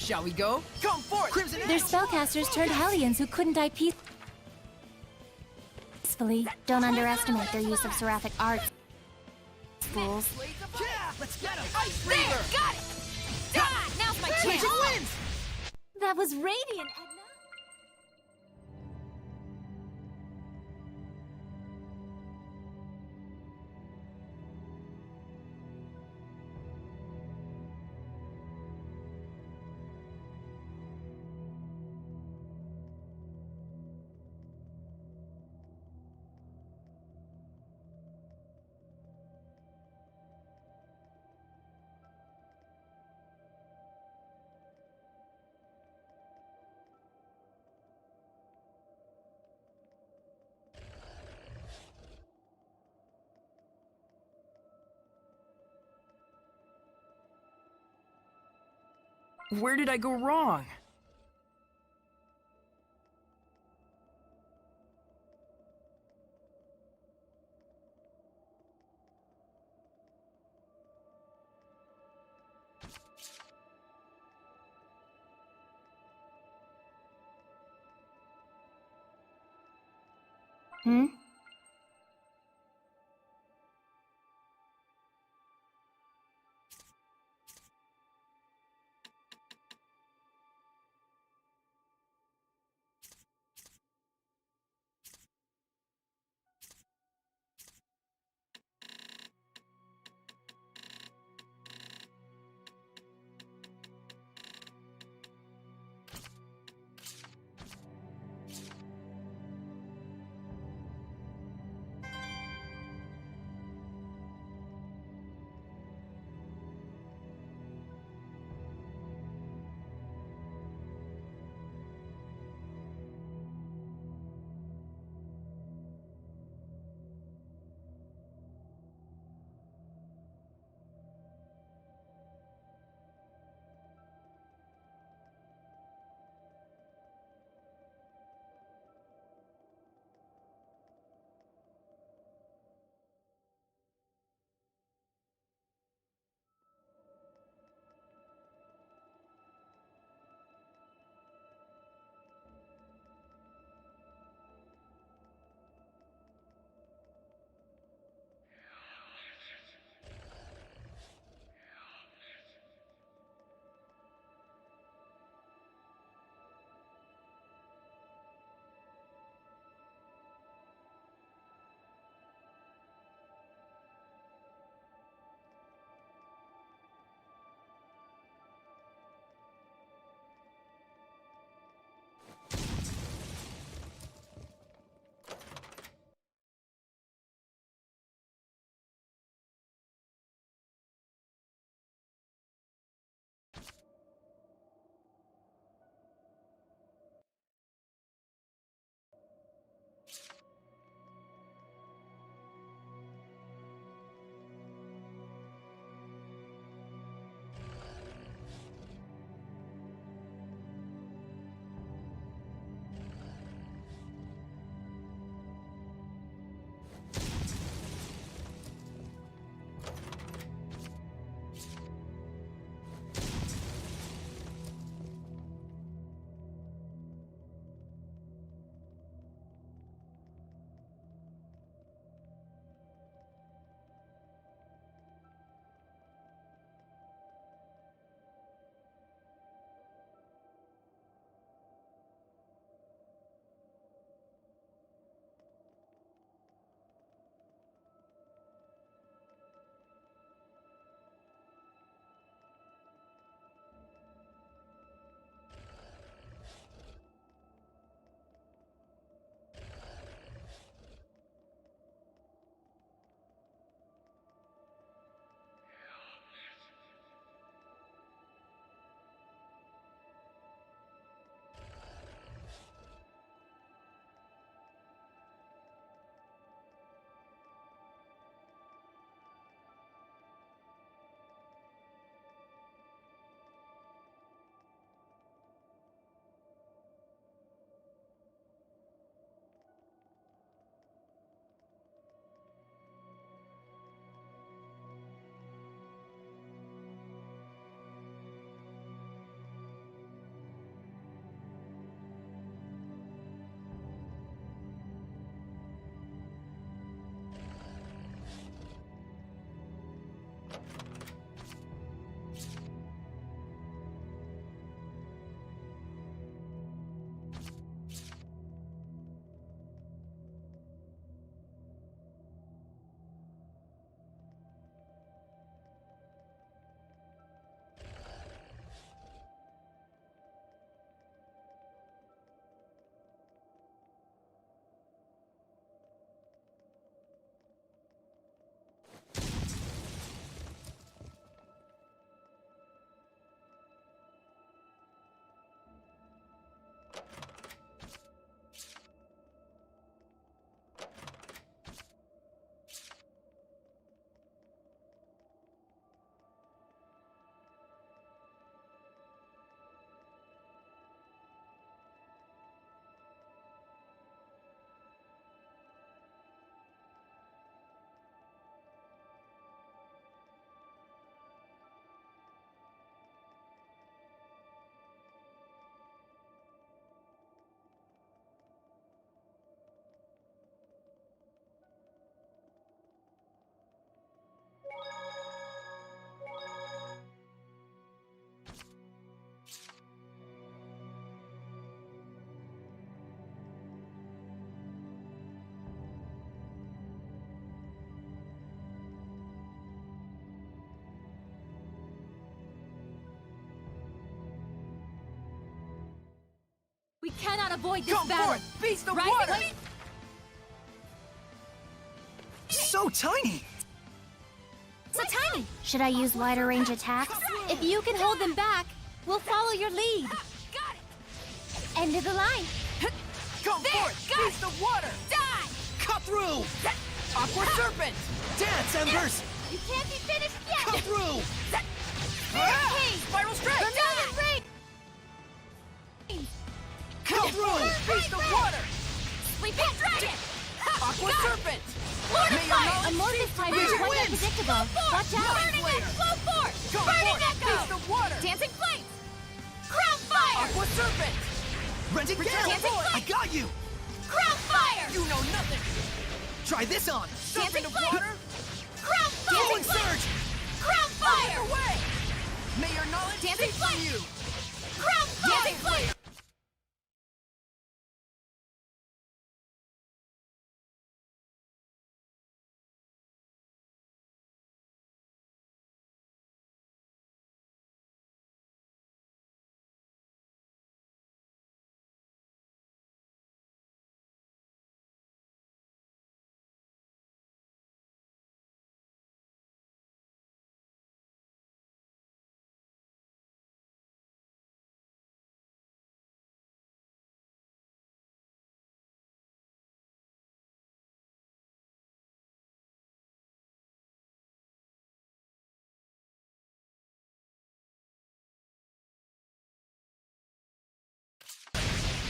Shall we go? Come forth! Crimson Their Edge! spellcasters turned Hellions who couldn't die peacefully. Don't underestimate their use of seraphic arts. Fools. Yeah, let's get him! Ice There! Reaver! Got it! Ah, now's my Magic chance! wins! That was radiant, Edna. Where did I go wrong? Hmm? cannot avoid this Come battle. forth, beast of Right? water! Wait. So tiny! So tiny. Should I use wider range attacks? If you can hold them back, we'll follow your lead. Got it. End of the line. Come There, forth, got beast of water! Die. Cut through! Aqua serpent! Dance, embers! You can't be finished yet. Cut through! Ah! Spiral strike! Vermilion ring. Cut through! Beast of water! Sleeping dragon. Aqua Got it. serpent! Lord of May your fire. knowledge Amorphous type is Vision quite wins. unpredictable. Watch out. Mind Burning Flayer. X, flow forth. Come Burning forth, echo. beast of water! Dancing flames. Crown fire. Aqua serpent! Renting gale! Dancing I flame. got you! Crown fire. You know nothing! Try this on! Serpent of flame. water! Crown Glowing fire. surge! Crown fire. Away! May your knowledge Dancing speak for flame. you! Crown fire. Dancing flame!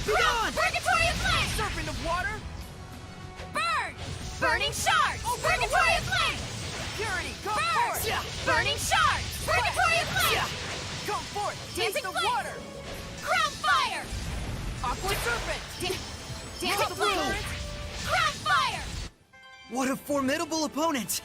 Be gone! Purgatory flame. Serpent of water! Burn. Burning shards. Oh, Purgatory flame. Purity, come Burn. forth! Burning shards. Purgatory flame. Come forth! Dancing Beast of flame. water! Crown fire. Aqua serpent! Dancing Multiple flame. currents. Crown fire. What a formidable opponent!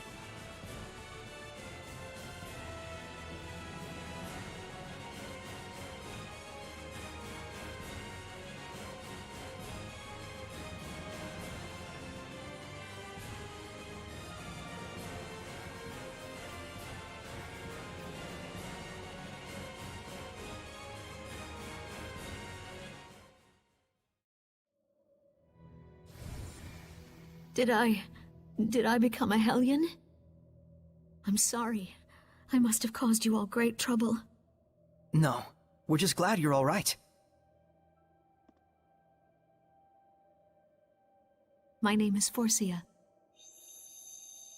Did I become a Hellion? I'm sorry. I must have caused you all great trouble. No, we're just glad you're all right. My name is Forcia.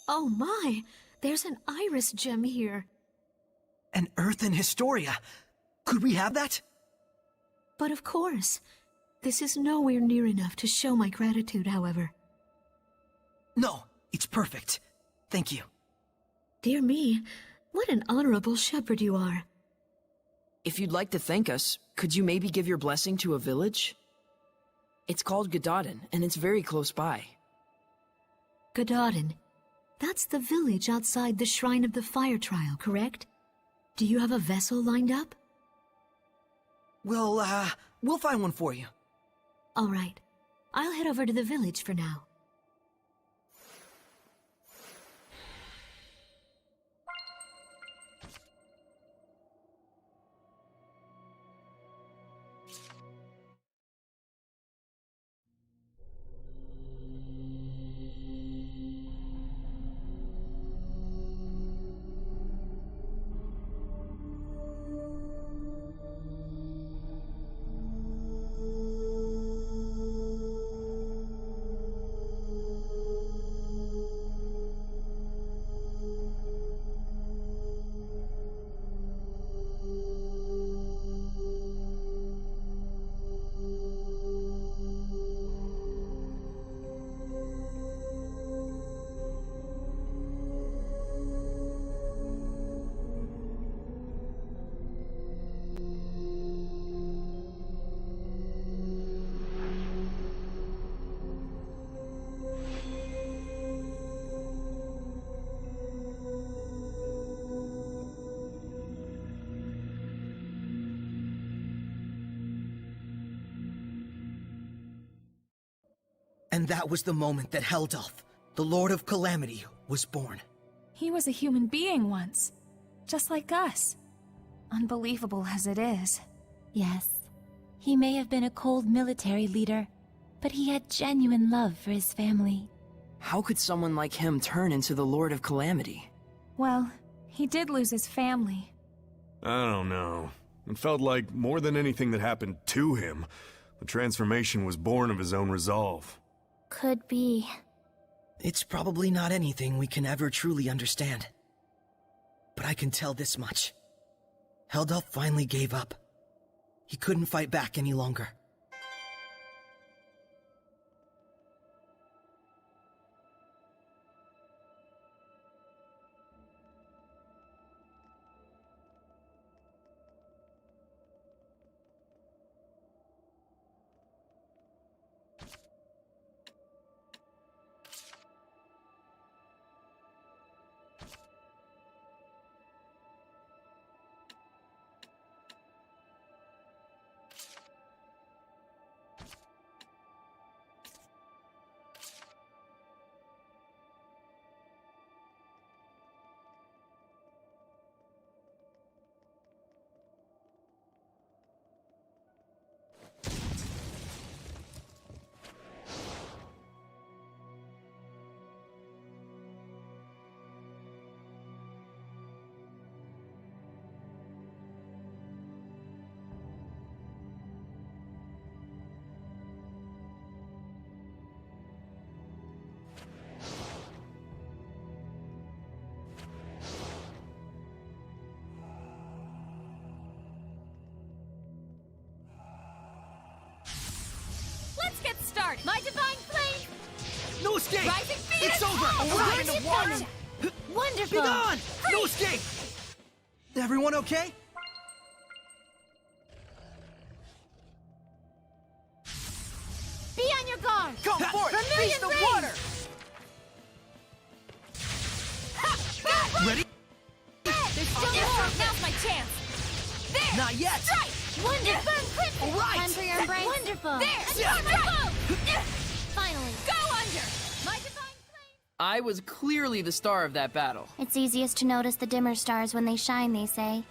Oh my! There's an iris gem here. An Earthen Historia. Could we have that? But of course. This is nowhere near enough to show my gratitude, however. No, it's perfect. Thank you. Dear me, what an honorable shepherd you are. If you'd like to thank us, could you maybe give your blessing to a village? It's called Gadodin, and it's very close by. Gadodin. That's the village outside the Shrine of the Fire Trial, correct? Do you have a vessel lined up? We'll find one for you. All right. I'll head over to the village for now. And that was the moment that Heldalf, the Lord of Calamity, was born. He was a human being once, just like us. Unbelievable as it is. Yes. He may have been a cold military leader, but he had genuine love for his family. How could someone like him turn into the Lord of Calamity? Well, he did lose his family. I don't know. It felt like more than anything that happened to him, the transformation was born of his own resolve. Could be. It's probably not anything we can ever truly understand. But I can tell this much. Heldalf finally gave up. He couldn't fight back any longer. Let's get started! My divine flame! No escape! Rising Phoenix! It's over! Oh, We're right in the into water! Wonderful! Be gone! No escape! Everyone okay? Be on your guard! Come forth! Vermilion Face the rain! water! Ready? There's still more! Now's my chance! There! Not yet! Strike! Wonderful! All right! Time for your embrace! Wonderful! There! Yeah. My bow! Finally! Go under! My divine flame! I was clearly the star of that battle. It's easiest to notice the dimmer stars when they shine, they say.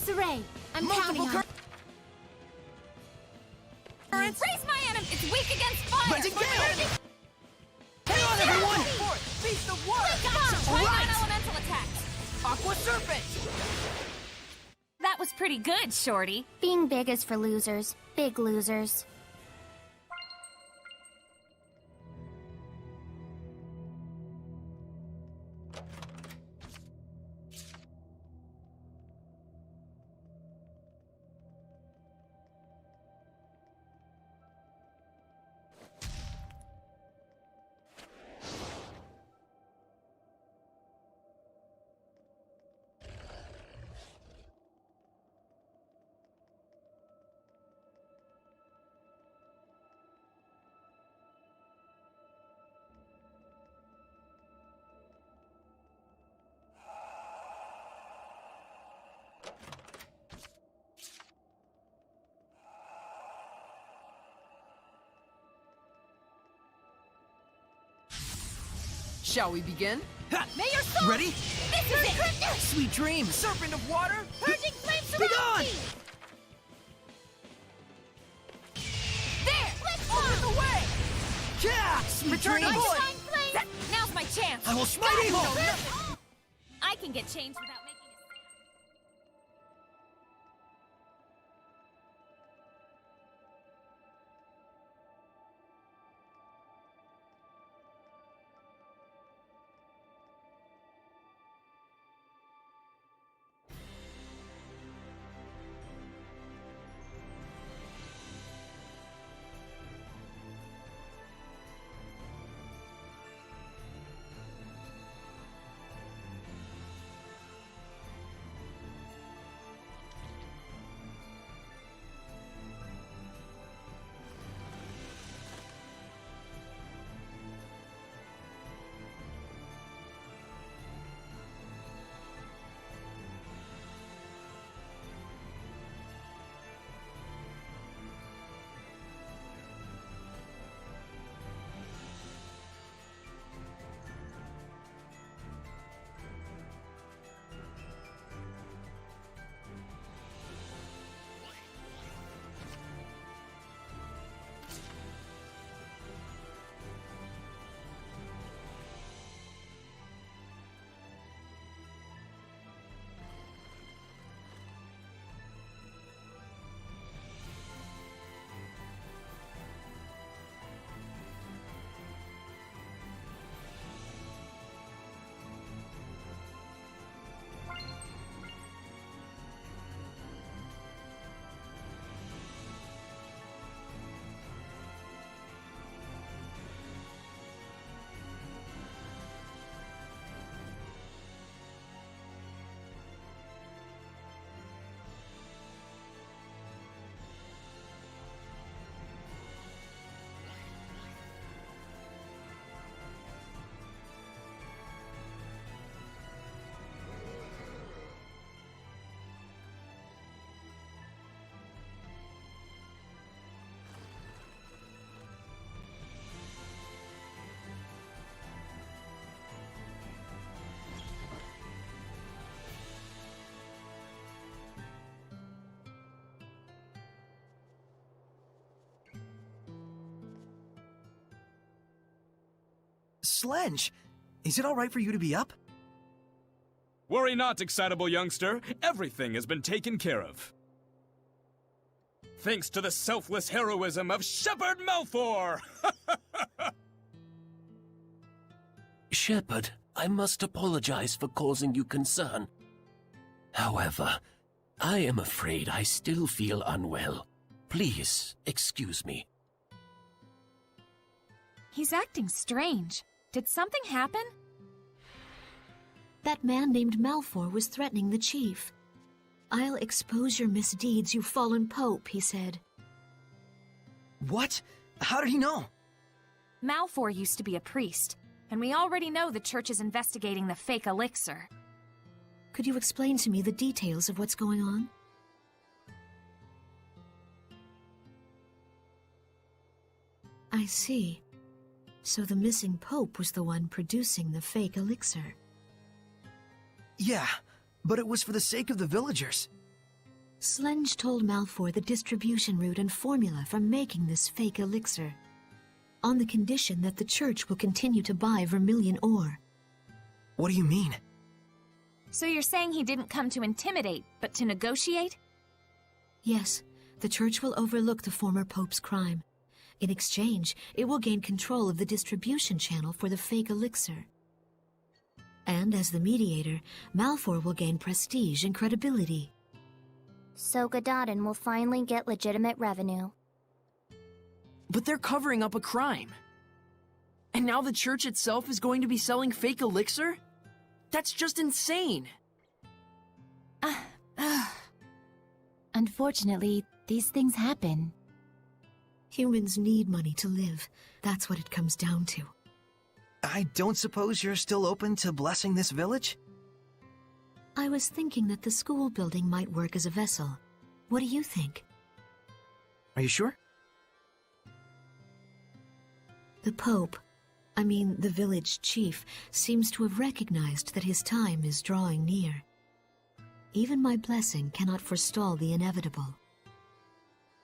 Saray, I'm counting on currents. Raise my enemy! It's weak against fire! Let's go! Hang on, everyone! Face the water! Gotcha! All Try right! non-elemental attacks! Aqua Serpent! That was pretty good, Shorty. Being big is for losers. Big losers. Shall we begin? May your soul... Ready? This is it! Sweet dreams! Serpent of water? Purging flames Be surround gone! me! There! Let's open the way! Yeah! Sweet Return to dreams! void! Shine flame! Now's my chance. I will smite evil! I can get changed without making a sound. Slenge, is it alright for you to be up? Worry not, excitable youngster. Everything has been taken care of. Thanks to the selfless heroism of Shepard Malfour! Shepard, I must apologize for causing you concern. However, I am afraid I still feel unwell. Please, excuse me. He's acting strange. Did something happen? That man named Malfour was threatening the chief. I'll expose your misdeeds, you fallen pope, he said. What? How did he know? Malfour used to be a priest, and we already know the church is investigating the fake elixir. Could you explain to me the details of what's going on? I see. So the missing pope was the one producing the fake elixir. Yeah, but it was for the sake of the villagers. Slenge told Malfour the distribution route and formula for making this fake elixir, on the condition that the church will continue to buy Vermilion ore. What do you mean? So you're saying he didn't come to intimidate, but to negotiate? Yes, the church will overlook the former pope's crime. In exchange, it will gain control of the distribution channel for the fake elixir. And as the mediator, Malfour will gain prestige and credibility. So Gododin will finally get legitimate revenue. But they're covering up a crime. And now the church itself is going to be selling fake elixir? That's just insane! Unfortunately, these things happen. Humans need money to live. That's what it comes down to. I don't suppose you're still open to blessing this village? I was thinking that the school building might work as a vessel. What do you think? Are you sure? The Pope. I mean, the village chief seems to have recognized that his time is drawing near. Even my blessing cannot forestall the inevitable.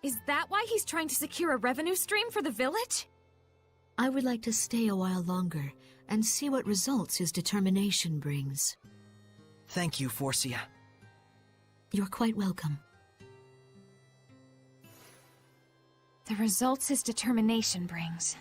Is that why he's trying to secure a revenue stream for the village? I would like to stay a while longer and see what results his determination brings. Thank you, Forcia. You're quite welcome. The results his determination brings.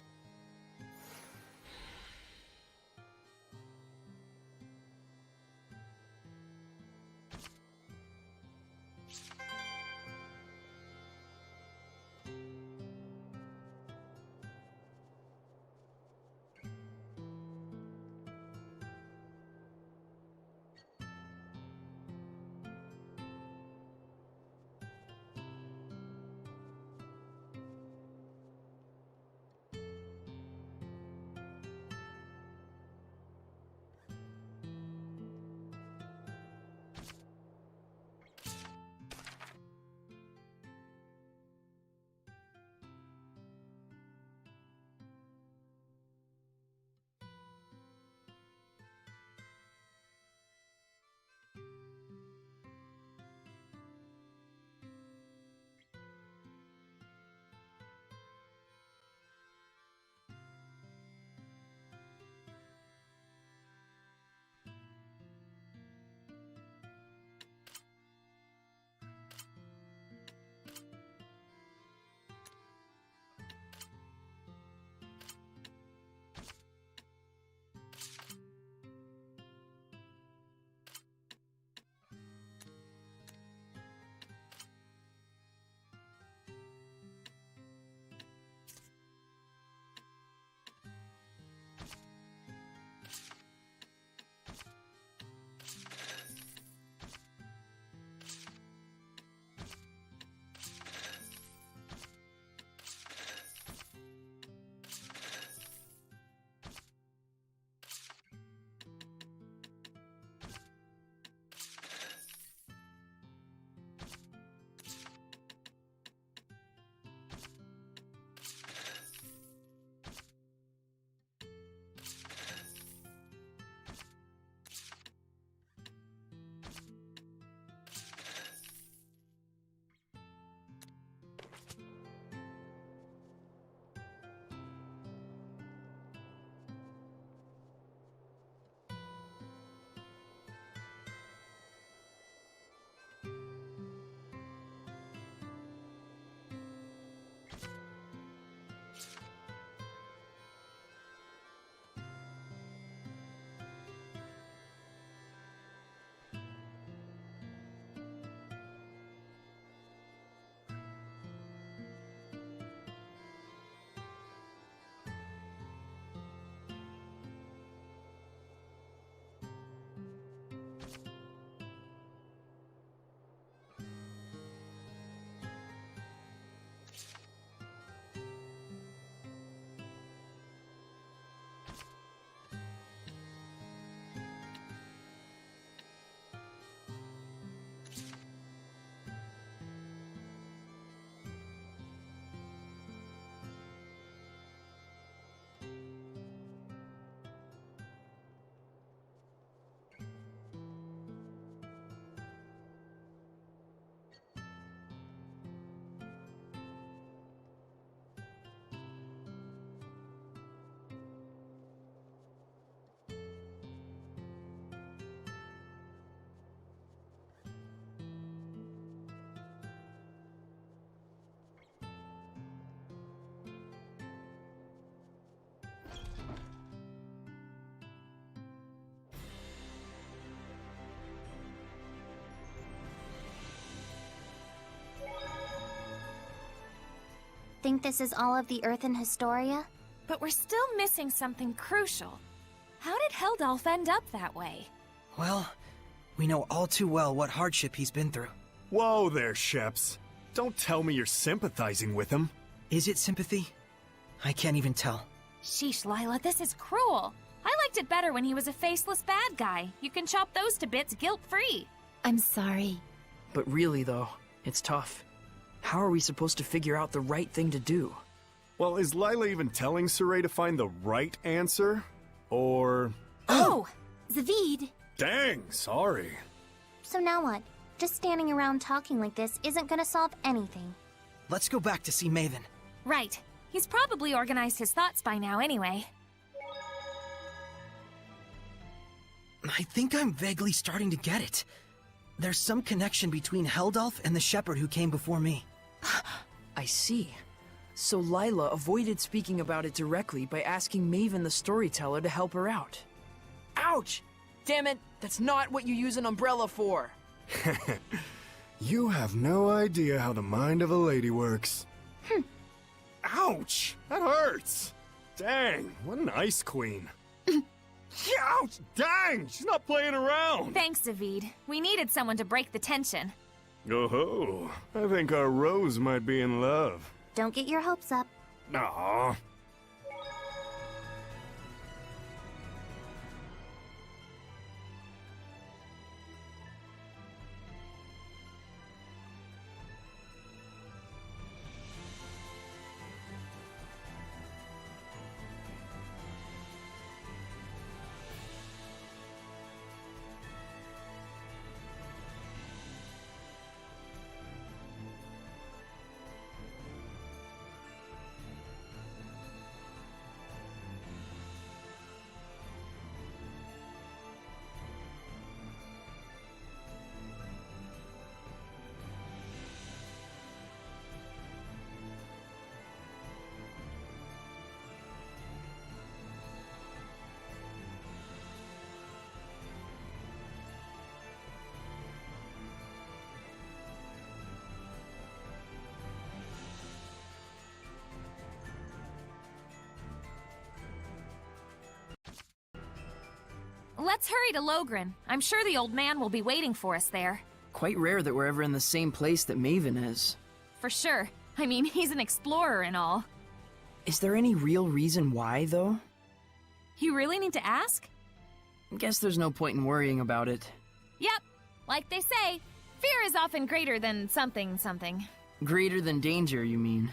Think this is all of the Earth in Historia? But we're still missing something crucial. How did Heldalf end up that way? Well, we know all too well what hardship he's been through. Whoa there, Sheps. Don't tell me you're sympathizing with him. Is it sympathy? I can't even tell. Sheesh, Lila, this is cruel. I liked it better when he was a faceless bad guy. You can chop those to bits guilt-free. I'm sorry. But really, though, it's tough. How are we supposed to figure out the right thing to do? Well, is Lila even telling Saray to find the right answer? Or... Oh! Zavid! Dang, sorry. So now what? Just standing around talking like this isn't gonna solve anything. Let's go back to see Maven. Right. He's probably organized his thoughts by now anyway. I think I'm vaguely starting to get it. There's some connection between Heldalf and the shepherd who came before me. I see. So Lila avoided speaking about it directly by asking Maven the storyteller to help her out. Ouch! Damn it, that's not what you use an umbrella for! You have no idea how the mind of a lady works. Ouch! That hurts! Dang, what an ice queen. Ouch! Dang! She's not playing around! Thanks, Zavid. We needed someone to break the tension. Oh-ho. I think our Rose might be in love. Don't get your hopes up. Aww. Let's hurry to Logren. I'm sure the old man will be waiting for us there. Quite rare that we're ever in the same place that Maven is. For sure. I mean, he's an explorer and all. Is there any real reason why, though? You really need to ask? Guess there's no point in worrying about it. Yep. Like they say, fear is often greater than something something. Greater than danger, you mean?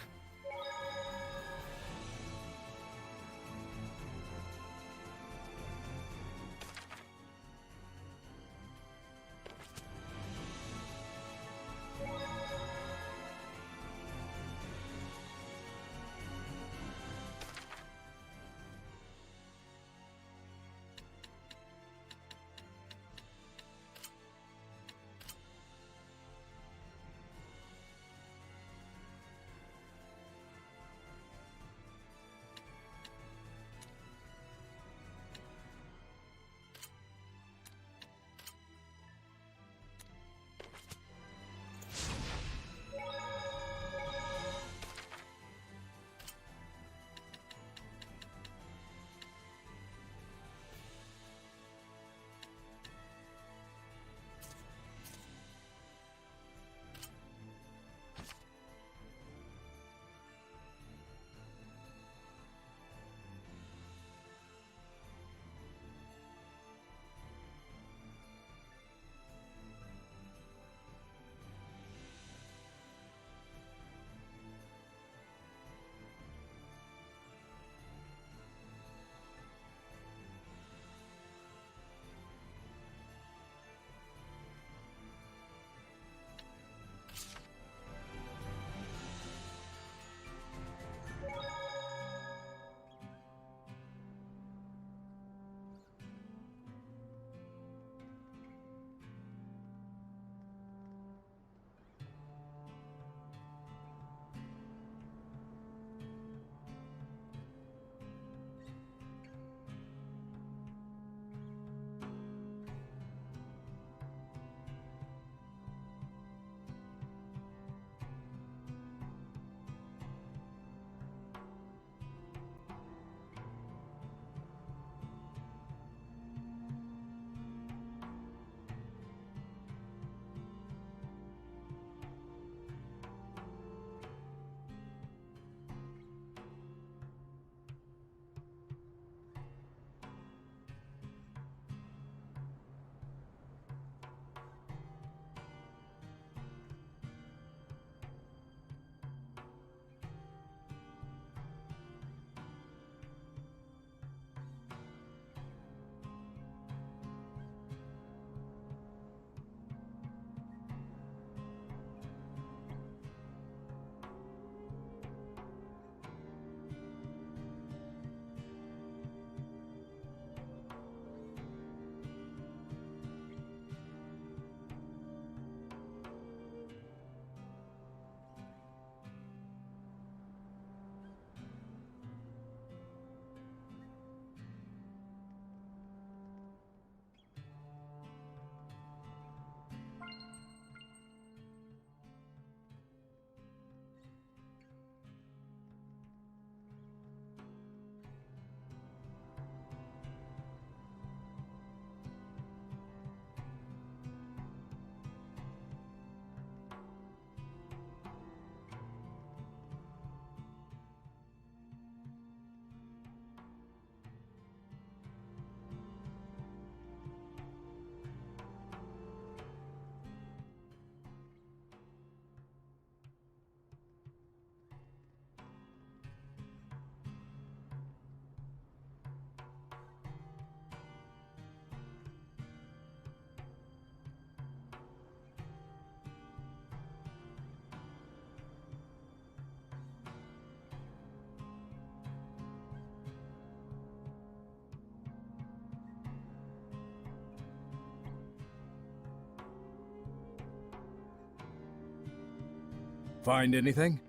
Find anything?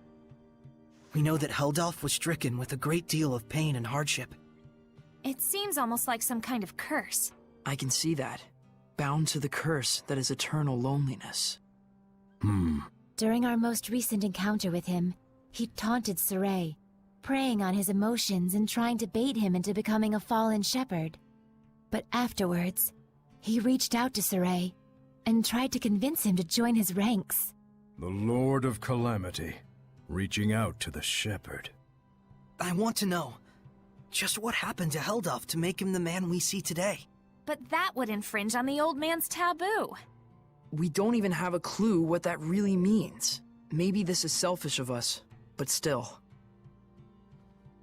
We know that Heldalf was stricken with a great deal of pain and hardship. It seems almost like some kind of curse. I can see that. Bound to the curse that is eternal loneliness. During our most recent encounter with him, he taunted Saray, preying on his emotions and trying to bait him into becoming a fallen shepherd. But afterwards, he reached out to Saray and tried to convince him to join his ranks. The Lord of Calamity, reaching out to the shepherd. I want to know, just what happened to Heldalf to make him the man we see today? But that would infringe on the old man's taboo. We don't even have a clue what that really means. Maybe this is selfish of us, but still.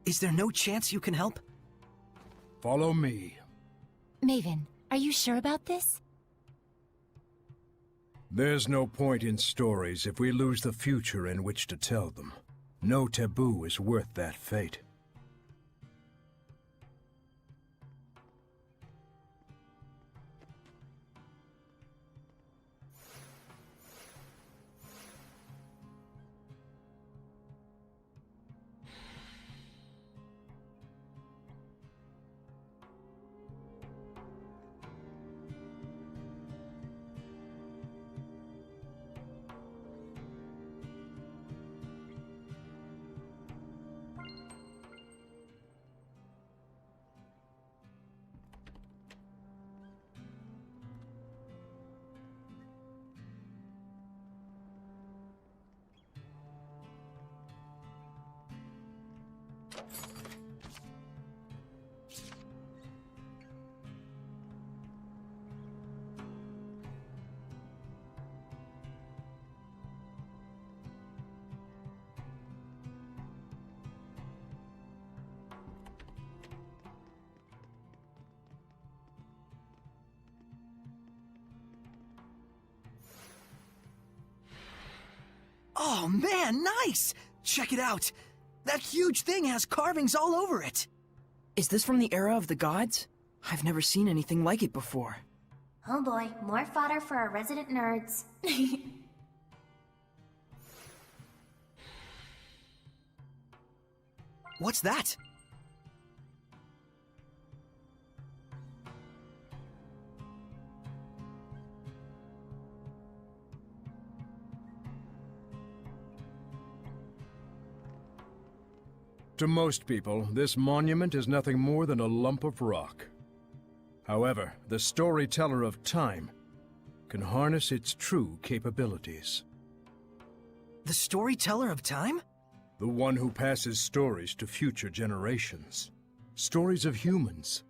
Is there no chance you can help? Follow me. Maven, are you sure about this? There's no point in stories if we lose the future in which to tell them. No taboo is worth that fate. Oh man, nice! Check it out! That huge thing has carvings all over it! Is this from the era of the gods? I've never seen anything like it before. Oh boy, more fodder for our resident nerds. What's that? To most people, this monument is nothing more than a lump of rock. However, the storyteller of time can harness its true capabilities. The storyteller of time? The one who passes stories to future generations. Stories of humans,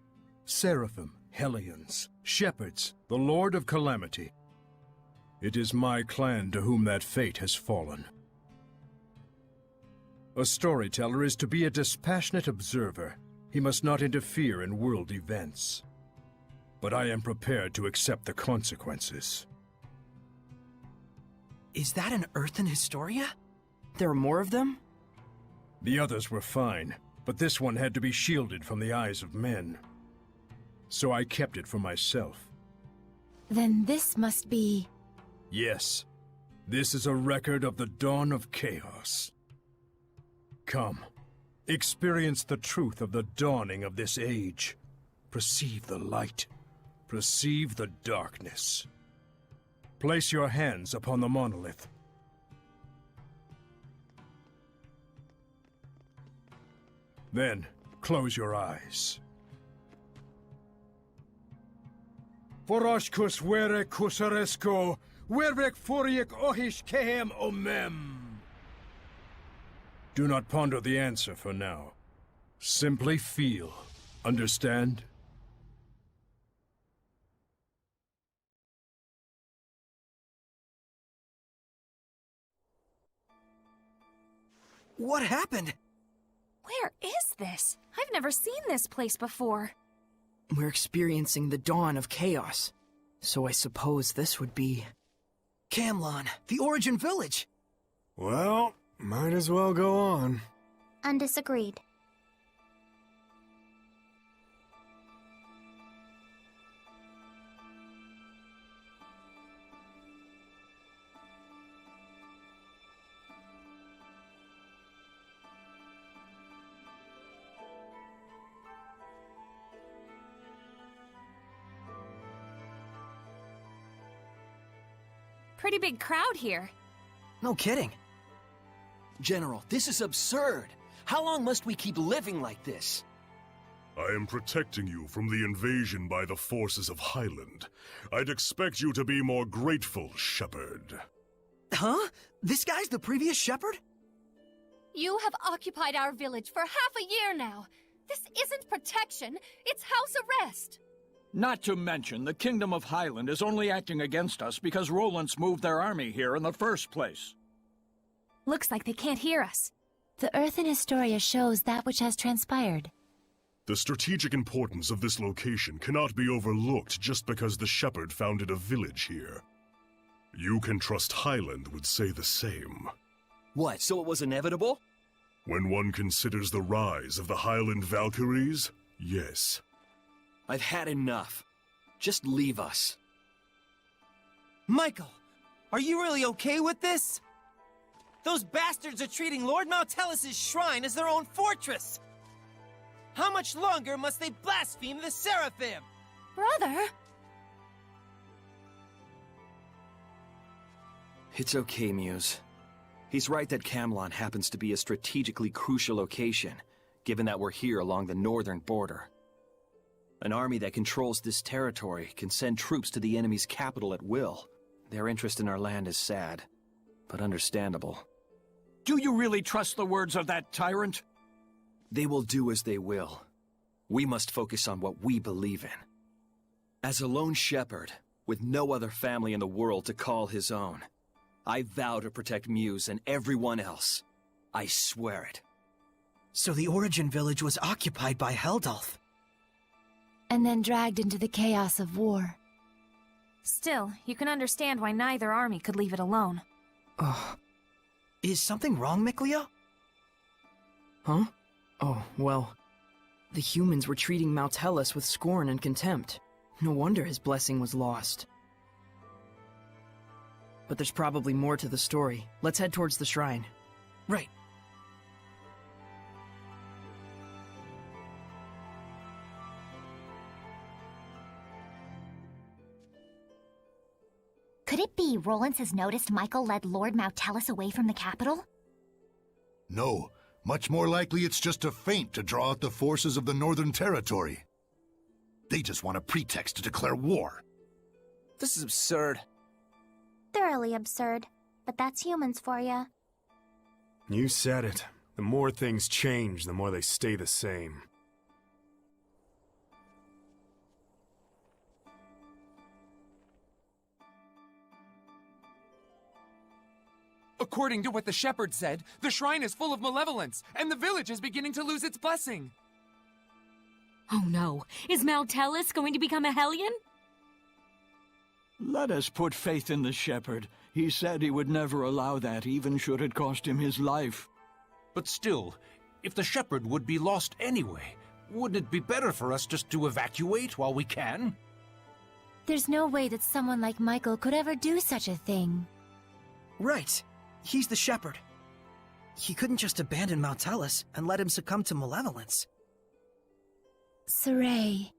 seraphim, hellions, shepherds, the Lord of Calamity. It is my clan to whom that fate has fallen. A storyteller is to be a dispassionate observer. He must not interfere in world events. But I am prepared to accept the consequences. Is that an Earthen Historia? There are more of them? The others were fine, but this one had to be shielded from the eyes of men. So I kept it for myself. Then this must be... Yes, this is a record of the dawn of chaos. Come, experience the truth of the dawning of this age. Perceive the light. Perceive the darkness. Place your hands upon the monolith. Then, close your eyes. Foroshkus were kusaresko, wervek furiek ohish kehem omem. Do not ponder the answer for now. Simply feel. Understand? What happened? Where is this? I've never seen this place before. We're experiencing the dawn of chaos. So I suppose this would be... Camlon, the Origin Village! Well, might as well go on. Undisagreed. Pretty big crowd here. No kidding. General, this is absurd. How long must we keep living like this? I am protecting you from the invasion by the forces of Highland. I'd expect you to be more grateful, Shepard. Huh? This guy's the previous Shepherd? You have occupied our village for half a year now. This isn't protection, it's house arrest. Not to mention, the Kingdom of Highland is only acting against us because Rollins moved their army here in the first place. Looks like they can't hear us. The Earth in Historia shows that which has transpired. The strategic importance of this location cannot be overlooked just because the Shepherd founded a village here. You can trust Highland would say the same. What, so it was inevitable? When one considers the rise of the Highland Valkyries, yes. I've had enough. Just leave us. Michael, are you really okay with this? Those bastards are treating Lord Maltellis' shrine as their own fortress! How much longer must they blaspheme the Seraphim? Brother? It's okay, Muse. He's right that Camelon happens to be a strategically crucial location, given that we're here along the northern border. An army that controls this territory can send troops to the enemy's capital at will. Their interest in our land is sad, but understandable. Do you really trust the words of that tyrant? They will do as they will. We must focus on what we believe in. As a lone shepherd, with no other family in the world to call his own, I vow to protect Muse and everyone else. I swear it. So the Origin Village was occupied by Heldalf. And then dragged into the chaos of war. Still, you can understand why neither army could leave it alone. Is something wrong, Miclia? Huh? Oh, well... The humans were treating Maltellis with scorn and contempt. No wonder his blessing was lost. But there's probably more to the story. Let's head towards the shrine. Right. Could it be Rollins has noticed Michael led Lord Maltellis away from the capital? No. Much more likely it's just a feint to draw out the forces of the Northern Territory. They just want a pretext to declare war. This is absurd. Thoroughly absurd. But that's humans for you. You said it. The more things change, the more they stay the same. According to what the shepherd said, the shrine is full of malevolence, and the village is beginning to lose its blessing. Oh no, is Maltellis going to become a Hellion? Let us put faith in the shepherd. He said he would never allow that, even should it cost him his life. But still, if the shepherd would be lost anyway, wouldn't it be better for us just to evacuate while we can? There's no way that someone like Michael could ever do such a thing. Right. He's the shepherd. He couldn't just abandon Maltellis and let him succumb to malevolence. Sorey.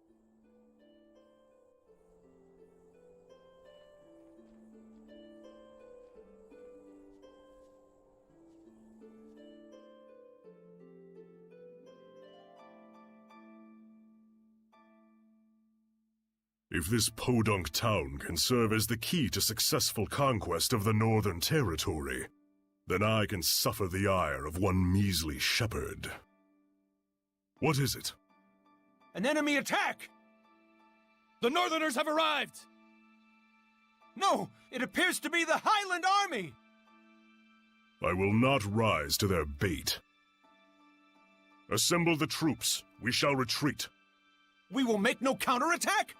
If this podunk town can serve as the key to successful conquest of the Northern Territory, then I can suffer the ire of one measly shepherd. What is it? An enemy attack! The Northerners have arrived! No, it appears to be the Highland Army! I will not rise to their bait. Assemble the troops. We shall retreat. We will make no counterattack!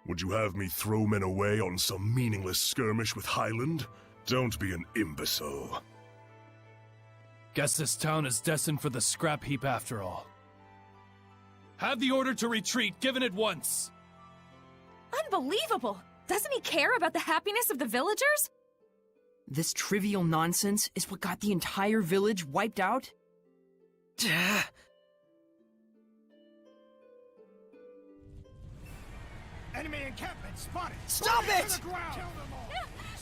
Would you have me throw men away on some meaningless skirmish with Highland? Don't be an imbecile. Guess this town is destined for the scrap heap after all. Have the order to retreat given at once! Unbelievable! Doesn't he care about the happiness of the villagers? This trivial nonsense is what got the entire village wiped out? Enemy encampment spotted! Stop Bring it! To the ground. Kill them all!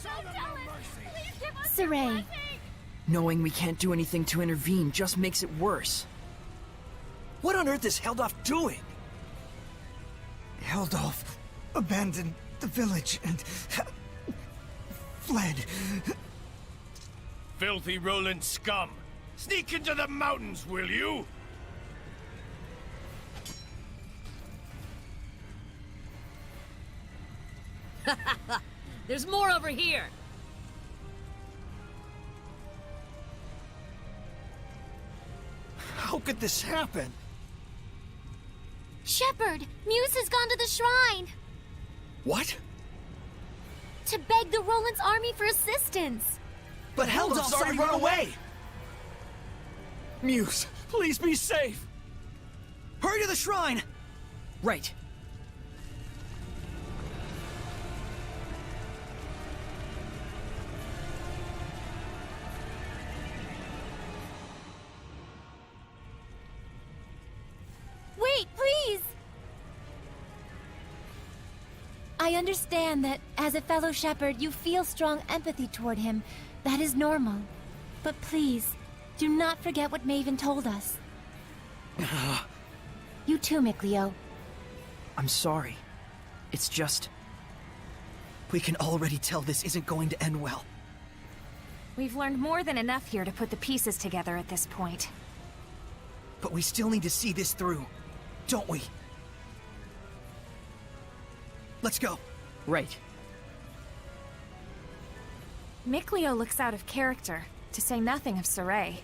Show them no mercy! Saray, Knowing we can't do anything to intervene just makes it worse. What on earth is Heldolf doing? Heldolf abandoned the village and fled. Filthy Roland scum! Sneak into the mountains, will you? There's more over here! How could this happen? Shepard, Muse has gone to the shrine! What? To beg the Roland's army for assistance! But Heldolf's already run away! Muse, please be safe! Hurry to the shrine! Right. Wait, please! I understand that as a fellow shepherd, you feel strong empathy toward him. That is normal. But please, do not forget what Maven told us. You too, Mikleo. I'm sorry. It's just... We can already tell this isn't going to end well. We've learned more than enough here to put the pieces together at this point. But we still need to see this through, don't we? Let's go. Right. Mikleo looks out of character, to say nothing of Saray.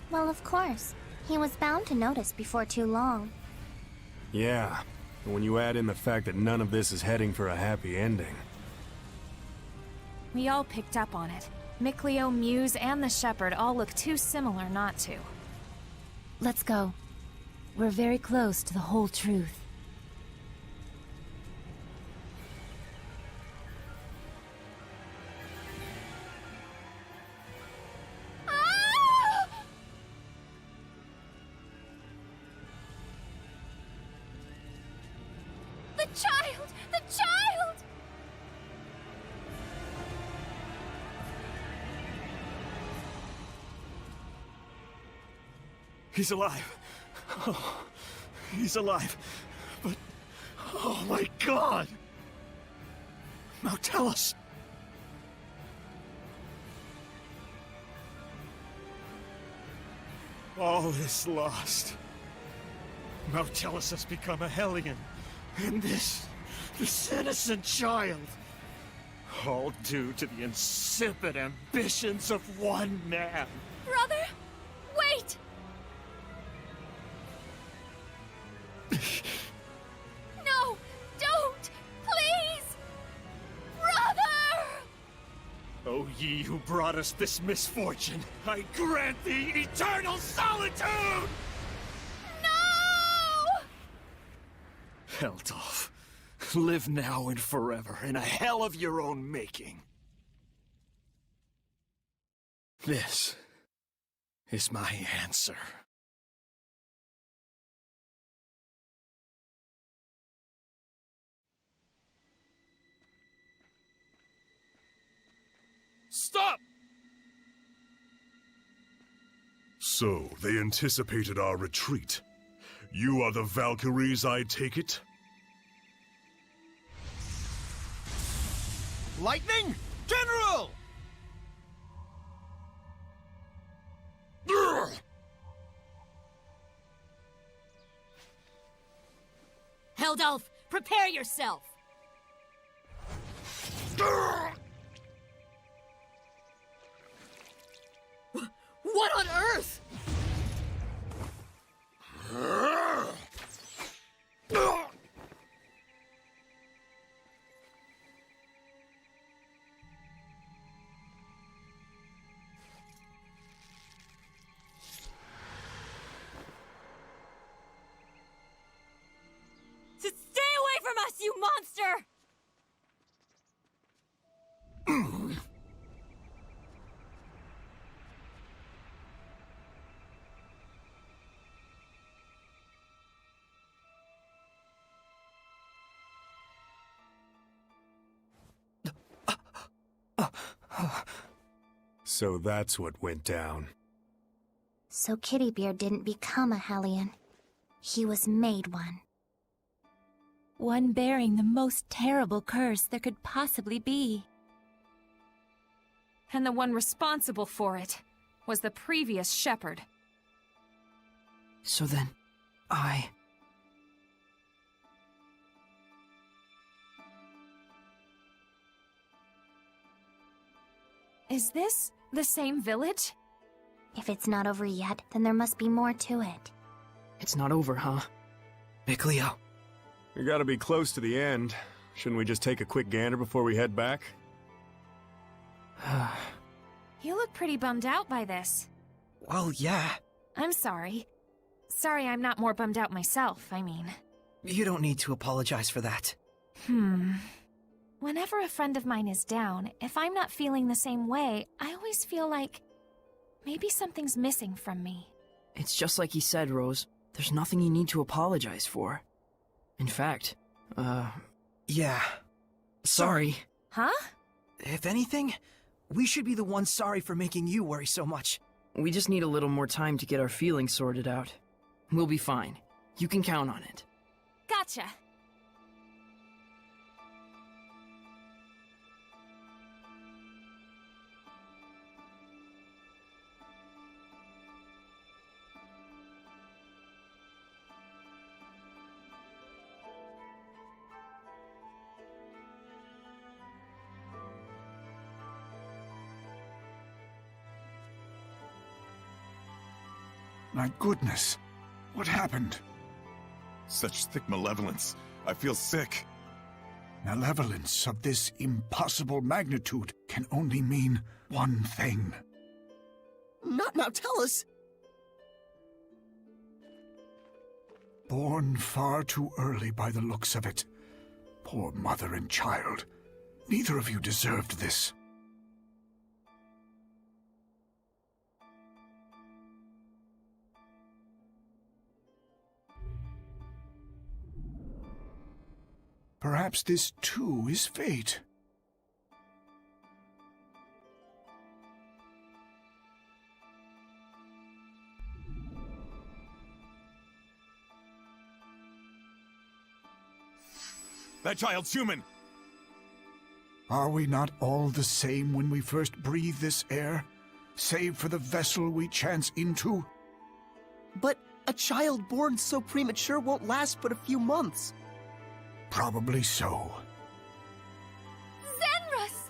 Well, of course. He was bound to notice before too long. Yeah, and when you add in the fact that none of this is heading for a happy ending. We all picked up on it. Mikleo, Muse, and the Shepherd all look too similar not to. Let's go. We're very close to the whole truth. The child! The child! He's alive. Oh, he's alive. But... oh my god! Mautellus! All is lost. Mautellus has become a Hellion. And this innocent child. All due to the insipid ambitions of one man. Brother, wait! No, don't! Please! Brother! O ye who brought us this misfortune, I grant thee eternal solitude! No! Heldolf, live now and forever in a hell of your own making. This is my answer. Stop! So, they anticipated our retreat. You are the Valkyries, I take it? Lightning! General! Heldolf, prepare yourself! What on earth? Stay away from us, you monster! So that's what went down. So Kittybeard didn't become a Hellion. He was made one. One bearing the most terrible curse there could possibly be. And the one responsible for it was the previous shepherd. So then, Is this the same village? If it's not over yet, then there must be more to it. It's not over, huh? Mikleo. We gotta be close to the end. Shouldn't we just take a quick gander before we head back? You look pretty bummed out by this. Well, yeah. I'm sorry. Sorry I'm not more bummed out myself, I mean. You don't need to apologize for that. Whenever a friend of mine is down, if I'm not feeling the same way, I always feel like maybe something's missing from me. It's just like he said, Rose. There's nothing you need to apologize for. In fact, Yeah. sorry. Huh? If anything, we should be the ones sorry for making you worry so much. We just need a little more time to get our feelings sorted out. We'll be fine. You can count on it. Gotcha. My goodness. What happened? Such thick malevolence. I feel sick. Malevolence of this impossible magnitude can only mean one thing. Not Mautellus! Born far too early by the looks of it. Poor mother and child. Neither of you deserved this. Perhaps this too is fate. That child's human! Are we not all the same when we first breathe this air, save for the vessel we chance into? But a child born so premature won't last but a few months. Probably so. Zenrus!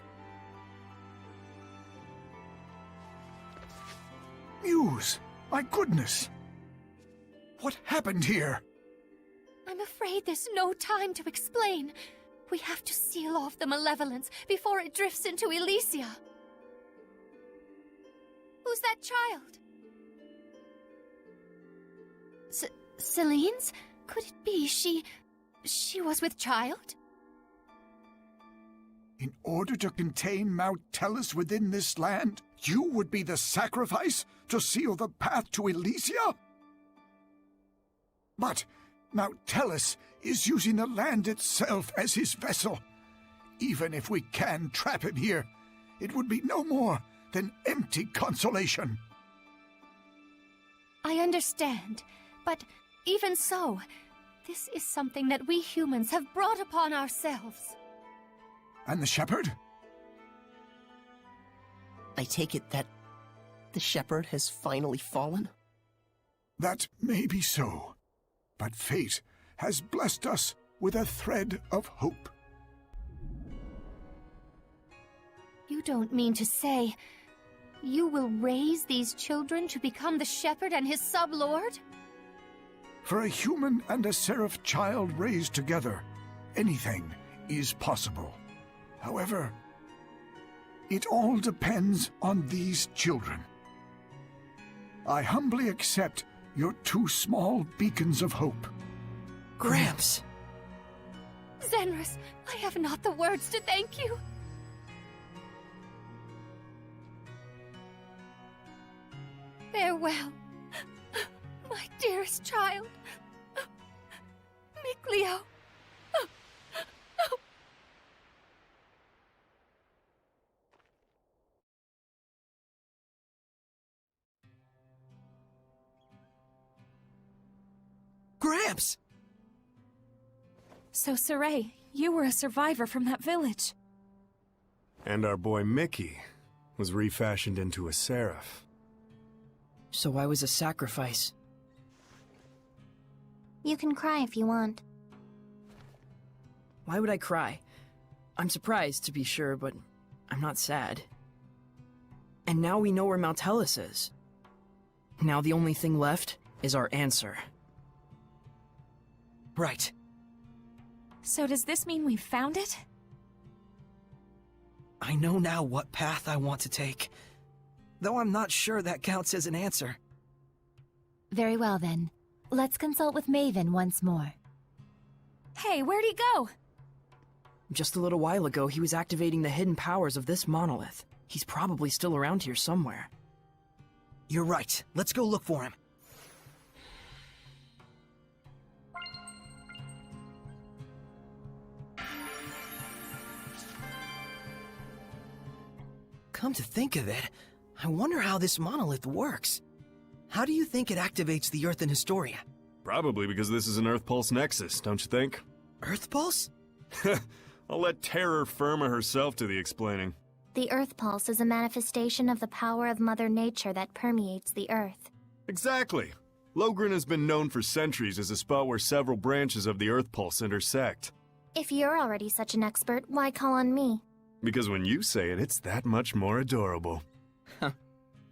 Muse! My goodness! What happened here? I'm afraid there's no time to explain. We have to seal off the malevolence before it drifts into Elysia. Who's that child? Celine's? Could it be she was with child? In order to contain Mautellus within this land, you would be the sacrifice to seal the path to Elysia? But Mautellus is using the land itself as his vessel. Even if we can trap him here, it would be no more than empty consolation. I understand, but even so, this is something that we humans have brought upon ourselves. And the shepherd? I take it that the shepherd has finally fallen? That may be so, but fate has blessed us with a thread of hope. You don't mean to say you will raise these children to become the shepherd and his sub-lord? For a human and a seraph child raised together, anything is possible. However, it all depends on these children. I humbly accept your two small beacons of hope. Gramps! Zenrus, I have not the words to thank you. Farewell, my dearest child. Mikleo. Gramps! So, Saray, you were a survivor from that village. And our boy Mickey was refashioned into a seraph. So I was a sacrifice. You can cry if you want. Why would I cry? I'm surprised, to be sure, but I'm not sad. And now we know where Maltellus is. Now the only thing left is our answer. Right. So does this mean we've found it? I know now what path I want to take. Though I'm not sure that counts as an answer. Very well then. Let's consult with Maven once more. Hey, where'd he go? Just a little while ago, he was activating the hidden powers of this monolith. He's probably still around here somewhere. You're right. Let's go look for him. Come to think of it, I wonder how this monolith works. How do you think it activates the Earth in Historia? Probably because this is an Earth Pulse Nexus, don't you think? Earth Pulse? I'll let Terror Firma herself do the explaining. The Earth Pulse is a manifestation of the power of Mother Nature that permeates the Earth. Exactly. Logren has been known for centuries as a spot where several branches of the Earth Pulse intersect. If you're already such an expert, why call on me? Because when you say it, it's that much more adorable.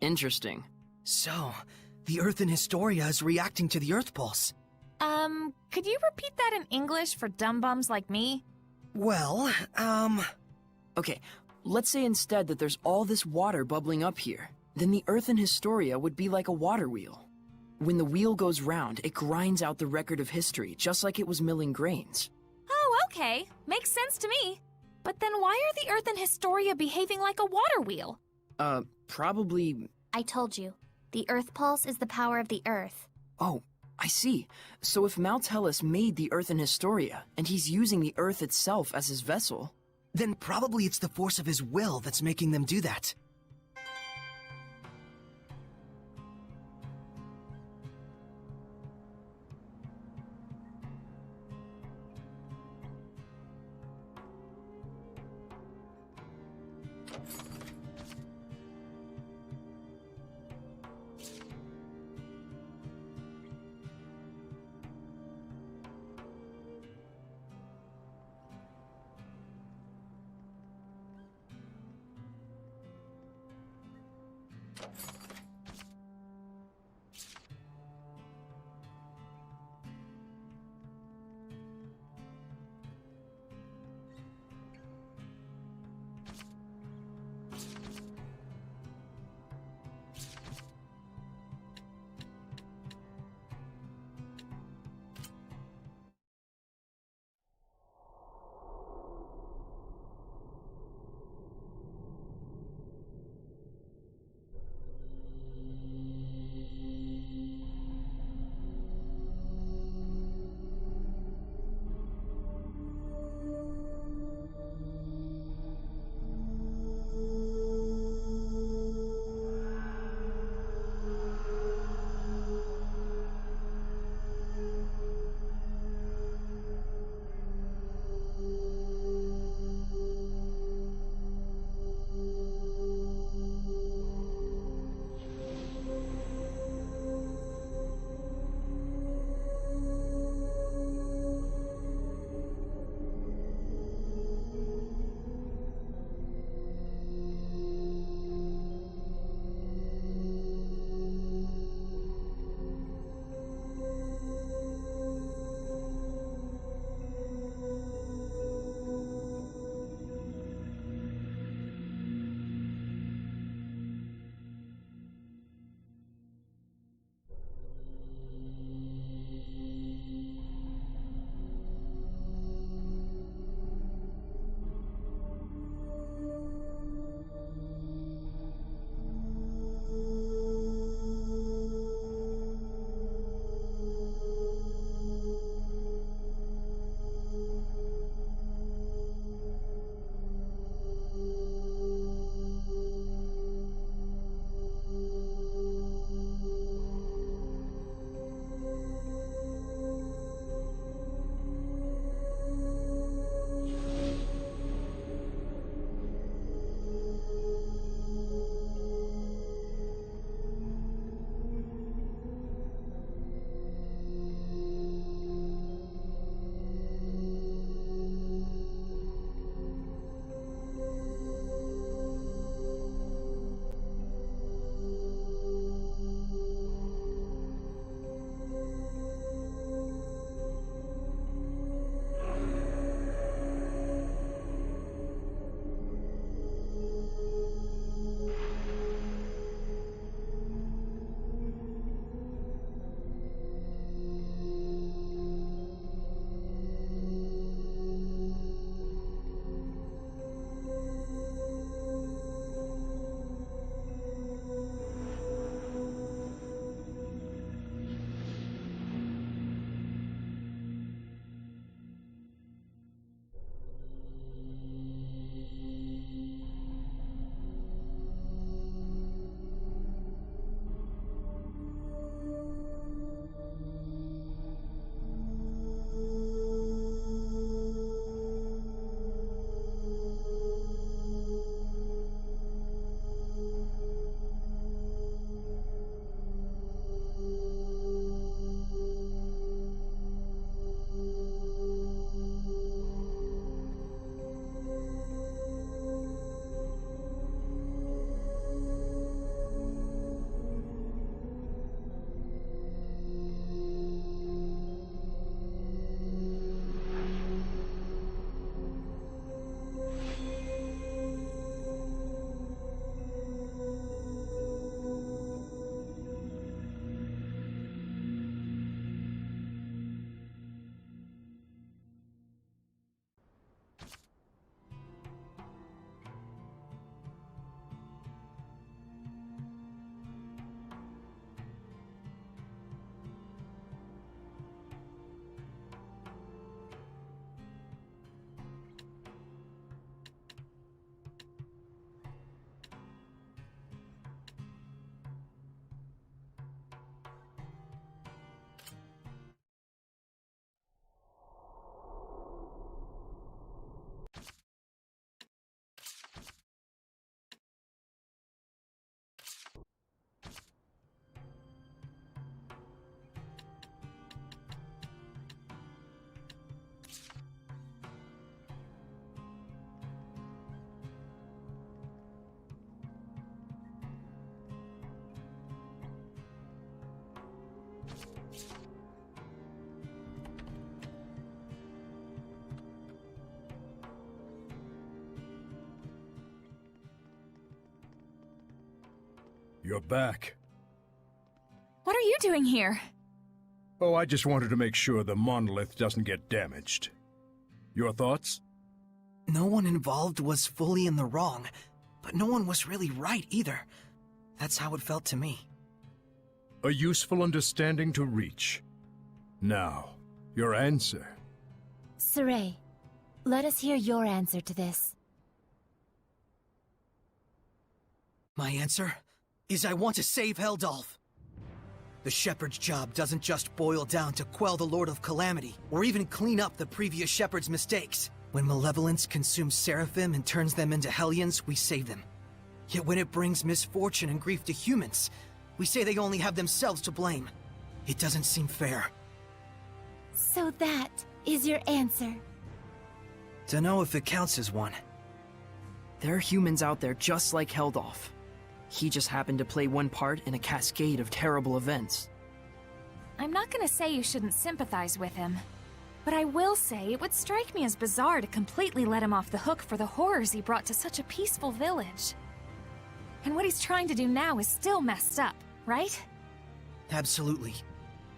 Interesting. So, the Earth in Historia is reacting to the Earth Pulse. Could you repeat that in English for dumb bums like me? Well, Okay, let's say instead that there's all this water bubbling up here. Then the Earth in Historia would be like a water wheel. When the wheel goes round, it grinds out the record of history, just like it was milling grains. Oh, okay. Makes sense to me. But then why are the Earth in Historia behaving like a water wheel? Probably... I told you. The Earth Pulse is the power of the Earth. Oh, I see. So if Maltellus made the Earth in Historia, and he's using the Earth itself as his vessel... Then probably it's the force of his will that's making them do that. You're back. What are you doing here? Oh, I just wanted to make sure the monolith doesn't get damaged. Your thoughts? No one involved was fully in the wrong, but no one was really right either. That's how it felt to me. A useful understanding to reach. Now, your answer. Sorey, let us hear your answer to this. My answer is I want to save Heldalf. The Shepherd's job doesn't just boil down to quell the Lord of Calamity, or even clean up the previous Shepherd's mistakes. When malevolence consumes Seraphim and turns them into Hellions, we save them. Yet when it brings misfortune and grief to humans, we say they only have themselves to blame. It doesn't seem fair. So that is your answer? Dunno if it counts as one. There are humans out there just like Heldalf. He just happened to play one part in a cascade of terrible events. I'm not gonna say you shouldn't sympathize with him, but I will say it would strike me as bizarre to completely let him off the hook for the horrors he brought to such a peaceful village. And what he's trying to do now is still messed up, right? Absolutely.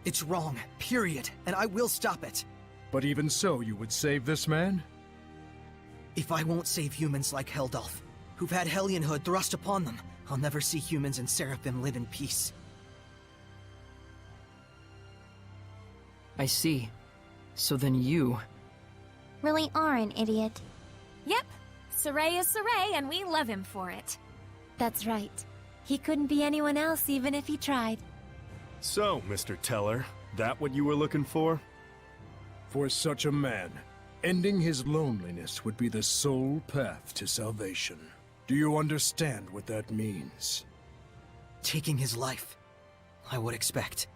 It's wrong, period, and I will stop it. But even so, you would save this man? If I won't save humans like Heldalf, who've had Hellionhood thrust upon them, I'll never see humans and Seraphim live in peace. I see. So then you... really are an idiot. Yep. Sorey is Sorey, and we love him for it. That's right. He couldn't be anyone else even if he tried. So, Mr. Teller, that what you were looking for? For such a man, ending his loneliness would be the sole path to salvation. Do you understand what that means? Taking his life, I would expect.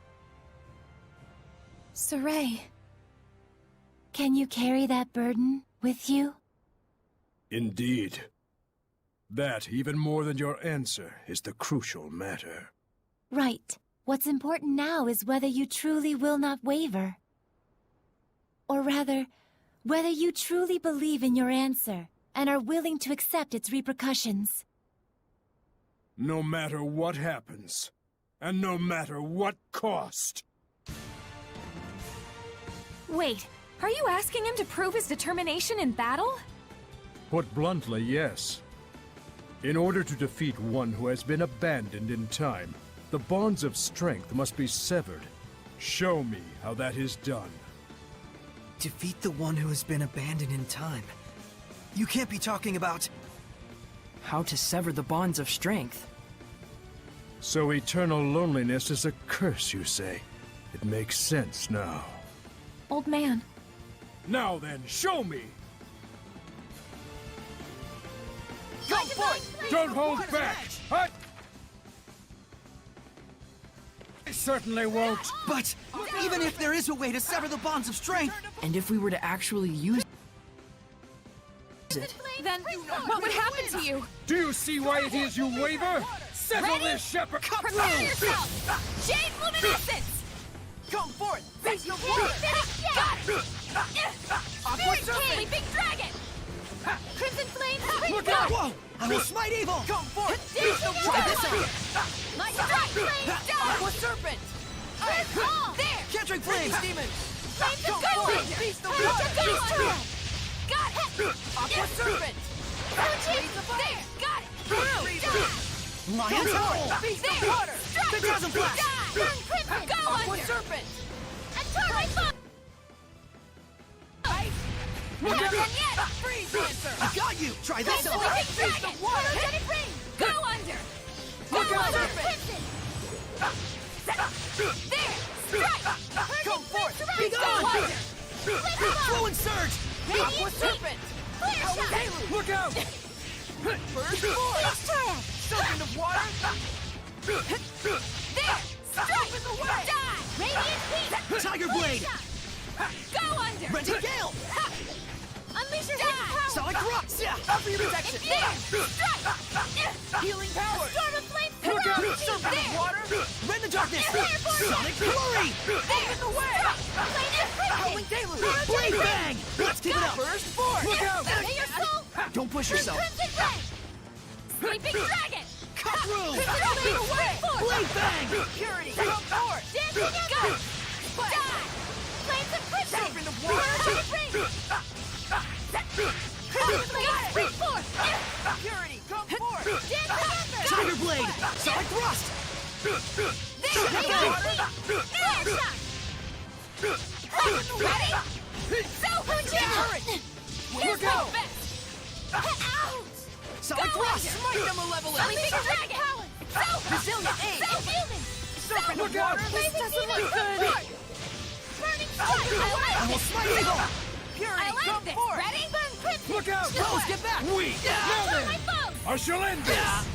Sorey, can you carry that burden with you? Indeed. That, even more than your answer, is the crucial matter. Right. What's important now is whether you truly will not waver. Or rather, whether you truly believe in your answer and are willing to accept its repercussions. No matter what happens, and no matter what cost. Wait, are you asking him to prove his determination in battle? Put bluntly, yes. In order to defeat one who has been abandoned in time, the bonds of strength must be severed. Show me how that is done. Defeat the one who has been abandoned in time? You can't be talking about... How to sever the bonds of strength. So eternal loneliness is a curse, you say? It makes sense now. Old man. Now then, show me! Go for it! Don't hold back! Hut! I certainly won't. But even if there is a way to sever the bonds of strength... And if we were to actually use it... Then what would happen to you? Do you see why it is you waver? Settle this, Shepherd! Prepare yourself! Jade Luminescence! Go for it! Face the water! Got it! Spirit Sleeping Dragon! Crimson Flame! Look out! Whoa! I will smite evil! Go for it! Try this out! My Strike Flame! Aqua Serpent! There! Kendrick Flames! Demons! Flames Go of for it! Goodness! Beast of Flames Water! of Goodness! Got it! Aqua Serpent! Blaze of Fire! There! Got it! Through! Lion's Howl! Beast of There! Water! Strike! Phantasm Flash! Burn Crimson! Go Aqua under! Serpent! And Twilight Fire! Look Not out! done yet! Freeze Dancer! I got you! Try this Sleeping out! Dragon! Energetic Ring! Go under! Look Go out! under! Crimson! There! Strike! Go for it! Be gone! under! Flow and Surge! Aqua Radiant Serpent! Clear shot! Look out! First Force! Flash Triumph! Serpent of Water! There! Strike! in the way! Die! Radiant Heat! Tiger Blade! Go under! Rented Gale! Unleash your hidden power! Sonic Rocks! Up your protection! There! Strike! Healing power! Storm of Flame! Look out! There! Serpent of Water! Rend the Darkness! Fireborn! Sonic Glory! Open the way! Howling Deluge! Blade Bang! Let's keep it up! First Force! Look out! Lay your soul! Don't push yourself! Crimson Ray! Sleeping Dragon! Cut through! Blade bang! Purity, come forward! Dancing go! Die! Flames of quicksand! Serpent of water! Bring forth! Purity, come forward! Dancing ember! Tiger blade! Sonic thrust! Ready? So Hurricane! Here's my best! Out! Sonic thrust! Smite the malevolent! Big dragon! So resilient aid! So human! Serpent of water! This doesn't look good! Burning strike! I will smite you! Purity, come forward! Ready? Burn crypt! Look out! Rose, get back! We! Now then! I shall end this!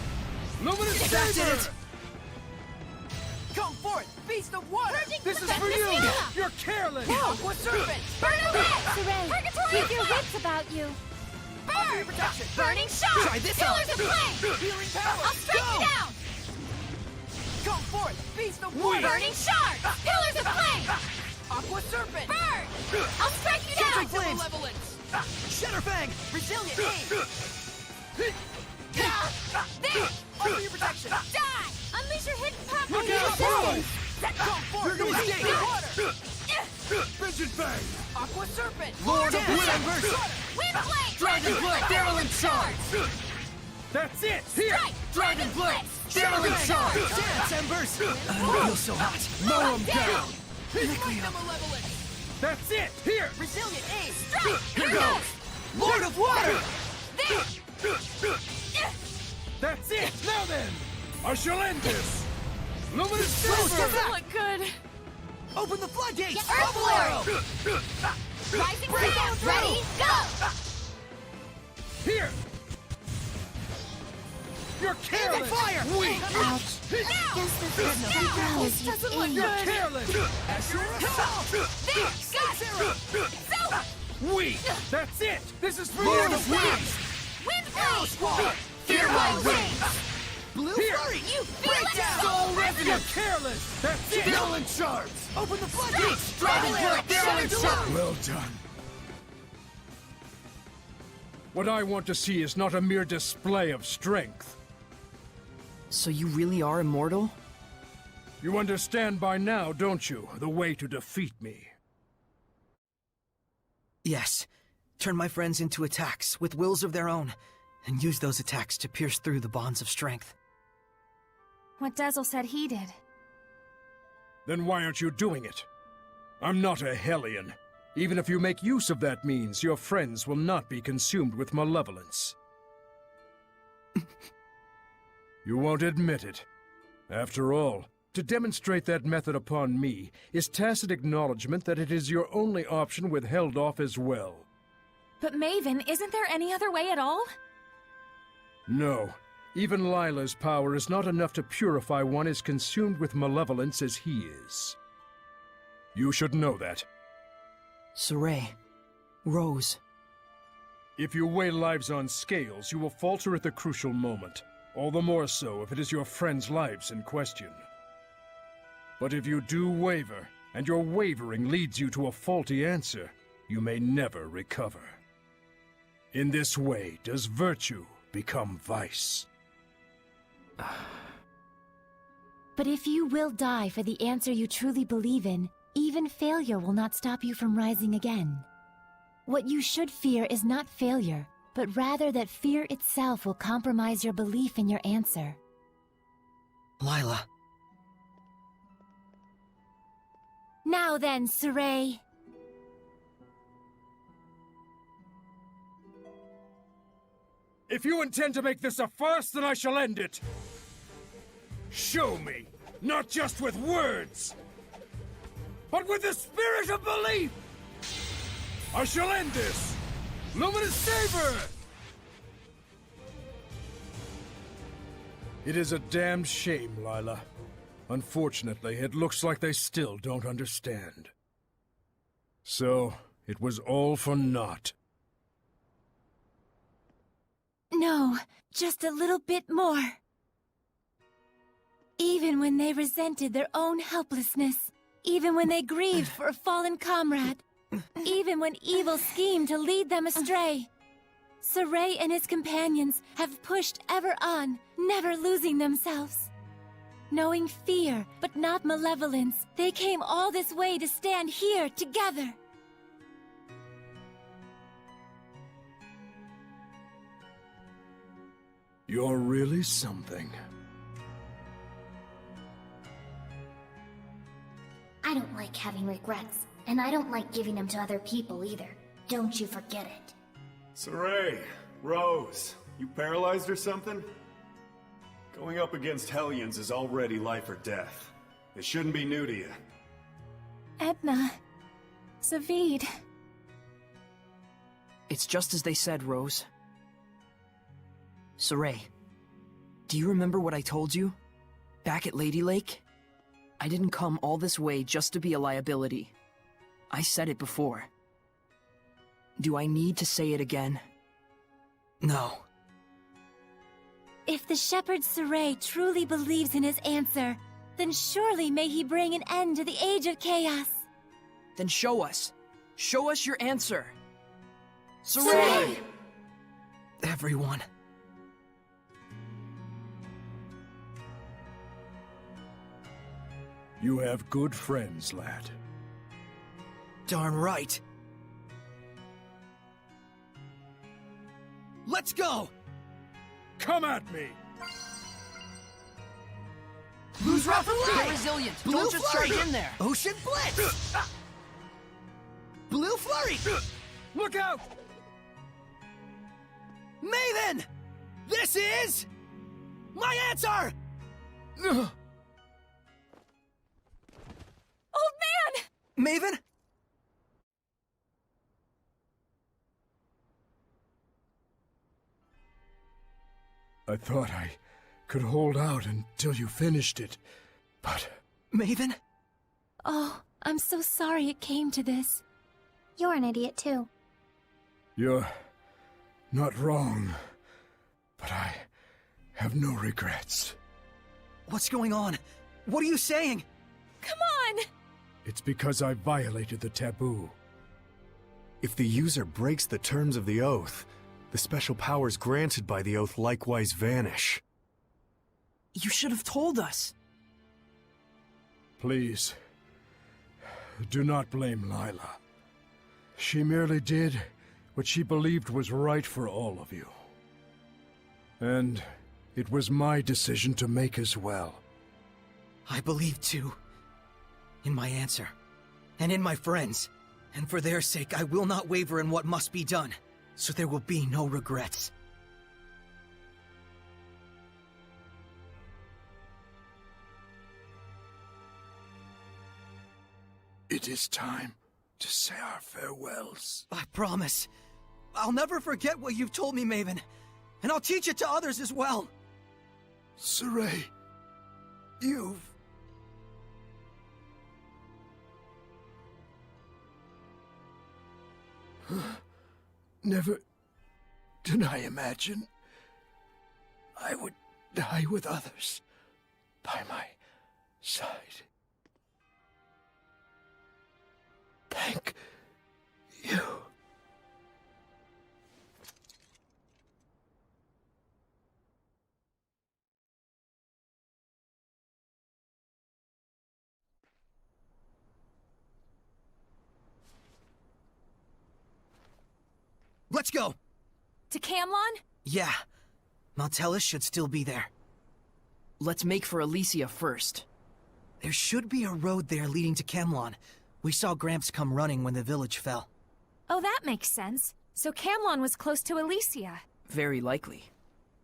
Luminous That did Saber! it! Come forth, beast of water! This is for you! You're careless! Aqua serpent! Burn away! Saray, Purgatory keep your wits about you. Burn! Protection! Burning shot! Try this Pillars out. of flame! Healing power! I'll strike you down! Come forth, beast of water! Burning shard! Pillars of flame! Aqua serpent! Burn! I'll strike you down! Shooting flames! Malevolence! Shatterfang! Resilient aid! There! Offer your protection! Die! Unleash your hidden power! Look out, bro! Come forth, You're beast gonna of water! Vision Bang! Aqua serpent! Lord of Dance! Wind! Wind blade! Dragon Blade! Derelict shards! That's it! Here! Strike! Dragon blade! Derelict Charge! Dance, Embers! I don't feel so hot. Mow 'em down! Smite the malevolence! That's it! Here! Resilient aid! Strike! Here goes! Lord of Water! There! That's it! Now then! I shall end this! Luminous Rose, get Saber! back! Look good. Open the floodgates! Earth arrow! Rising sun! Ready? Go! Here! You're careless! Fire! Weak! Ouch. Guess the first spell is doesn't in. look You're careless! There! Got! So! Weak! That's it! This is for Lord you! of Winds! Wind blade! Fear my wings! Blue Here! Flurry! You feel it! Soul You're Resonance! careless! That's it! Derelict Shards! Open the floodgates! Dragon Blade! Derelict Shards! Well done. What I want to see is not a mere display of strength. So you really are immortal? You understand by now, don't you, the way to defeat me? Yes. Turn my friends into attacks with wills of their own, and use those attacks to pierce through the bonds of strength. What Dazzle said he did. Then why aren't you doing it? I'm not a Hellion. Even if you make use of that means, your friends will not be consumed with malevolence. You won't admit it. After all, to demonstrate that method upon me is tacit acknowledgement that it is your only option with Helldorf as well. But Maven, isn't there any other way at all? No. Even Lila's power is not enough to purify one as consumed with malevolence as he is. You should know that. Saray. Rose. If you weigh lives on scales, you will falter at the crucial moment. All the more so if it is your friends' lives in question. But if you do waver, and your wavering leads you to a faulty answer, you may never recover. In this way does virtue become vice. But if you will die for the answer you truly believe in, even failure will not stop you from rising again. What you should fear is not failure, but rather that fear itself will compromise your belief in your answer. Lila. Now then, Saray. If you intend to make this a farce, then I shall end it. Show me, not just with words, but with the spirit of belief. I shall end this. Luminous Saber! It is a damned shame, Lila. Unfortunately, it looks like they still don't understand. So, it was all for naught. No, just a little bit more. Even when they resented their own helplessness, even when they grieved for a fallen comrade, even when evil schemed to lead them astray, Saray and his companions have pushed ever on, never losing themselves. Knowing fear, but not malevolence, they came all this way to stand here together. You're really something. I don't like having regrets, and I don't like giving them to other people either. Don't you forget it. Saray, Rose, you paralyzed or something? Going up against Hellions is already life or death. It shouldn't be new to you. Edna. Zaveid. It's just as they said, Rose. Saray, do you remember what I told you? Back at Lady Lake? I didn't come all this way just to be a liability. I said it before. Do I need to say it again? No. If the Shepherd Saray truly believes in his answer, then surely may he bring an end to the Age of Chaos. Then show us. Show us your answer. Saray! Everyone. You have good friends, lad. Darn right. Let's go! Come at me! Lose Rough They're resilient. Don't just strike in there. Ocean Blitz! Blue Flurry! Look out! Maven! This is... my answer! Old man! Maven? I thought I could hold out until you finished it, but... Maven? Oh, I'm so sorry it came to this. You're an idiot too. You're not wrong, but I have no regrets. What's going on? What are you saying? Come on! It's because I violated the taboo. If the user breaks the terms of the oath, the special powers granted by the oath likewise vanish. You should have told us. Please, do not blame Lila. She merely did what she believed was right for all of you. And it was my decision to make as well. I believe too. In my answer. And in my friends. And for their sake, I will not waver in what must be done. So there will be no regrets. It is time to say our farewells. I promise. I'll never forget what you've told me, Maven. And I'll teach it to others as well. Saray, you've... Never did I imagine I would die with others by my side. Thank you. Let's go! To Camlon? Yeah. Maltellus should still be there. Let's make for Elysia first. There should be a road there leading to Camlon. We saw Gramps come running when the village fell. Oh, that makes sense. So Camlon was close to Elysia. Very likely.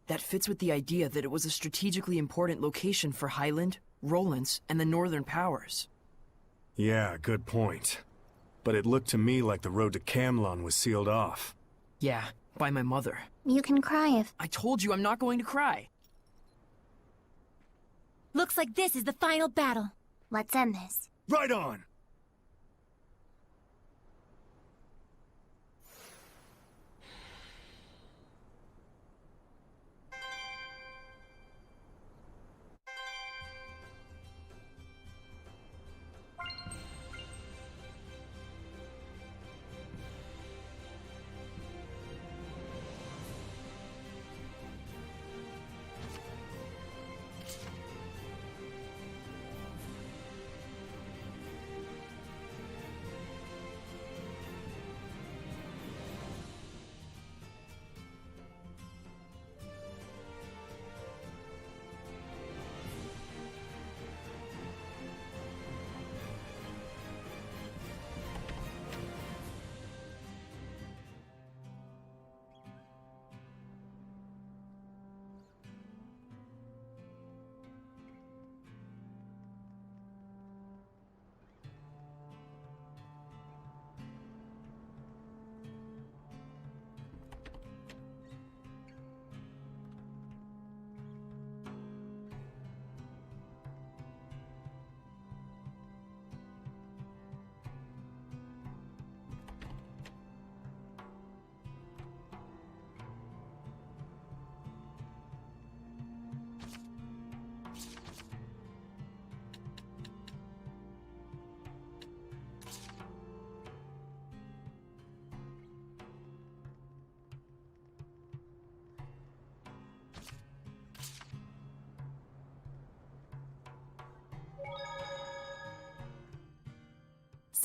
That fits with the idea that it was a strategically important location for Hyland, Rollins, and the Northern Powers. Yeah, good point. But it looked to me like the road to Camlon was sealed off. Yeah, by my mother. You can cry if... I told you I'm not going to cry. Looks like this is the final battle. Let's end this. Right on!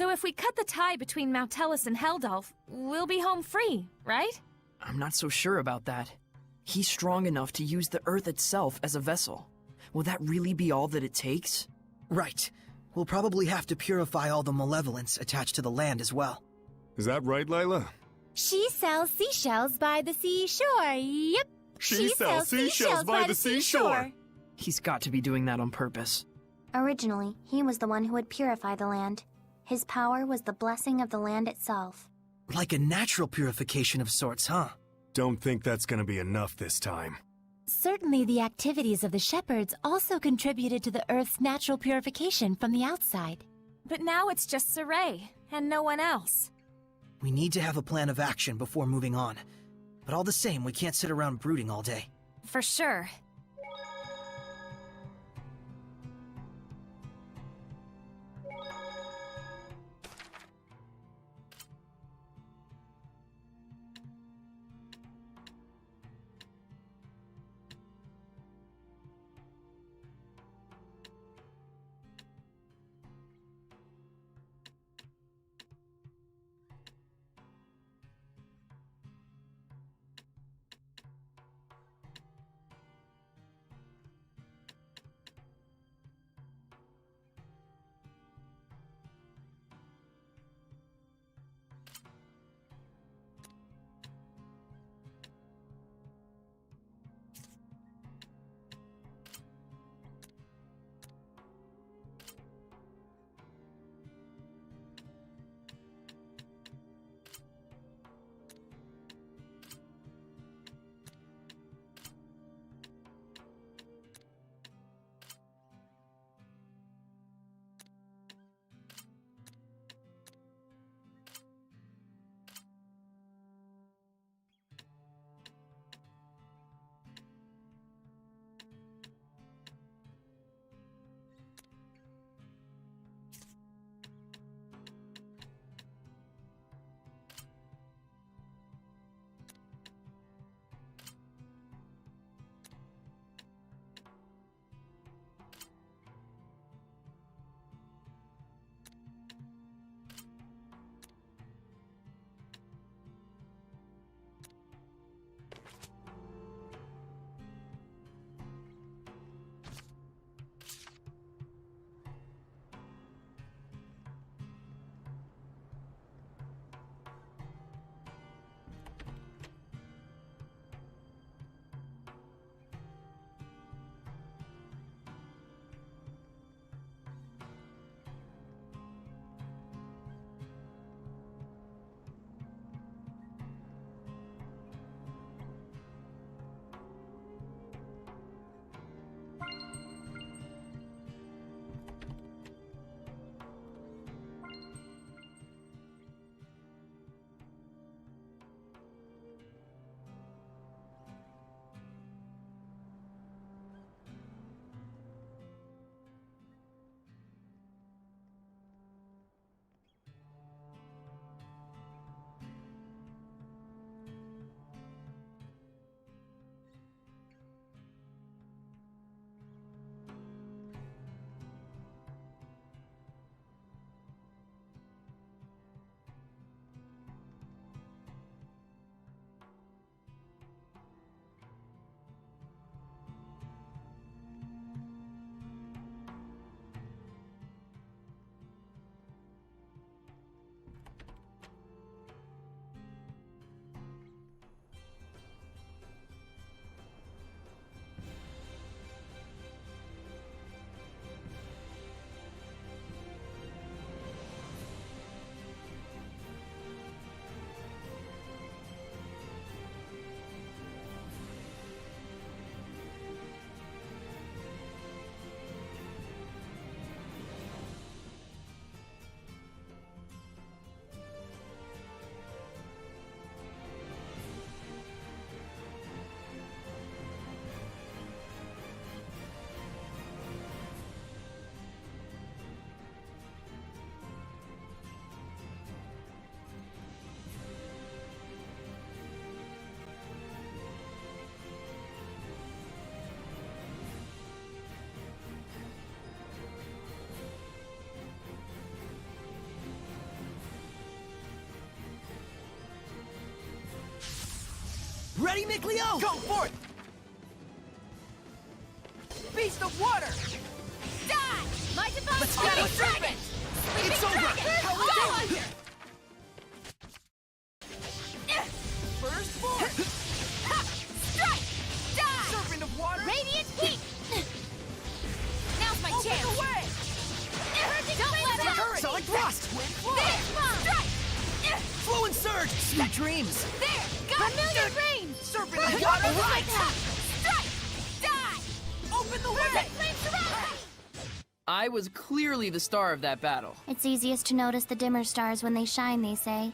So if we cut the tie between Mautellus and Heldalf, we'll be home free, right? I'm not so sure about that. He's strong enough to use the Earth itself as a vessel. Will that really be all that it takes? Right. We'll probably have to purify all the malevolence attached to the land as well. Is that right, Lila? She sells seashells by the seashore. Yep. She sells seashells by the seashore. He's got to be doing that on purpose. Originally, he was the one who would purify the land. His power was the blessing of the land itself. Like a natural purification of sorts, huh? Don't think that's gonna be enough this time. Certainly the activities of the shepherds also contributed to the Earth's natural purification from the outside. But now it's just Saray, and no one else. We need to have a plan of action before moving on. But all the same, we can't sit around brooding all day. For sure. Ready, Mikleo? Go forth! Beast of water! Die! My divine Let's Sleeping get it. Dragon! It's over! Dragon! Go Under! First force! Strike! Die! Serpent of water! Radiant heat! Now's my Open chance! the way! Don't let up! Sonic Thrust! There! Strike! Flow and Surge! Sweet dreams! There! Got Familiar Rain! Serpent I of got water! it right! Strike! Die! Open the way! Perfect flame surround! I was clearly the star of that battle. It's easiest to notice the dimmer stars when they shine, they say.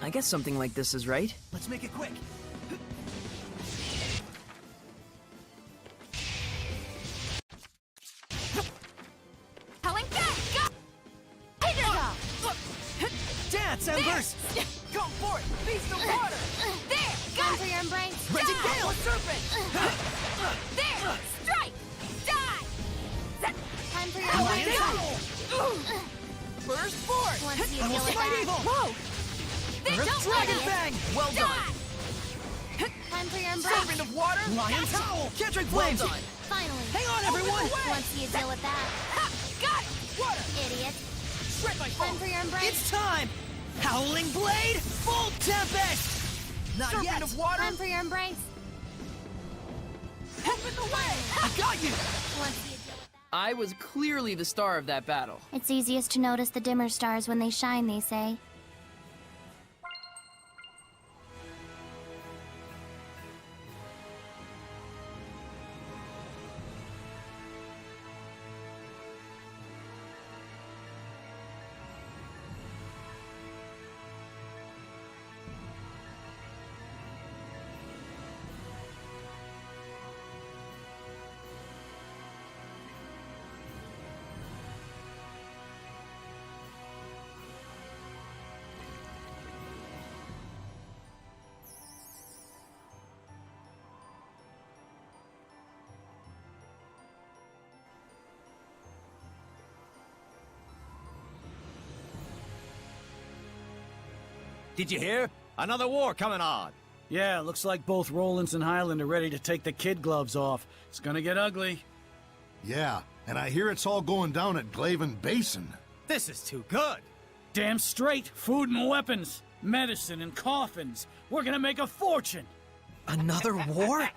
I guess something like this is right. Let's make it quick. Dance, Embers! Come forth, beast of water! There! Gun for your embrace! Rented Die! Gale! Serpent! There! Strike! Die! Time for your Lion embrace! Owl! First force! Once you I will deal with smite that. evil! Whoa! Then Earth don't Dragon let it. Bang! Well done! Die! Time for your embrace! Serpent of water! Lion Towel! Cantrip Well Flames! done! Finally! Hang on, everyone! Once you deal with that. Ha! Got it! Water! Idiot! Shred my Time foe! for your embrace! It's time! Howling Blade! Full Tempest! Not Serpent yet! of water! Time for your embrace! Open the way! I got you! Once you deal with that. I was clearly the star of that battle. It's easiest to notice the dimmer stars when they shine, they say. Did you hear? Another war coming on. Yeah, looks like both Rollins and Highland are ready to take the kid gloves off. It's gonna get ugly. Yeah, and I hear it's all going down at Glaven Basin. This is too good. Damn straight. Food and weapons, medicine and coffins. We're gonna make a fortune. Another war?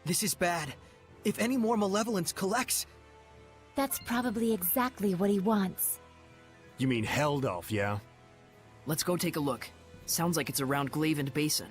This is bad. If any more malevolence collects... That's probably exactly what he wants. You mean Heldolf, yeah? Let's go take a look. Sounds like it's around Glaven Basin.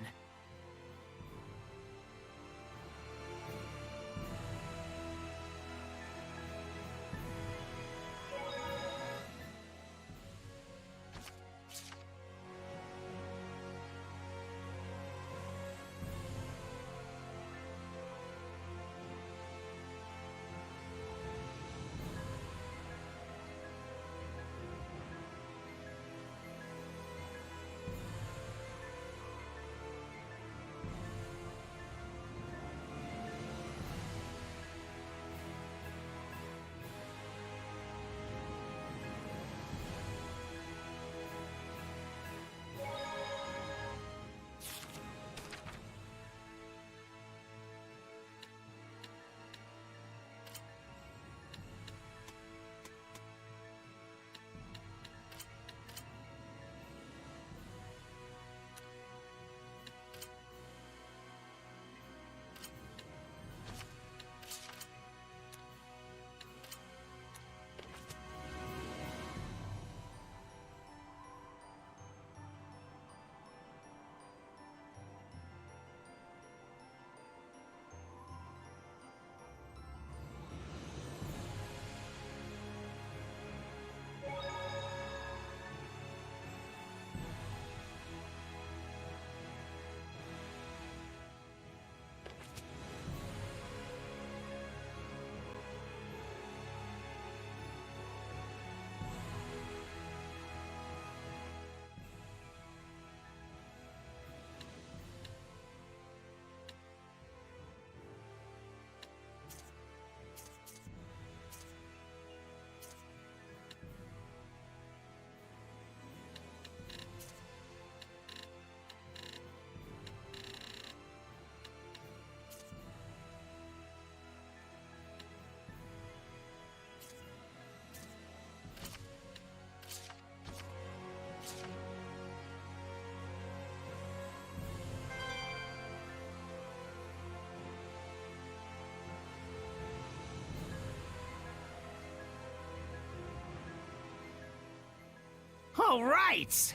All right!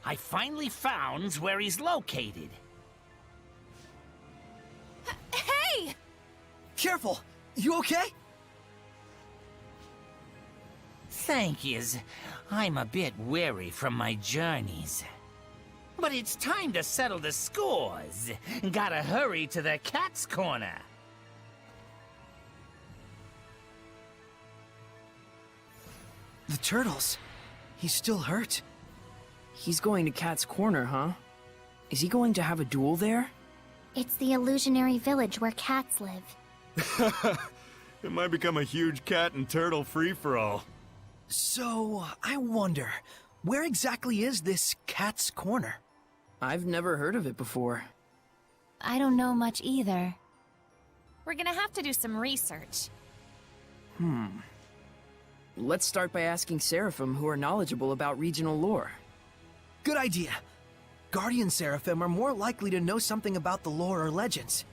I finally found where he's located. Hey! Careful! You okay? Thank yous. I'm a bit weary from my journeys. But it's time to settle the scores. Gotta hurry to the Cat's Corner. The turtles. He's still hurt. He's going to Cat's Corner, huh? Is he going to have a duel there? It's the illusionary village where cats live. It might become a huge cat and turtle free-for-all. So, I wonder, where exactly is this Cat's Corner? I've never heard of it before. I don't know much either. We're gonna have to do some research. Let's start by asking Seraphim, who are knowledgeable about regional lore. Good idea. Guardian Seraphim are more likely to know something about the lore or legends.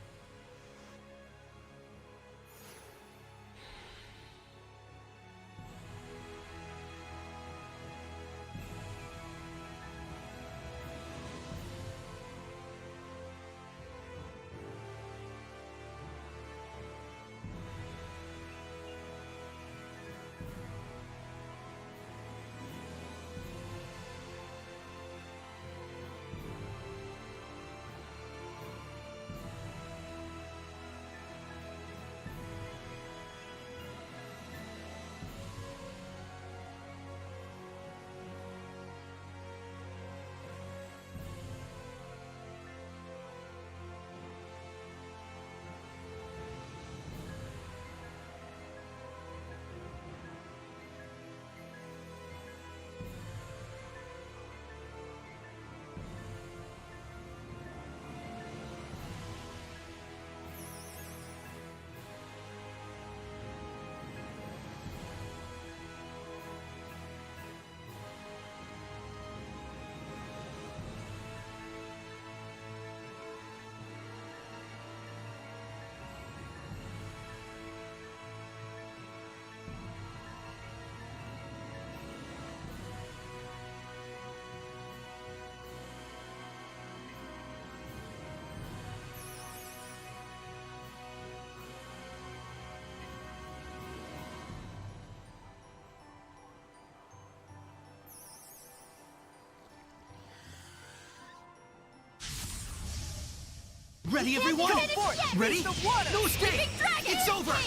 Ready, everyone? Go for it! Ready? The water! No escape! Big dragon! It's over!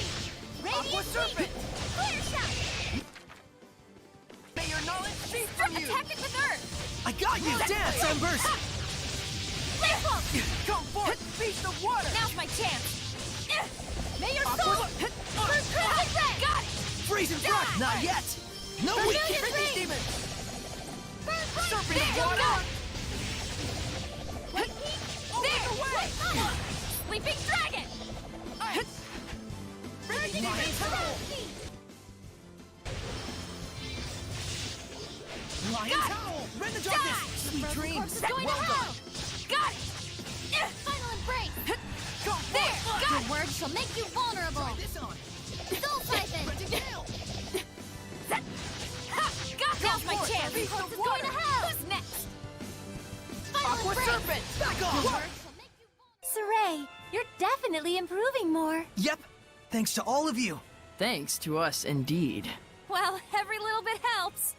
Aqua Serpent! Clear shot! May your knowledge be from you! Attack it with Earth! I got you! Dance, Embers! Come forth! Beast of water! Now's my chance! May your soul... Got it! Freezing breath! Not yet! No, we Vermilion can't Ring! these demons! Serpent of water! There! Sleeping dragon! Lion Towel! Rend the darkness! Sweet dreams! Going to hell! Got it! Final embrace! There! Got it! Your words shall make you vulnerable! Try this on! Soul Siphon! Got now's my chance! Beast of water! Going to hell! Who's next? Final embrace! Serpent! Back off! Saray, you're definitely improving more. Yep. Thanks to all of you. Thanks to us, indeed. Well, every little bit helps.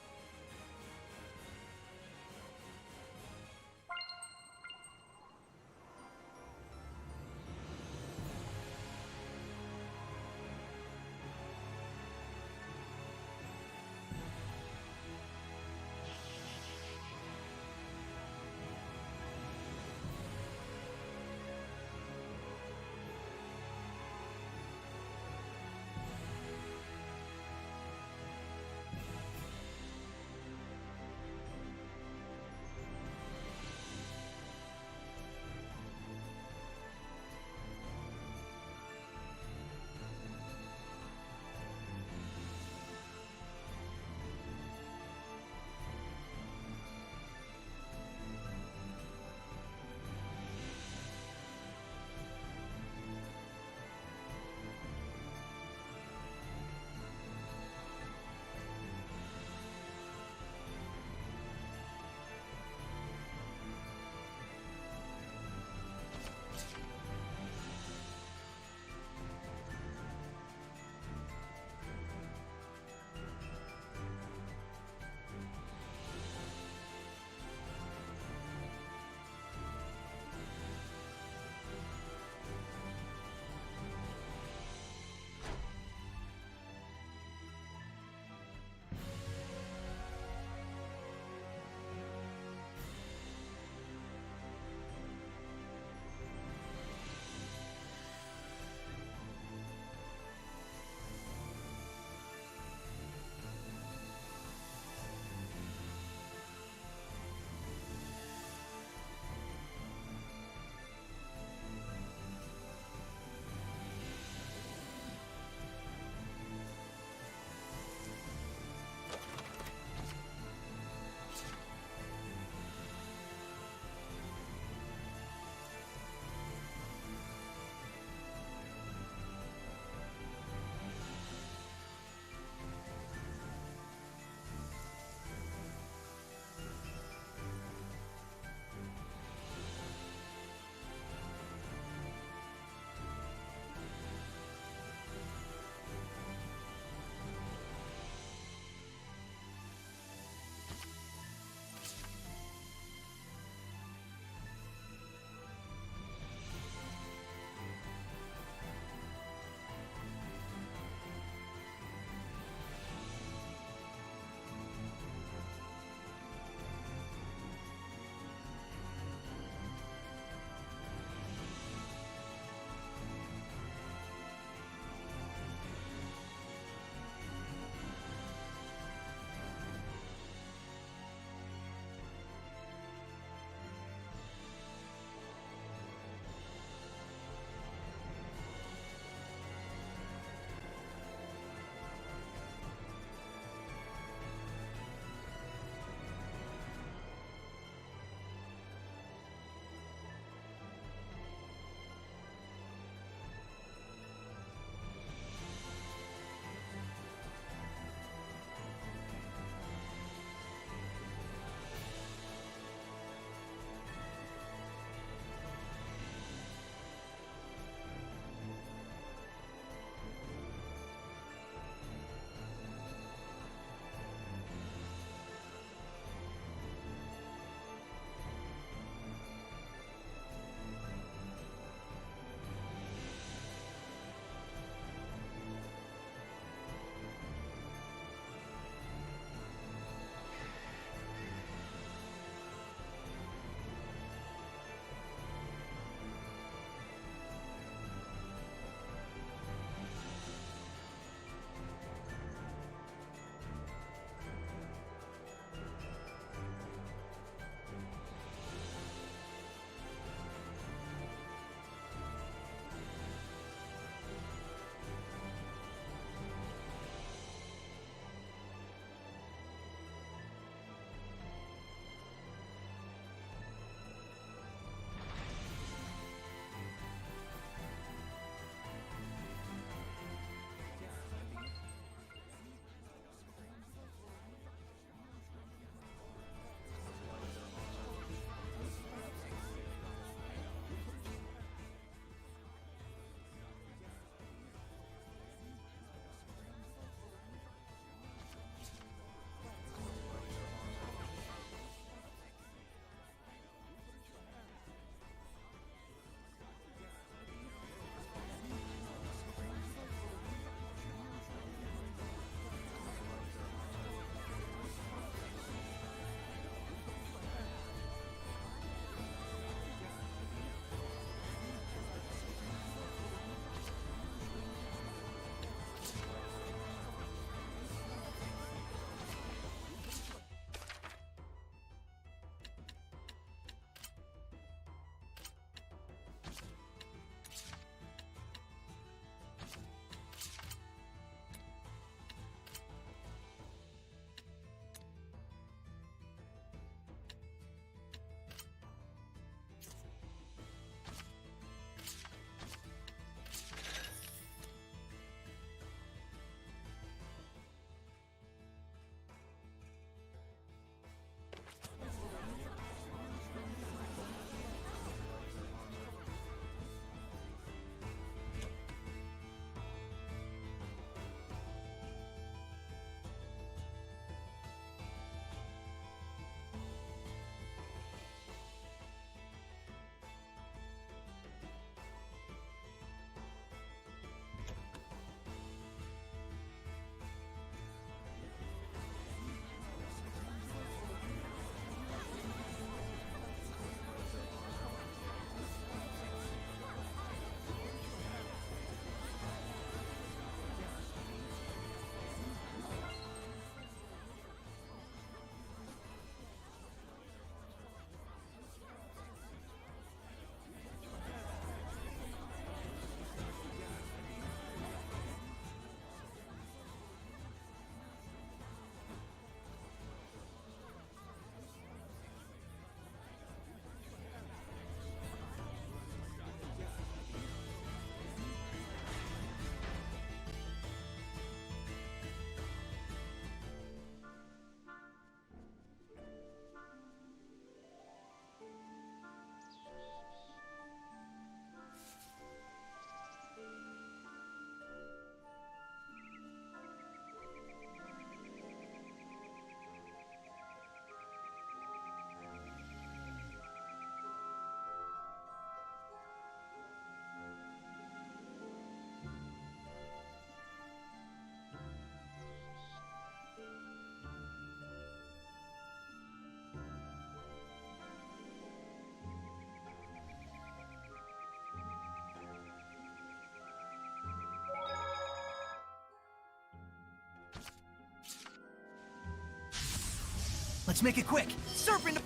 Let's make it quick. Serpent!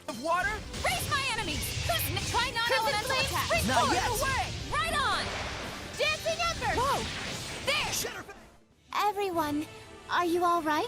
Of water? Raise my enemies! Try non-elemental attack! Not yet. Away! Right on! Dancing Ember! Whoa! There! Everyone, are you all right?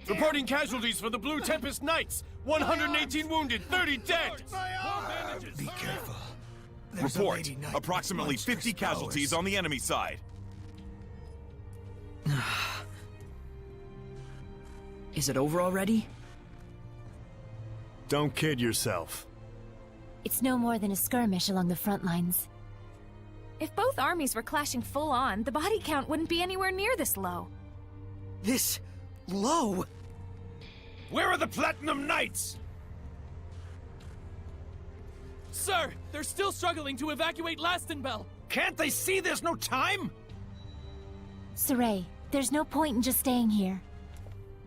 Reporting casualties for the Blue Tempest Knights. 118 wounded, 30 dead. Be careful. There's a Report. Lady Knight Approximately with monstrous 50 casualties powers. on the enemy side. Is it over already? Don't kid yourself. It's no more than a skirmish along the front lines. If both armies were clashing full on, the body count wouldn't be anywhere near this low. This low? Where are the Platinum Knights? Sir, they're still struggling to evacuate Lastenbell. Can't they see there's no time? Saray, there's no point in just staying here.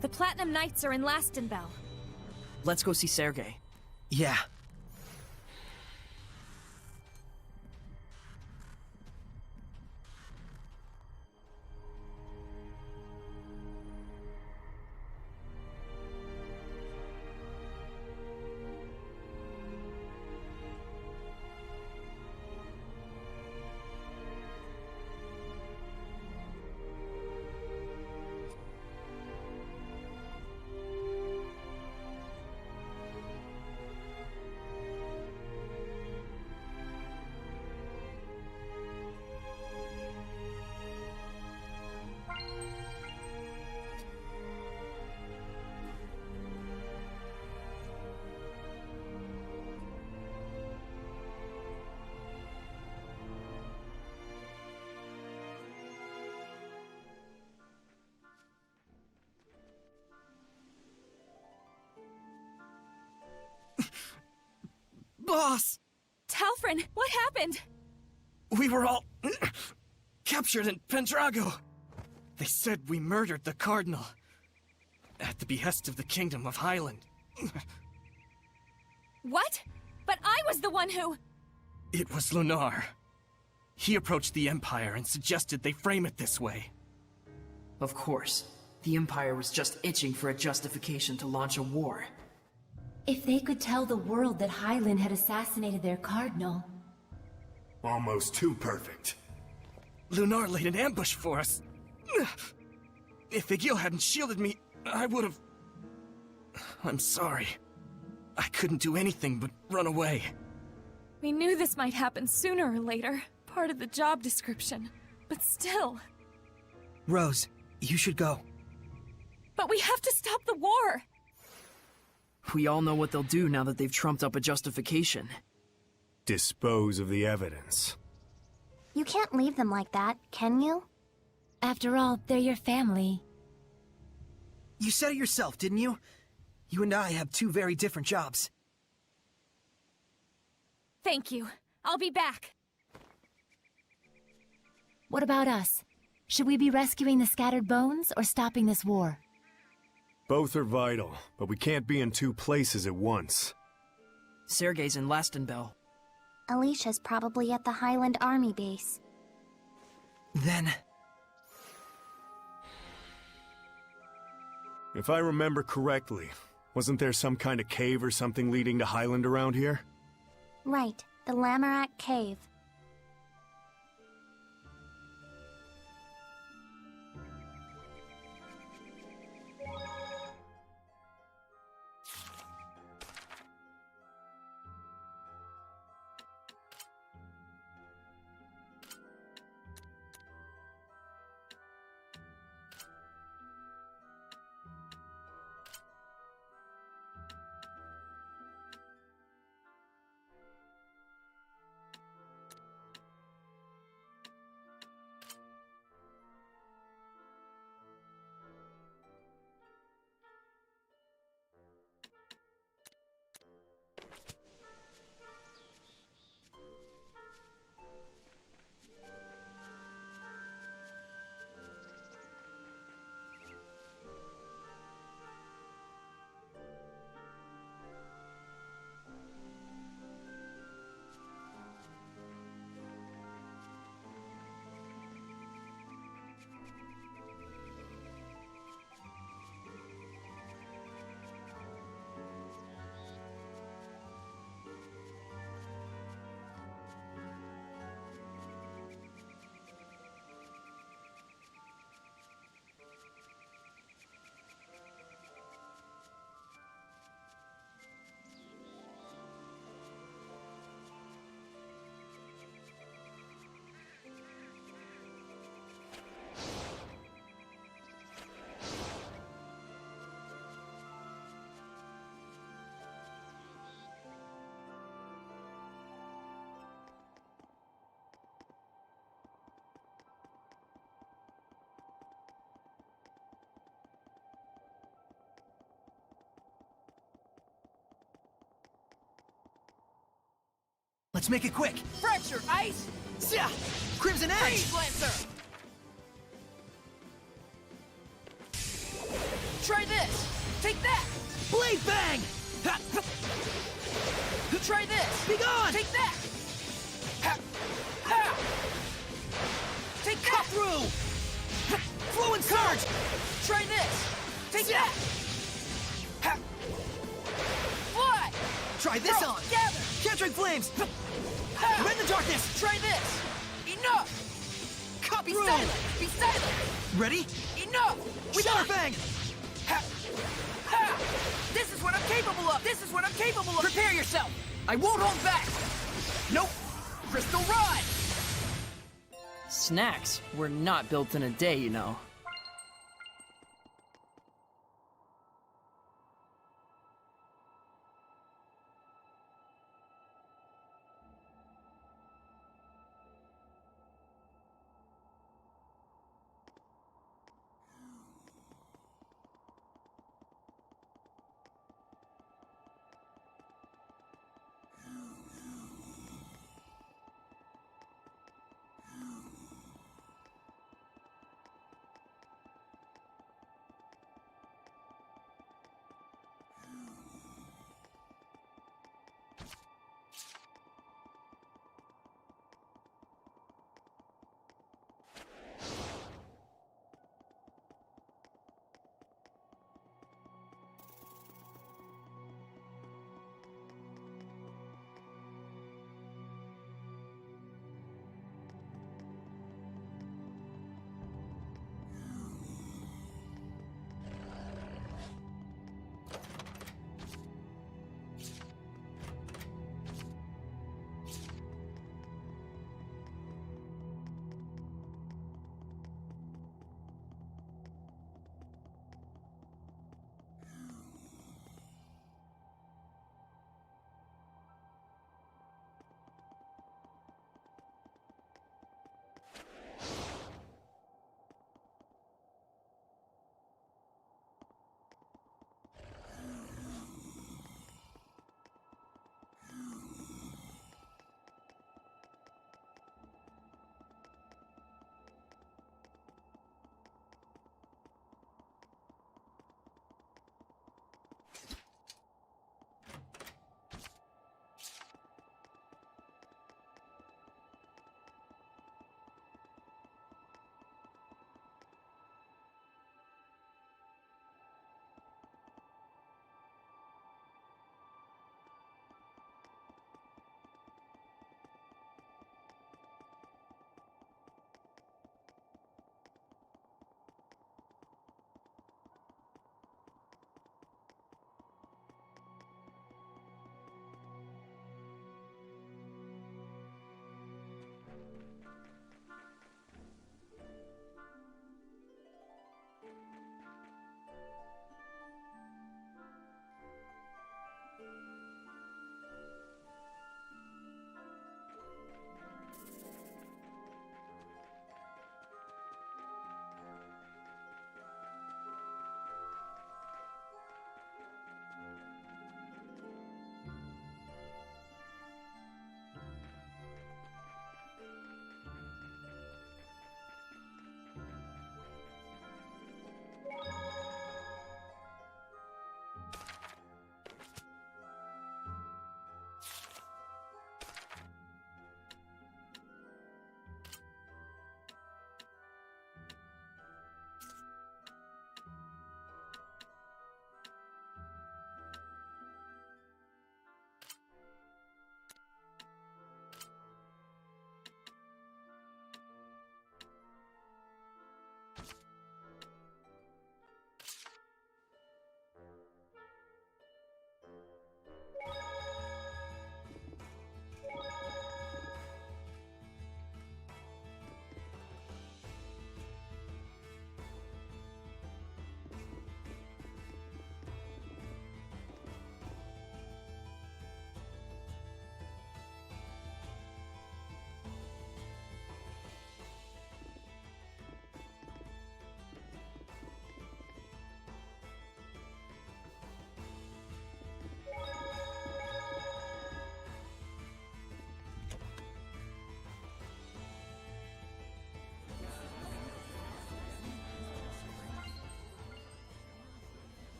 The Platinum Knights are in Lastenbell. Let's go see Sergei. Yeah. Boss! Talfrin, what happened? We were all captured in Pendrago. They said we murdered the Cardinal at the behest of the Kingdom of Highland. What? But I was the one who... It was Lunar. He approached the Empire and suggested they frame it this way. Of course. The Empire was just itching for a justification to launch a war. If they could tell the world that Highland had assassinated their cardinal... Almost too perfect. Lunar laid an ambush for us. If Egil hadn't shielded me, I would've... I'm sorry. I couldn't do anything but run away. We knew this might happen sooner or later. Part of the job description. But still... Rose, you should go. But we have to stop the war! We all know what they'll do now that they've trumped up a justification. Dispose of the evidence. You can't leave them like that, can you? After all, they're your family. You said it yourself, didn't you? You and I have two very different jobs. Thank you. I'll be back. What about us? Should we be rescuing the scattered bones or stopping this war? Both are vital, but we can't be in two places at once. Sergei's in Lastenbell. Alicia's probably at the Highland Army base. Then... If I remember correctly, wasn't there some kind of cave or something leading to Highland around here? Right, the Lamorak Cave. Let's make it quick. Fracture, ice! Yeah! Crimson Edge! Freeze Lancer! Try this! Take that! Blade Bang! Ha! Try this! Be gone! Take that! Ha! Ha! Take that! Cut through! Fluent Surge! Try this! Take that! Ha! Fly! Try this Throw, on! Gather! Capturing Flames! Ha! Rend the Darkness! Try this! Enough! Cut Be through! silent! Be silent! Ready? Enough! Shadow Fang! Ha! Ha! This is what I'm capable of! This is what I'm capable of! Prepare yourself! I won't hold back! Nope! Crystal Rod! Snacks were not built in a day, you know.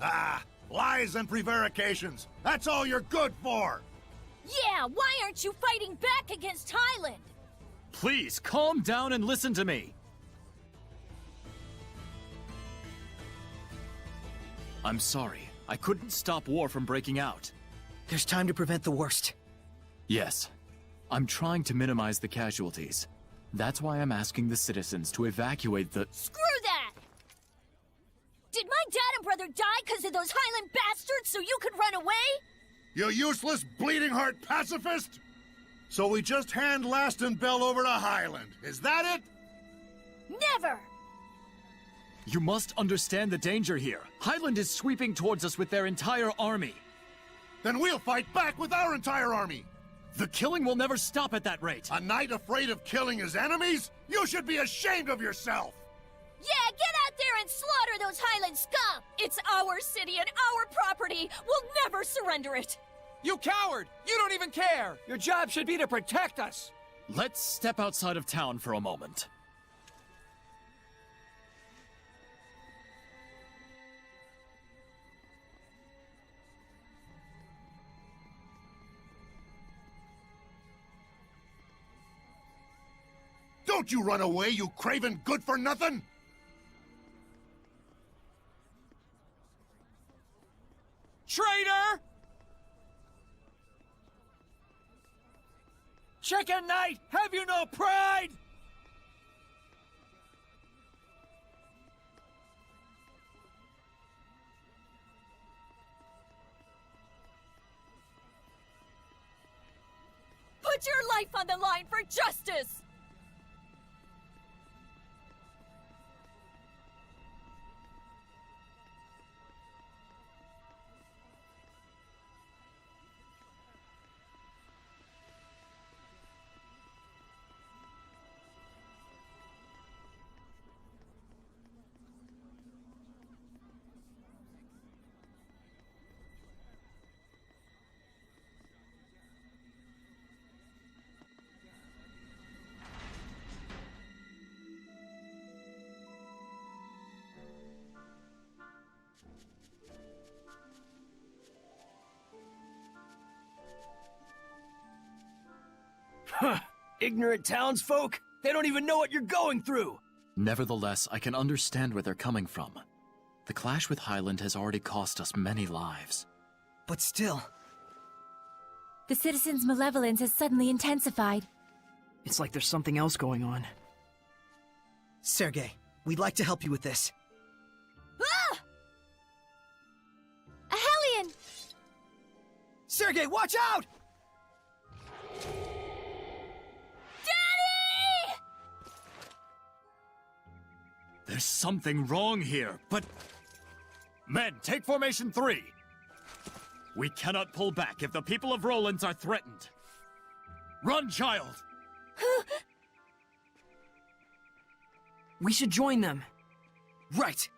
Ah, lies and prevarications. That's all you're good for. Yeah, why aren't you fighting back against Hyland? Please, calm down and listen to me. I'm sorry. I couldn't stop war from breaking out. There's time to prevent the worst. Yes. I'm trying to minimize the casualties. That's why I'm asking the citizens to evacuate the— Screw that! Did my dad and brother die because of those Hyland bastards so you could run away? You useless, bleeding heart pacifist! So we just hand Last and Bell over to Hyland. Is that it? Never! You must understand the danger here. Hyland is sweeping towards us with their entire army. Then we'll fight back with our entire army! The killing will never stop at that rate. A knight afraid of killing his enemies? You should be ashamed of yourself! Yeah, get out there and slaughter those Hyland scum! It's our city and our property! We'll never surrender it! You coward! You don't even care! Your job should be to protect us! Let's step outside of town for a moment. Don't you run away, you craven good-for-nothing! Traitor! Chicken Knight, have you no pride? Put your life on the line for justice! Huh. Ignorant townsfolk? They don't even know what you're going through! Nevertheless, I can understand where they're coming from. The clash with Hyland has already cost us many lives. But still... The citizens' malevolence has suddenly intensified. It's like there's something else going on. Sergei, we'd like to help you with this. Ah! A Hellion! Sergei, watch out! Daddy! There's something wrong here, but... Men, take Formation 3! We cannot pull back if the people of Rollins are threatened. Run, child! We should join them. Right!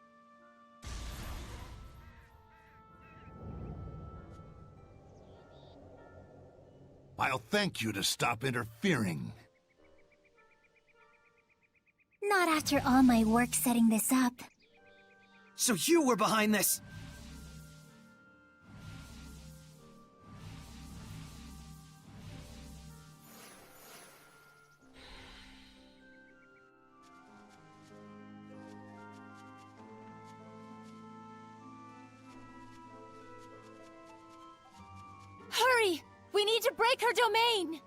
I'll thank you to stop interfering. Not after all my work setting this up. So you were behind this! Hurry! We need to break her domain!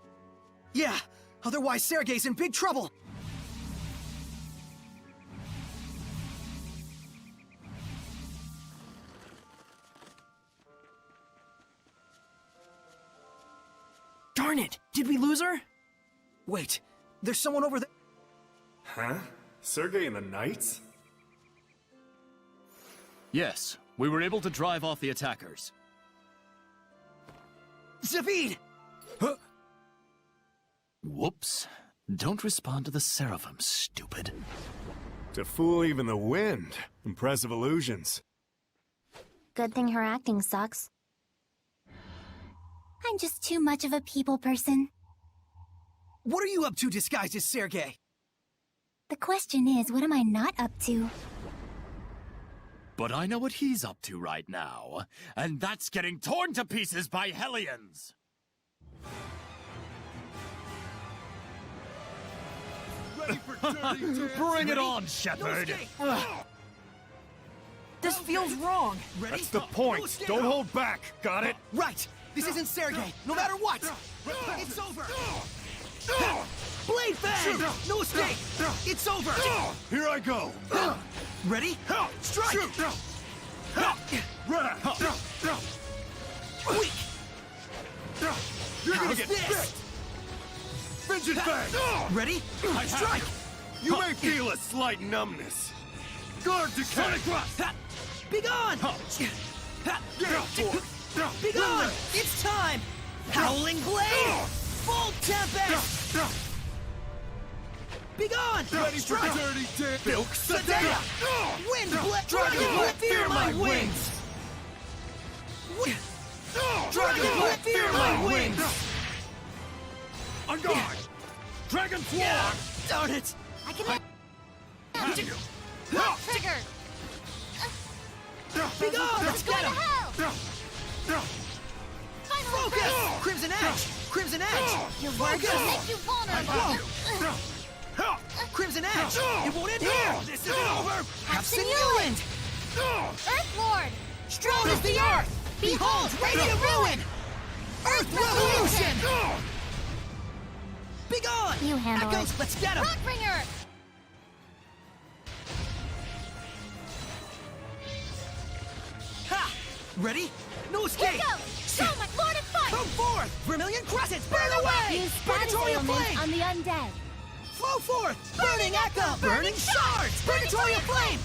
Yeah, otherwise Sergei's in big trouble! Darn it! Did we lose her? Wait, there's someone over there. Huh? Sergei and the Knights? Yes, we were able to drive off the attackers. Zavid! Huh? Whoops. Don't respond to the Seraphim, stupid. To fool even the wind. Impressive illusions. Good thing her acting sucks. I'm just too much of a people person. What are you up to disguised as Sergei? The question is, what am I not up to? But I know what he's up to right now, and that's getting torn to pieces by Hellions! Bring it on, Shepard! This feels wrong. Ready? That's the point. Don't hold back. Got it? Right! This isn't Sergei, no matter what! It's over! Blade Fang! No escape! It's over! Here I go! Ready? Strike! Weak! You're gonna How's get this? bit! Vengeance Fang! Ready? Strike! You may feel a slight numbness. Guard decay! Sonic Thrust! Be gone! Be gone! It's time! Howling Blade! Full Tempest! Be gone! Ready for Strike! dirty dance! Bilk Sadea! Wind Blade! Dragon Blade! Fear my wings! Dragon Blade! Fear my wings! On guard! Dragon Floor! Darn it! I can Have you? trigger. Be gone! Let's get him! Focus! Crimson Edge! Crimson Edge! Your words will make you vulnerable. Crimson Edge! It won't end here! This isn't over! Halcyon Newland! Earth Lord! Strong as the earth! Behold, radiant ruin! Earth Revolution! Be gone! You handle Echoes, it. let's get him! Rockbringer! Ha! Ready? No escape! Here goes! Show my Lord of Fight! Come forth! Vermilion Crescents, burn away! Use status Purgatory of ailments Flame! on the undead. Flow forth! Burning Echo! Burning Shards! Purgatory of Flame!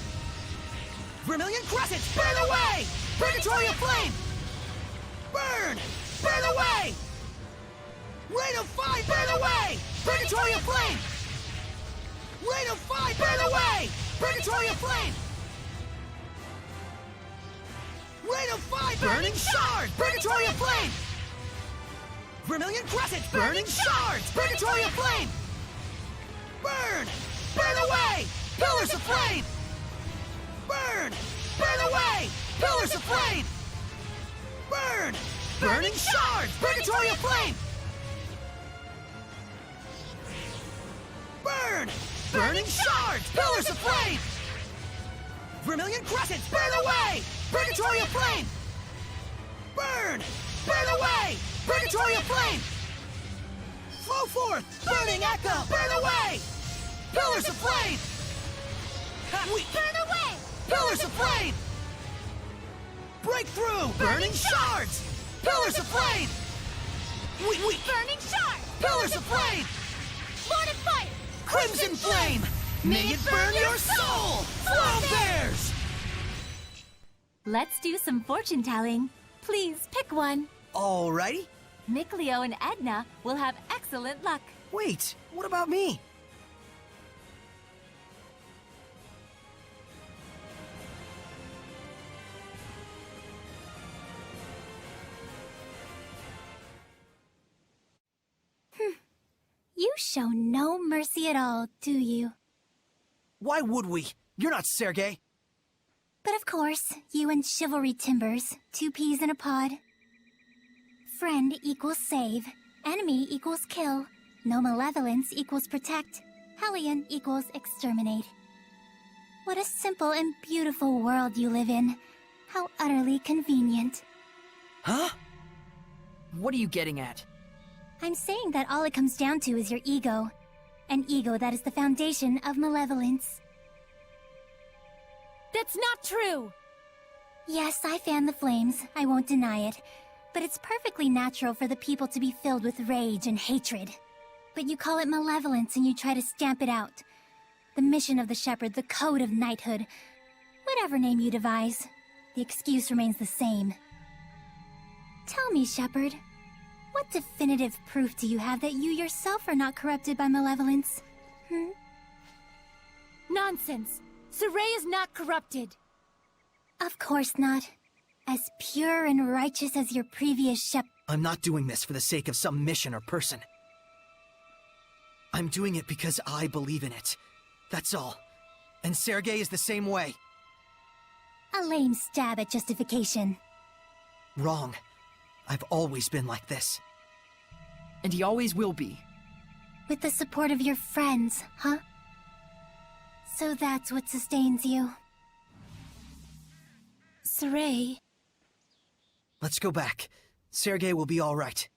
Vermilion Crescents, burn away! Purgatory of Flame! Burn! Burn away! Rain of Fire, burn away! Purgatory of Flame! Rain of Fire, burn away! Purgatory of Flame! Rain of Fire, burning shards! Purgatory of Flame! Vermilion Crescent, burning shards! Purgatory of Flame! Burn! Burn away! Pillars of Flame! Burn! Burn away! Pillars of Flame! Burn! Burning shards! Purgatory of Flame! Burn! Burning shards! Pillars of Flame! Vermilion Crescents, burn away! Purgatory of Flame! Burn! Burn away! Purgatory of Flame! Flow forth! Burning Echo! Burn away! Pillars of Flame! Burn away! Pillars of Flame! Breakthrough! Burning Shards! Pillars of Flame! Burning Shard! Pillars of Flame! Lord of Fire! Crimson Flame! May it burn your soul! Flow Bears! Let's do some fortune telling. Please pick one. Alrighty. Mikleo and Edna will have excellent luck. Wait, what about me? You show no mercy at all, do you? Why would we? You're not Sergei. But of course, you and Chivalry Timbers, 2 peas in a pod. Friend equals save, enemy equals kill, no malevolence equals protect, Hellion equals exterminate. What a simple and beautiful world you live in. How utterly convenient. Huh? What are you getting at? I'm saying that all it comes down to is your ego. An ego that is the foundation of malevolence. That's not true! Yes, I fan the flames, I won't deny it. But it's perfectly natural for the people to be filled with rage and hatred. But you call it malevolence and you try to stamp it out. The mission of the Shepherd, the code of knighthood. Whatever name you devise, the excuse remains the same. Tell me, Shepherd, what definitive proof do you have that you yourself are not corrupted by malevolence? Nonsense! Saray is not corrupted! Of course not. As pure and righteous as your previous Shepherd. I'm not doing this for the sake of some mission or person. I'm doing it because I believe in it. That's all. And Sergei is the same way. A lame stab at justification. Wrong. I've always been like this. And he always will be. With the support of your friends, huh? So that's what sustains you. Saray. Let's go back. Sergei will be all right.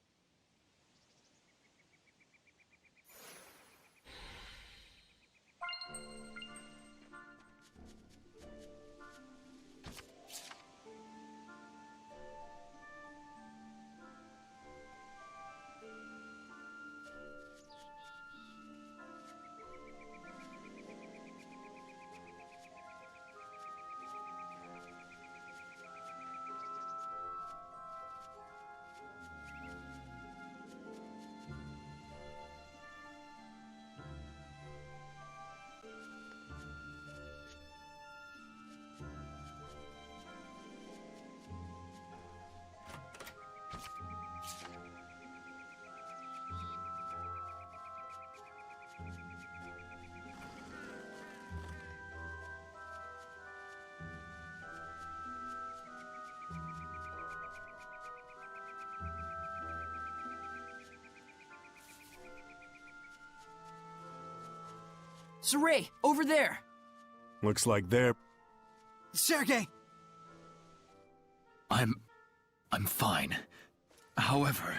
Saray, over there! Looks like they're... Sergei! I'm fine. However...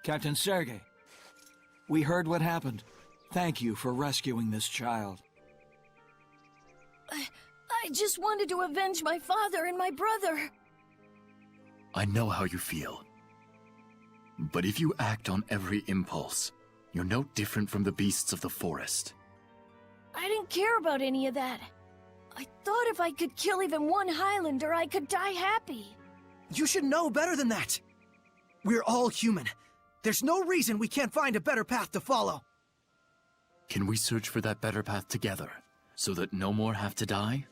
Captain Sergei, we heard what happened. Thank you for rescuing this child. I just wanted to avenge my father and my brother. I know how you feel. But if you act on every impulse, you're no different from the beasts of the forest. I didn't care about any of that. I thought if I could kill even one Highlander, I could die happy. You should know better than that. We're all human. There's no reason we can't find a better path to follow. Can we search for that better path together, so that no more have to die?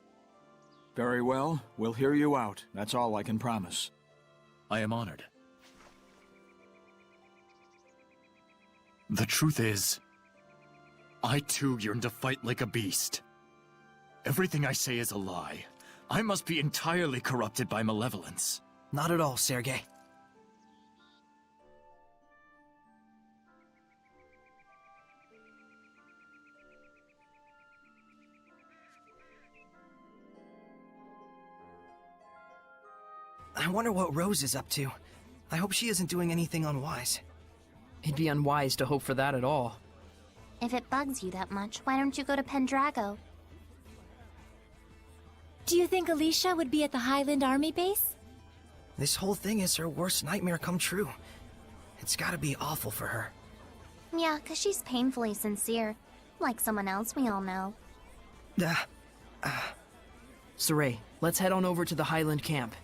Very well. We'll hear you out. That's all I can promise. I am honored. The truth is, I too yearn to fight like a beast. Everything I say is a lie. I must be entirely corrupted by malevolence. Not at all, Sergei. I wonder what Rose is up to. I hope she isn't doing anything unwise. It'd be unwise to hope for that at all. If it bugs you that much, why don't you go to Pendrago? Do you think Alicia would be at the Highland Army base? This whole thing is her worst nightmare come true. It's gotta be awful for her. Yeah, 'cause she's painfully sincere. Like someone else we all know. Saray, let's head on over to the Highland camp.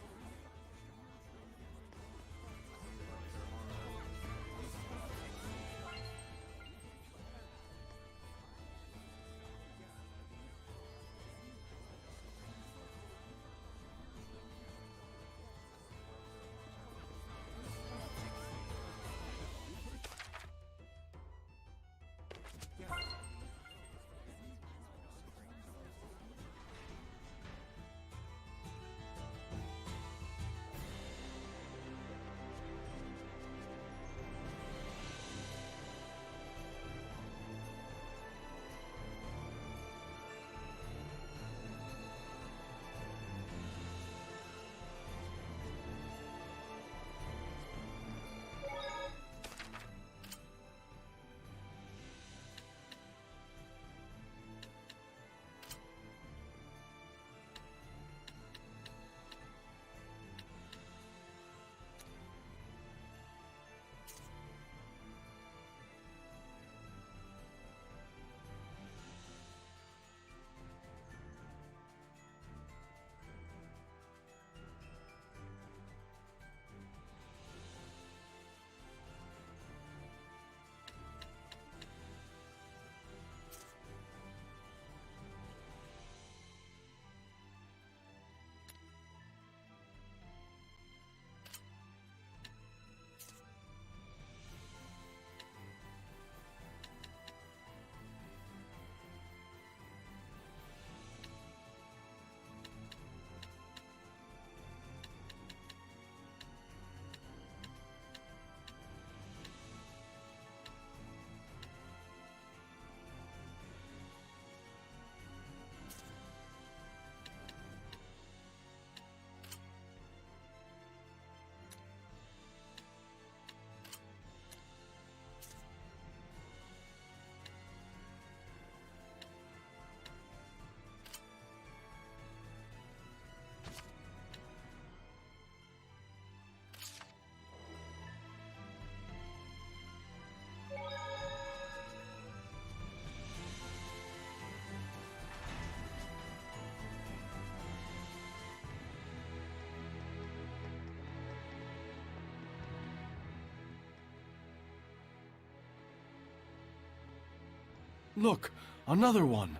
Look, another one.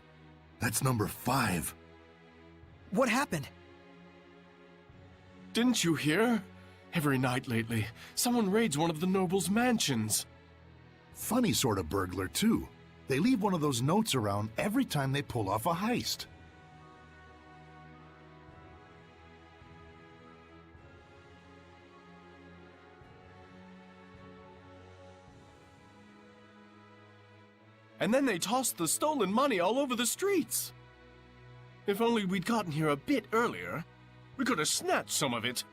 That's number 5. What happened? Didn't you hear? Every night lately, someone raids one of the nobles' mansions. Funny sort of burglar, too. They leave one of those notes around every time they pull off a heist. And then they tossed the stolen money all over the streets. If only we'd gotten here a bit earlier, we could have snatched some of it.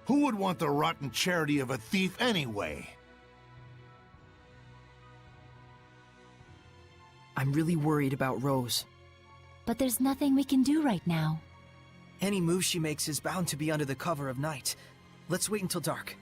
Who would want the rotten charity of a thief anyway? I'm really worried about Rose. But there's nothing we can do right now. Any move she makes is bound to be under the cover of night. Let's wait until dark.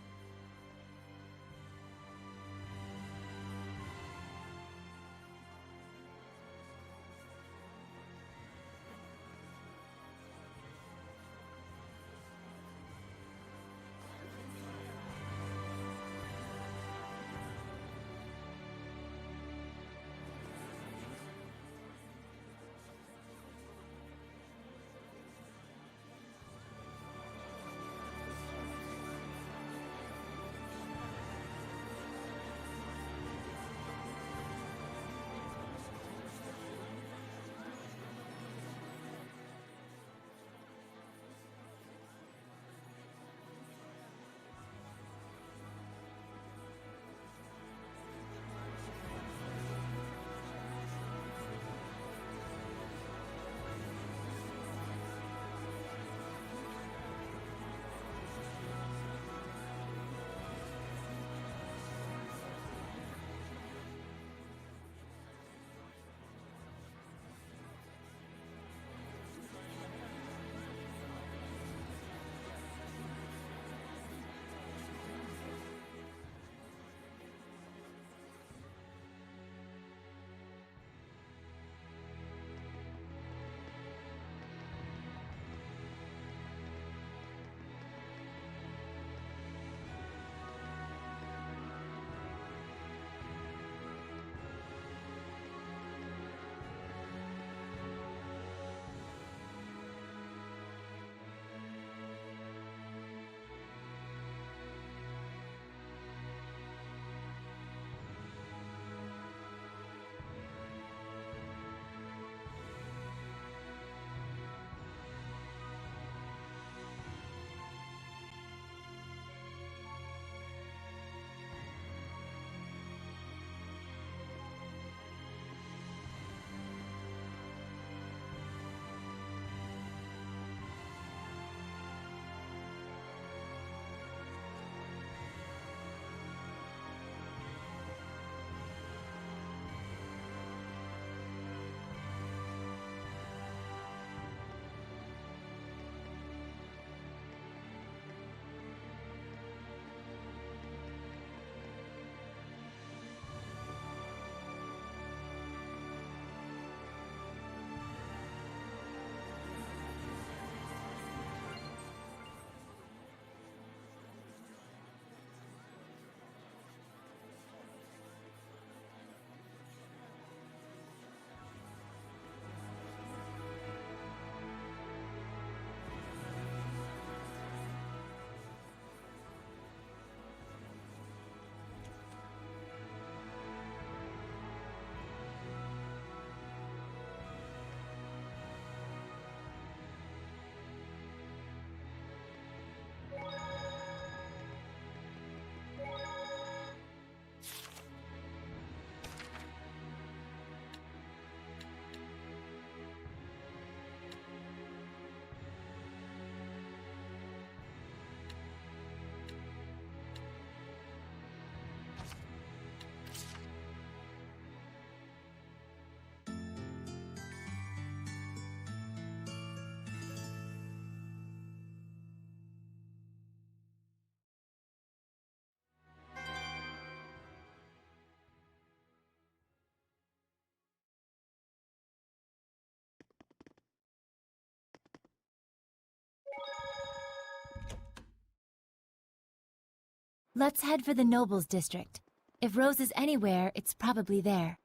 Let's head for the Nobles District. If Rose is anywhere, it's probably there.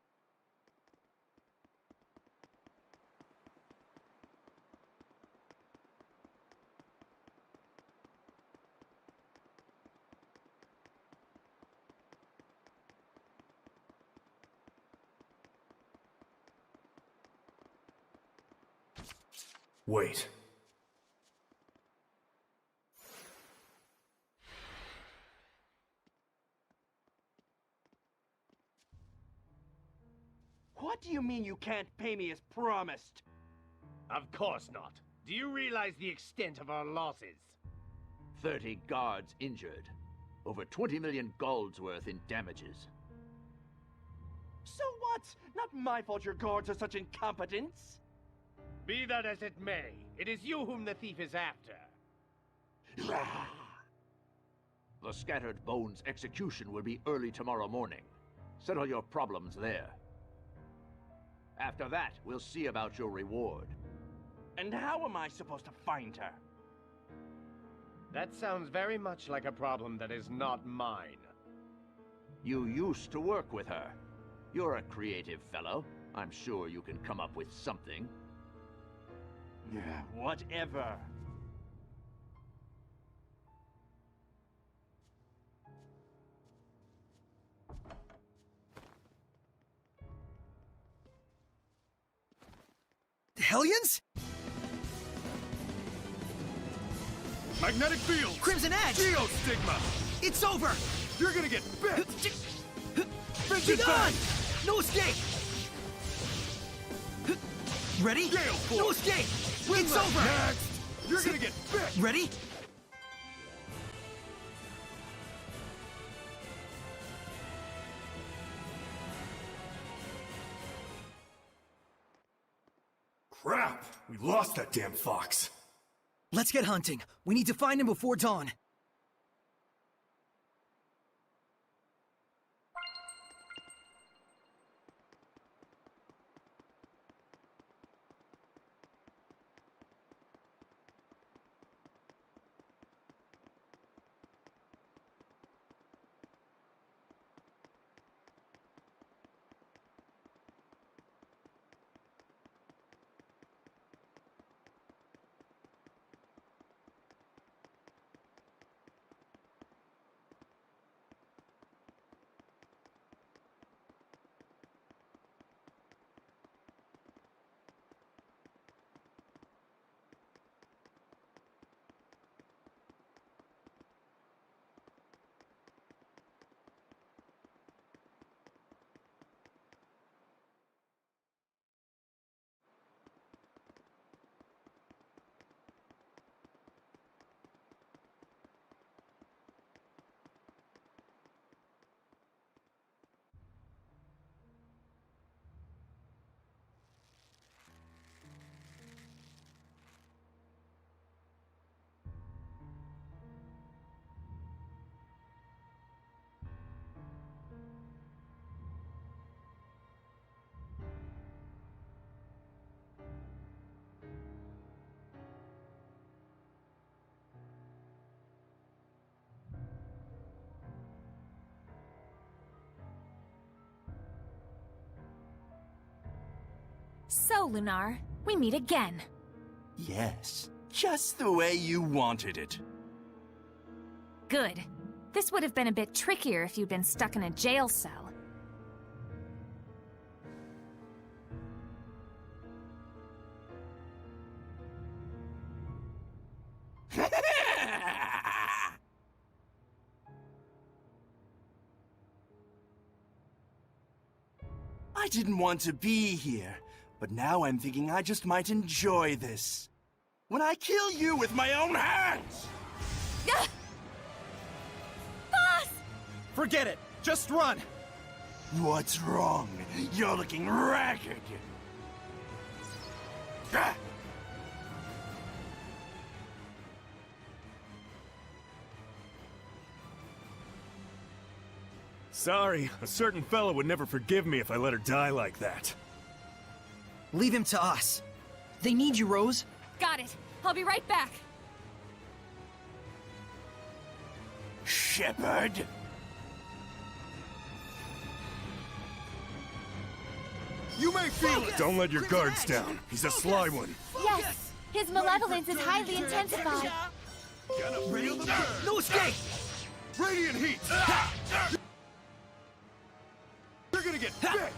Wait. What do you mean you can't pay me as promised? Of course not. Do you realize the extent of our losses? 30 guards injured. Over 20 million gold's worth in damages. So what? Not my fault your guards are such incompetents. Be that as it may, it is you whom the thief is after. The Scattered Bones execution will be early tomorrow morning. Settle your problems there. After that, we'll see about your reward. And how am I supposed to find her? That sounds very much like a problem that is not mine. You used to work with her. You're a creative fellow. I'm sure you can come up with something. Whatever. Hellions? Magnetic field! Crimson Edge! Geostigma! It's over! You're gonna get bit! Be gone! No escape! Ready? Gale Force! No escape! It's Windlass over! Next! You're gonna get bit! Ready? Crap! We lost that damn fox. Let's get hunting. We need to find him before dawn. So, Lunar, we meet again. Yes, just the way you wanted it. Good. This would have been a bit trickier if you'd been stuck in a jail cell. I didn't want to be here, but now I'm thinking I just might enjoy this. When I kill you with my own hands! Boss! Forget it! Just run! What's wrong? You're looking ragged! Ah! Sorry, a certain fellow would never forgive me if I let her die like that. Leave him to us. They need you, Rose. Got it. I'll be right back. Shepard! You may feel it! Don't let your guards down. He's a sly one. Yes, his malevolence is highly intensified. Ready? No escape! Radiant heat! You're gonna get bit!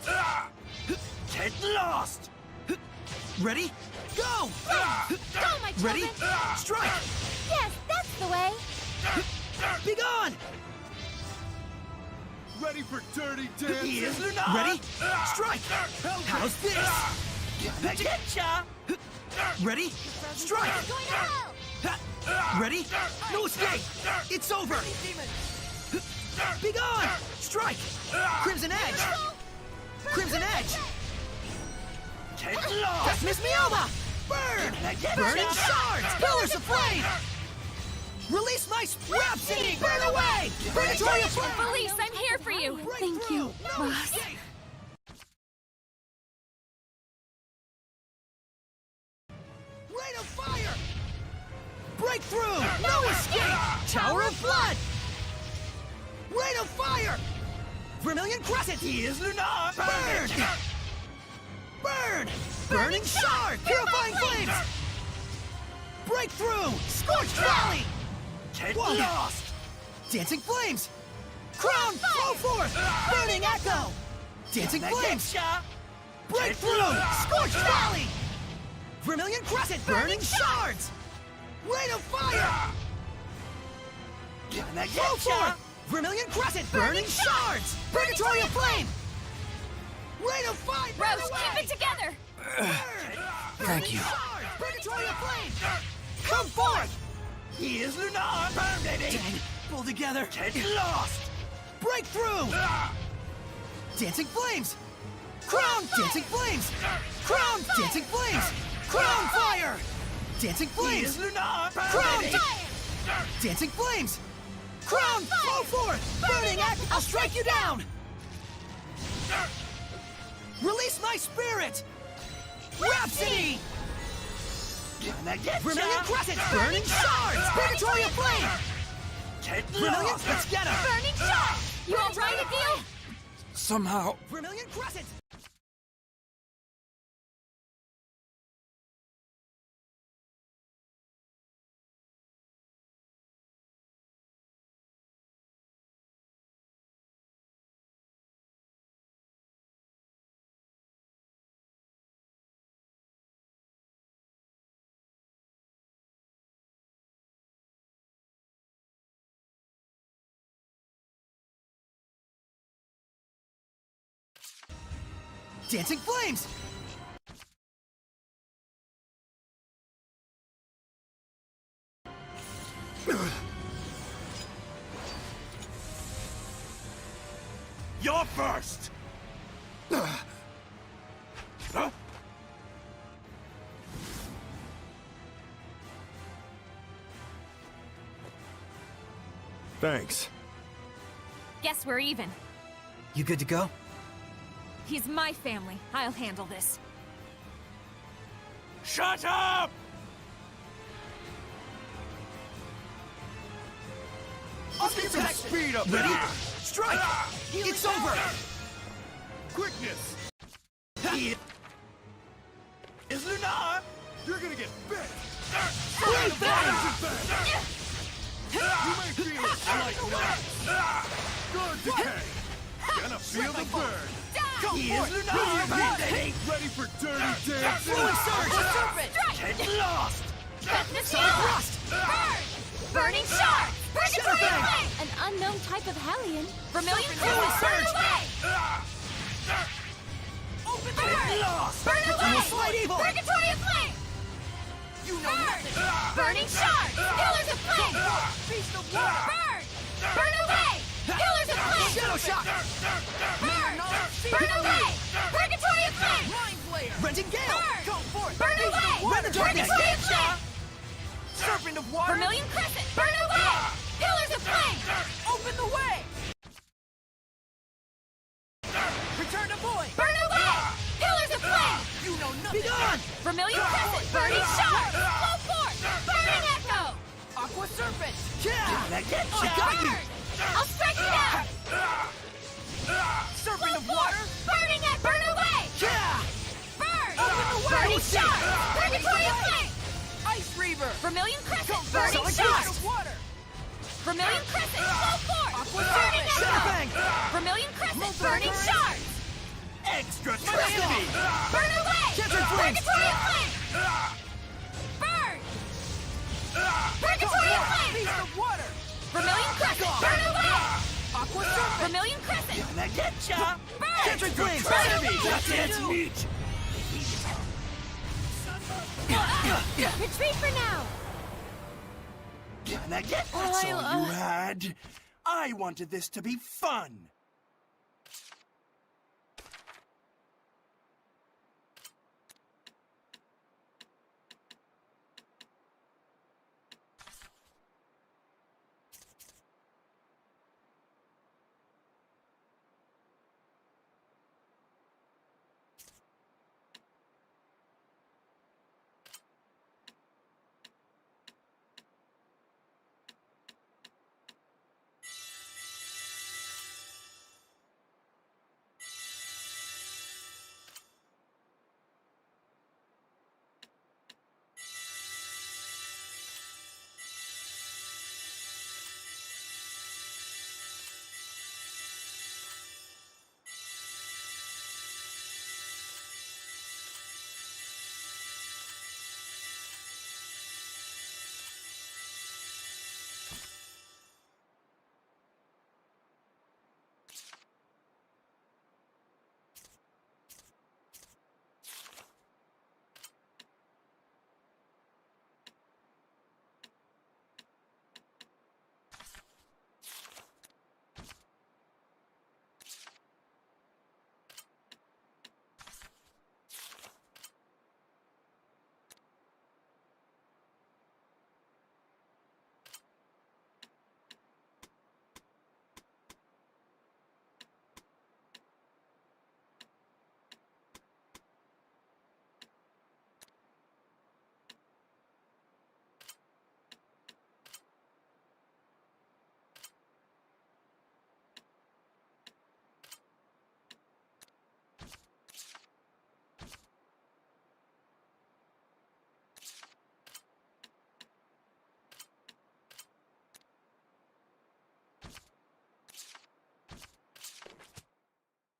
Get lost! Ready? Go! Go, my children! Ready? Strike! Yes, that's the way! Be gone! Ready for dirty dancing? Ready? Strike! How's this? Gonna getcha! Ready? Strike! Going to hell! Ready? No escape! It's over! Be gone! Strike! Crimson Edge! Crimson Edge! Get lost! Miss Mioma! Burn! Burning shards! Pillars of flame! Release my Rhapsody! Burn away! Purgatory of flame! Felice, I'm here for you! Thank you, boss. Rain of fire! Breakthrough! No escape! Tower of blood! Rain of fire! Vermilion Crescent! He is Lunar! Burn! Burn! Burning shard! Purifying flames! Breakthrough! Scorched Valley! Get Whoa. lost! Dancing flames! Crown! Flow forth! Burning echo! Dancing Gonna flames! getcha! Breakthrough! Scorched Valley! Vermilion Crescent! Burning shards! Rain of fire! Gonna Flow getcha! forth! Vermilion Crescent! Burning shards! Purgatory of flame! Rain of fire! Burn Rose, away! keep it together! Thank you. Purgatory of flame! Come forth! He is Lunar! Burn, baby! Dang, pull together! Get lost! Breakthrough! Dancing flames! Crown! Dancing flames! Crown! Dancing flames! Crown fire! Dancing He flames! is Lunar! Burn, Crown! baby! Dancing flames! Crown! Flow forth! Burning act! I'll strike you down! Release my spirit! Rhapsody! Gonna getcha! Vermilion Crescent! Burning shards! Purgatory of flame! Get Vermilion, lost! let's get him! Burning shard! You all right, Akil? Somehow. Vermilion Crescent! Dancing flames! You're first! Huh? Thanks. Guess we're even. You good to go? He's my family. I'll handle this. Shut up! Let's get some speed up! Ready? Strike! It's over! Quickness! He Is Lunar! You're gonna get bit! Breathe down! You may feel a slight knock. Guard decay! Gonna feel the burn! He is Lunar! Burn, baby! Ready for dirty dancing? Fluid surge! Serpent! Get lost! Death's Sonic Heel! thrust! Burn! Burning shard! Purgatory Shadowfang! of flame! An unknown type of Hellion. Vermilion Fluid Crescent! Burn surge! away! Open the Get lost! Burn away! Slight evil! Purgatory of flame! You know nothing! Burning shard! Pillars of flame! Beast of water! Burn! Burn away! Pillars of flame! Shadow shock! Burn! Burn away! Purgatory of flame! Mind Flayer! Rending gale! Go forth! Burn away! Rend the darkness! Purgatory of flame! Serpent of water! Vermilion Crescent! Burn away! Pillars of flame! Open the way! Return to void! Burn away! Pillars of flame! You know nothing! Be gone! Vermilion Crescent! Burning shard! Flow forth! Burning echo! Aqua Serpent! Yeah! Get I got you! I'll strike you down! Serpent of water! Burning echo! Burn away! Yeah! Burn! Open the way! Burning shard! Purgatory of flame! Ice Reaver! Vermilion Crescent! Sonic Burning Blast shard! of water! Vermilion Crescent! Flow forth! Aqua Burning Serpent! echo! Shadowfang! Vermilion Crescent! Multiple Burning currents! shard! Extra crispy! Burn away! Purgatory flame! Burn! Purgatory flame! Beast of water! Vermilion crescent! Burn away! Aqua serpent! Vermilion crescent! Gonna get ya! Burn! Kettrick flame! Crispy! That's That's it! meat! Retreat for now! Gonna get that's all you had. I wanted this to be fun.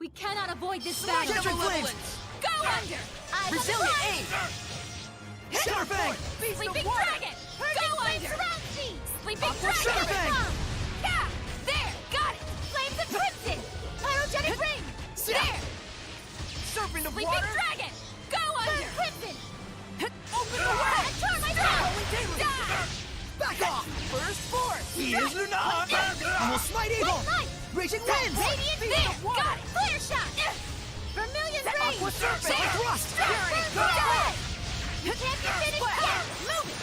We cannot avoid this battle! Kettrick flames! Go under! Resilient aid! Shadowfang! Sleeping dragon! Go under! Sleeping dragon! Shadowfang! Yeah! There! Got it! Flames of crimson! Pyrogenic ring! There! Serpent of Sleeping water! dragon! Go under! Crimson! Open the way! Charm myself! Holy deluge! Die! Back off! First force! Here's Lunar! I will smite evil! Raging winds! Radiant there! Got it! Flare shot! Vermilion ring! Aqua serpent! Thrust! Die! You can't be finished yet! Move it!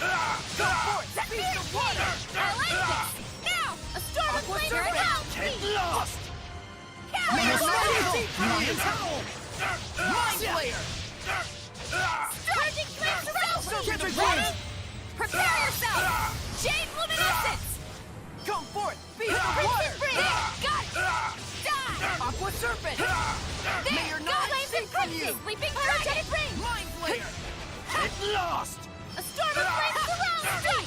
Go forth! Beast of water! I like this! Now! A storm of flames serpent! around Get me! lost! Cow! May your smite evil! Lion's howl! Mind Flayer! Charging flames around! Kettrick Ready? flames! Prepare yourself! Jade luminescence! Come forth! Beast of Crimson water! ring! Got it! Die! Aqua serpent! There! May your Go knowledge flames speak of from crimson! you! Sleeping dragon! Ring! Mind Flayer! Get lost! A storm of flames surrounds me!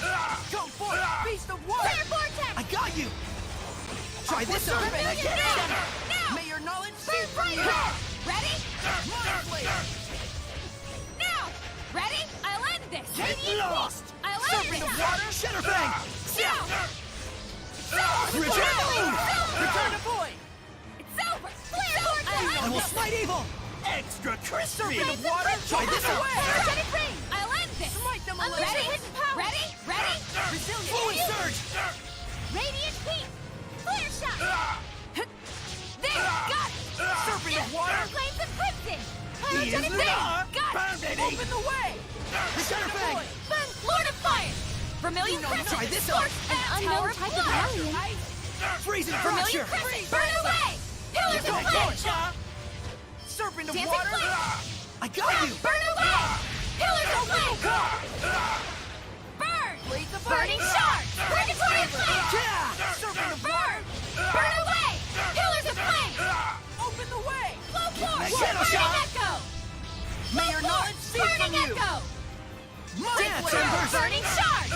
Come forth! Beast of water! Clear vortex! I got you! Try this on! Vermilion ring! Now! May your knowledge Burn speak from bright you! red! Ready? Mind Flayer! Now! Ready? I'll end this! Get lost! I'll end Serpent this! of water! Shadowfang! Now! Return! Return to void! It's over! Flare vortex! I will smite evil! Extra crispy! Serpent of water! Try this on! Energetic ring! I'll end this! Smite them, Ready? Alicia! Ready? Ready? Resilient fluid surge! Radiant heat! Flare shot! There! Got it! Serpent of water! Flames of crimson! He is Pyrogenic ring! not Got it! bounded! Open the way! Shadowfang! Burn! Lord of Fire! Vermilion No, crescent! try this on! Scorch An unknown type of alien. Freezing Vermilion fracture! crescent! Burn away! Pillars of flame! Serpent of Dancing water! flame! I got you! Burn away! Pillars of flame! Burn! Blades of Burning fire! shard! Purgatory flame! Yeah! Serpent of Burn! Burn away! Pillars of flame! Open the way! Flow force! Shadow Burning shot! echo! May your knowledge speak from Burning you! echo! Dance, Burn! Embers! Burning shard!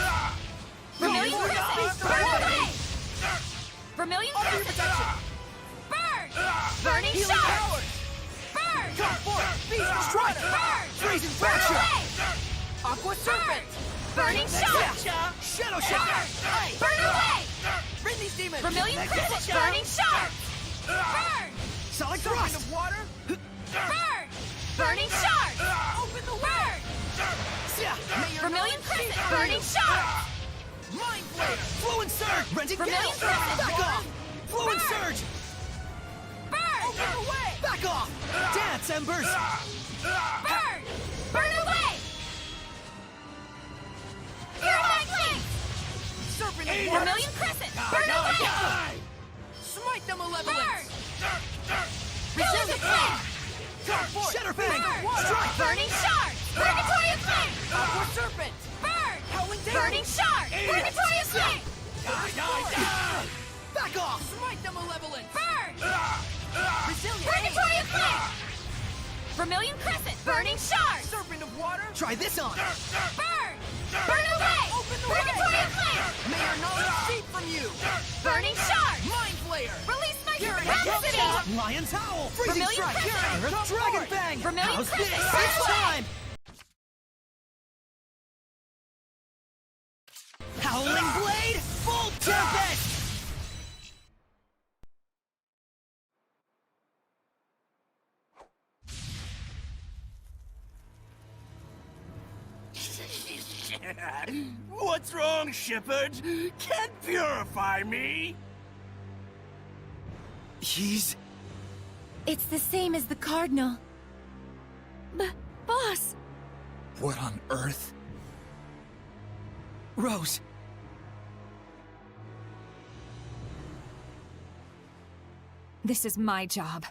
Vermilion Beast of crescent! water! Burn away! Vermilion Under your crescent! protection! Burn! Burning Healing shard! powers! Burn! Come forth! Beast Strider! Freezing Fracture! Aqua Serpent! Burning Shot! Shadow Shot! Burn away! Bring these demons! Vermilion Crescent! Burning Shot! Burn! Solid Serpent Thrust! of Water! Burn! Burning Shard! Open the way! Vermilion Crescent! Burning Shard! Mind Blade! Fluent Surge! Renting Vermilion Gale! Crescent! Back off! Fluent Surge! Burn! Open the way! Back off! Dance, Embers! Burn! Burn away! Purifying Flame! Serpent of Water! Vermilion Crescent! Burn away! Smite the Malevolence! Resilient Flame! Come forth! Shadowfang! Strike! Burning Shard! Purgatory of Flame! Aqua Serpent! Burn! Howling Damage! Burning Shard! Purgatory of Flame! Back off! Smite the Malevolence! Burn! Resilient! Purgatory of Flame! Vermilion Crescent! Burning Shard! Serpent of Water! Try this on! Burn! Burn away! Open the Purgatory way! of Flame! May our knowledge seep from you! Burning Shard! Mind Flayer! Release my Fury! Rhapsody! Lion's Howl! Freezing Vermilion Strike! Crescent! Earth Dragon Fang! Vermilion How's Crescent! this? Burn It's away! time! Howling Blade! Full Tempest! What's wrong, Shepard? Can't purify me? He's... It's the same as the Cardinal. Boss! What on earth? Rose! This is my job.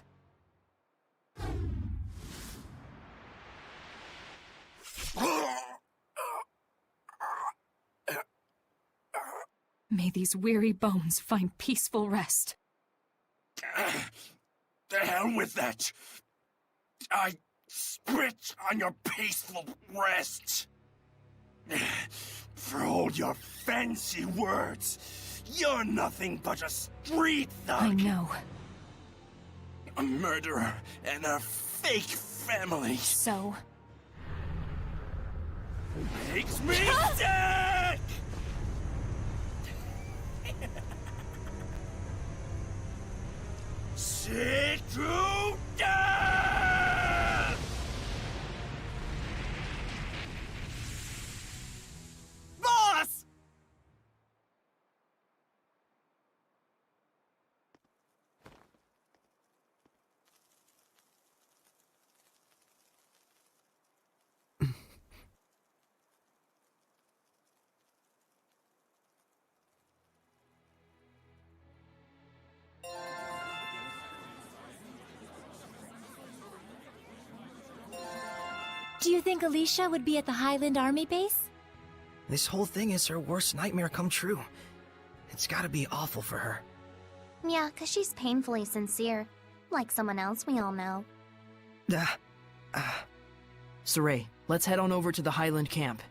May these weary bones find peaceful rest. The hell with that! I spit on your peaceful rest! For all your fancy words, you're nothing but a street thug! I know. A murderer and a fake family! So? Makes me sick! Sick to death! Boss! Do you think Alicia would be at the Highland Army base? This whole thing is her worst nightmare come true. It's gotta be awful for her. Yeah, 'cause she's painfully sincere. Like someone else we all know. Saray, let's head on over to the Highland camp.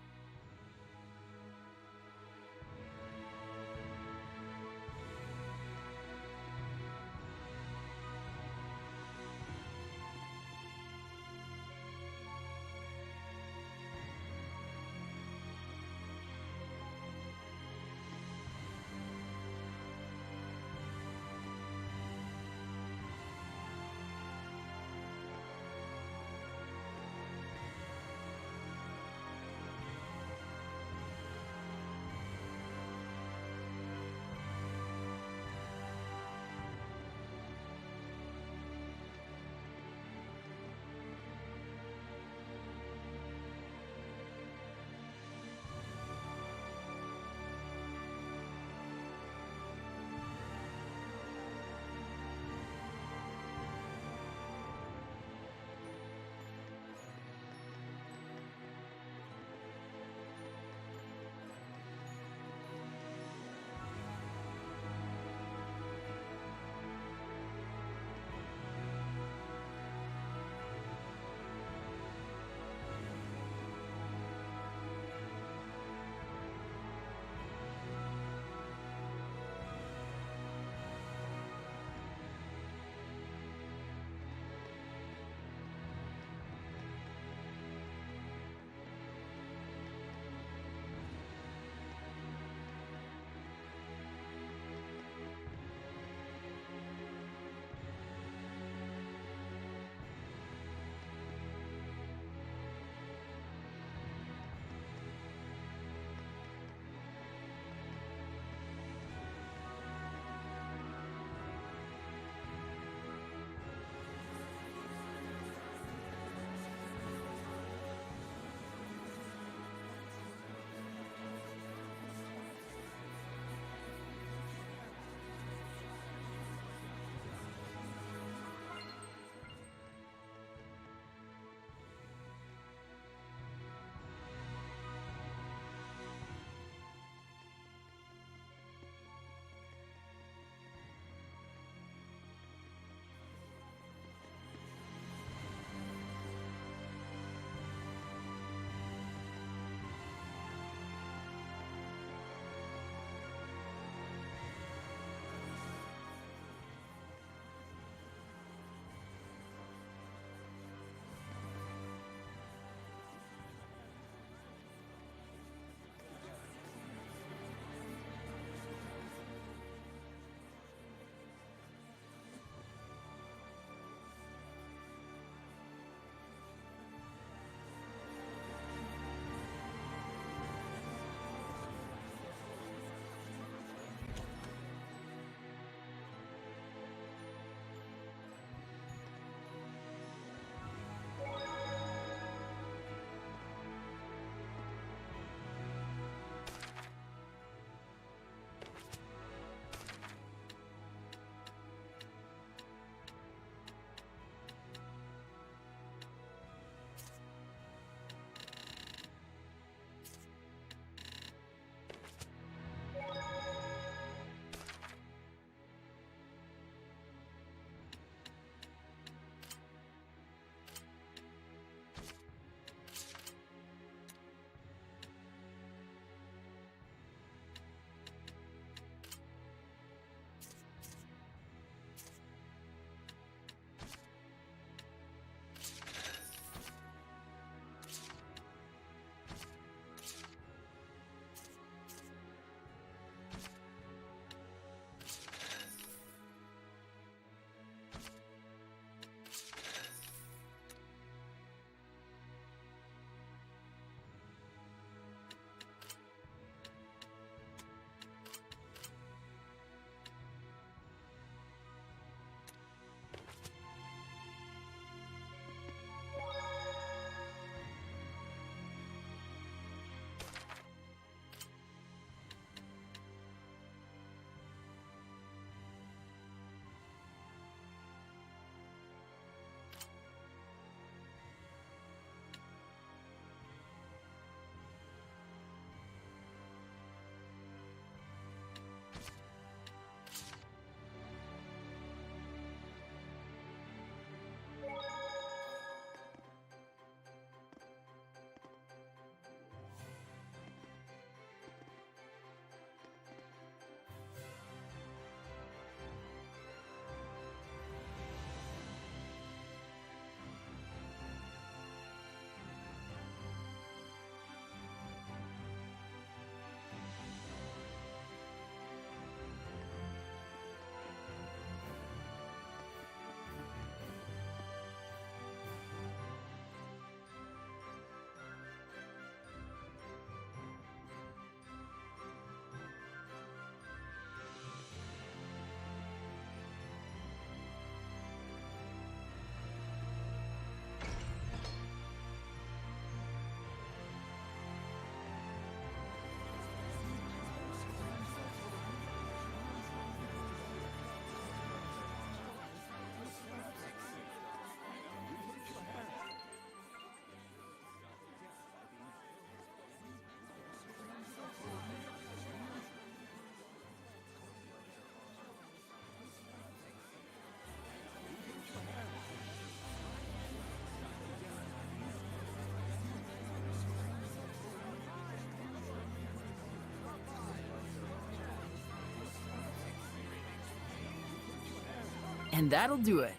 And that'll do it.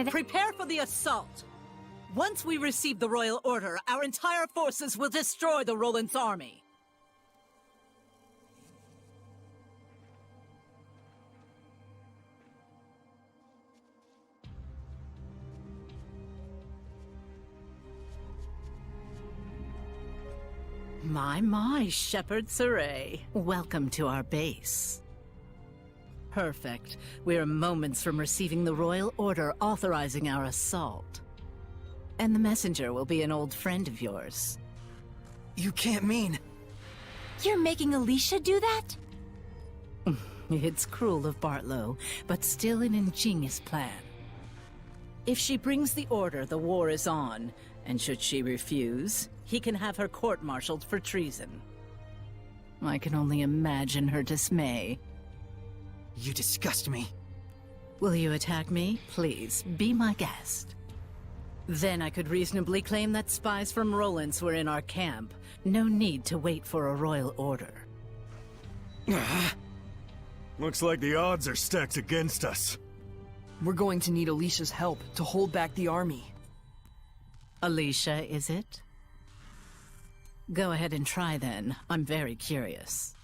Prepare for the assault! Once we receive the royal order, our entire forces will destroy the Roland's army. My, Shepherd Saray. Welcome to our base. Perfect. We're moments from receiving the royal order authorizing our assault. And the messenger will be an old friend of yours. You can't mean... You're making Alicia do that? It's cruel of Bartlow, but still an ingenious plan. If she brings the order, the war is on, and should she refuse, he can have her court-martialed for treason. I can only imagine her dismay. You disgust me. Will you attack me? Please, be my guest. Then I could reasonably claim that spies from Roland's were in our camp. No need to wait for a royal order. Looks like the odds are stacked against us. We're going to need Alicia's help to hold back the army. Alicia, is it? Go ahead and try then. I'm very curious.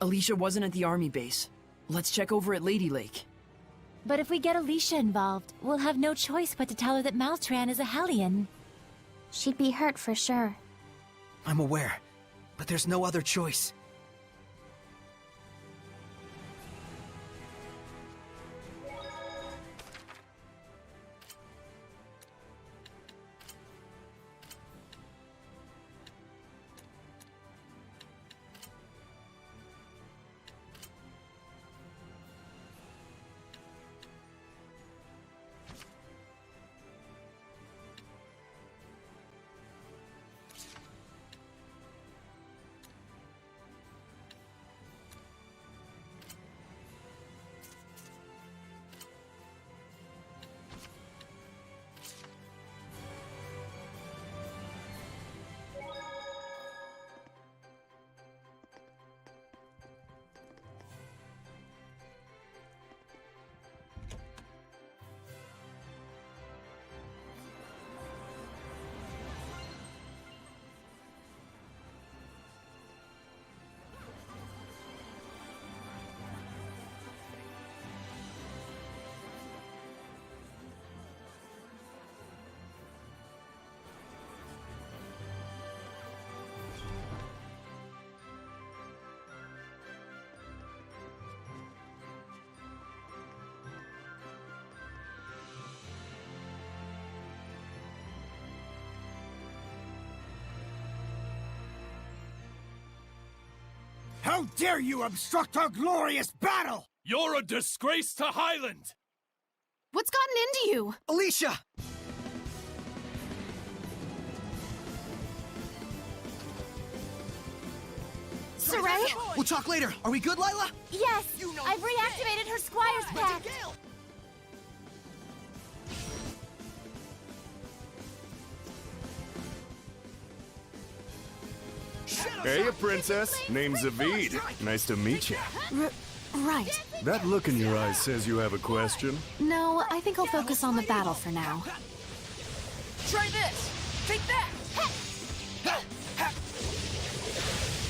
Alicia wasn't at the army base. Let's check over at Lady Lake. But if we get Alicia involved, we'll have no choice but to tell her that Maltran is a Hellion. She'd be hurt for sure. I'm aware, but there's no other choice. How dare you obstruct our glorious battle! You're a disgrace to Highland! What's gotten into you? Alicia! Saray? We'll talk later. Are we good, Lila? Yes! I've reactivated her Squire's pack! Hey, princess. Name's Zavid. Nice to meet you. Right. That look in your eyes says you have a question. No, I think I'll focus on the battle for now. Try this! Take that!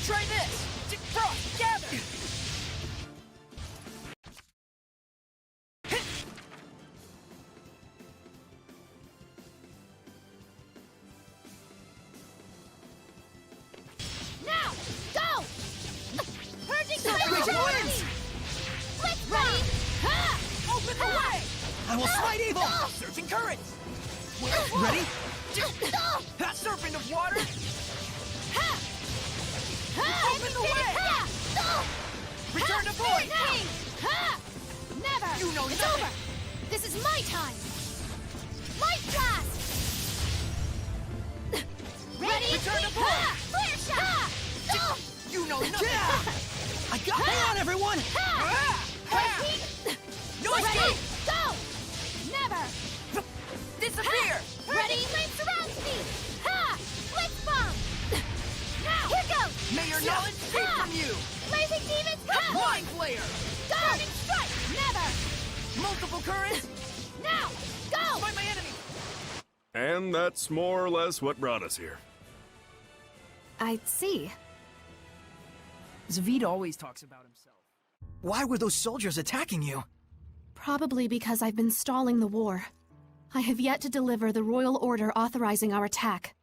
Try this! Frost, gather! Now! Go! Purging wins! Let's ready! Ha! Open the way! I will smite evil! Surging currents! Ready? Serpent of water! Open the way! Return to void! Never! You know it's nothing. over! This is my time! Light blast! Ready? Return to void! Clear shot! You know nothing! I got Hang on, everyone! No Ready? escape! Go! Never! Disappear! Ready? Flame surrounds me! Ha! Blitz bomb! Now! Here goes! May your knowledge escape from you! Blazing demons, come! Mind Flayer! Go! Burning strike! Never! Multiple currents! Now! Go! Find my enemy! And that's more or less what brought us here. I see. Zavid always talks about himself. Why were those soldiers attacking you? Probably because I've been stalling the war. I have yet to deliver the royal order authorizing our attack.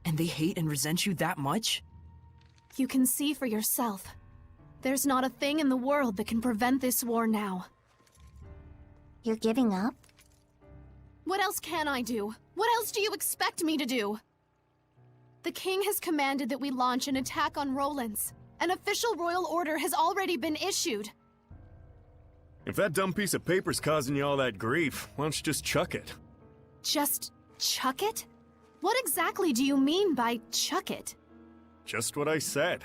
And they hate and resent you that much? You can see for yourself. There's not a thing in the world that can prevent this war now. You're giving up? What else can I do? What else do you expect me to do? The king has commanded that we launch an attack on Rollins. An official royal order has already been issued. If that dumb piece of paper's causing you all that grief, why don't you just chuck it? Just chuck it? What exactly do you mean by chuck it? Just what I said.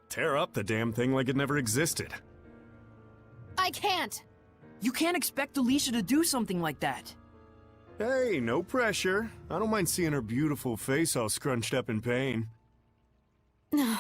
Tear up the damn thing like it never existed. I can't! You can't expect Alicia to do something like that. Hey, no pressure. I don't mind seeing her beautiful face all scrunched up in pain. No.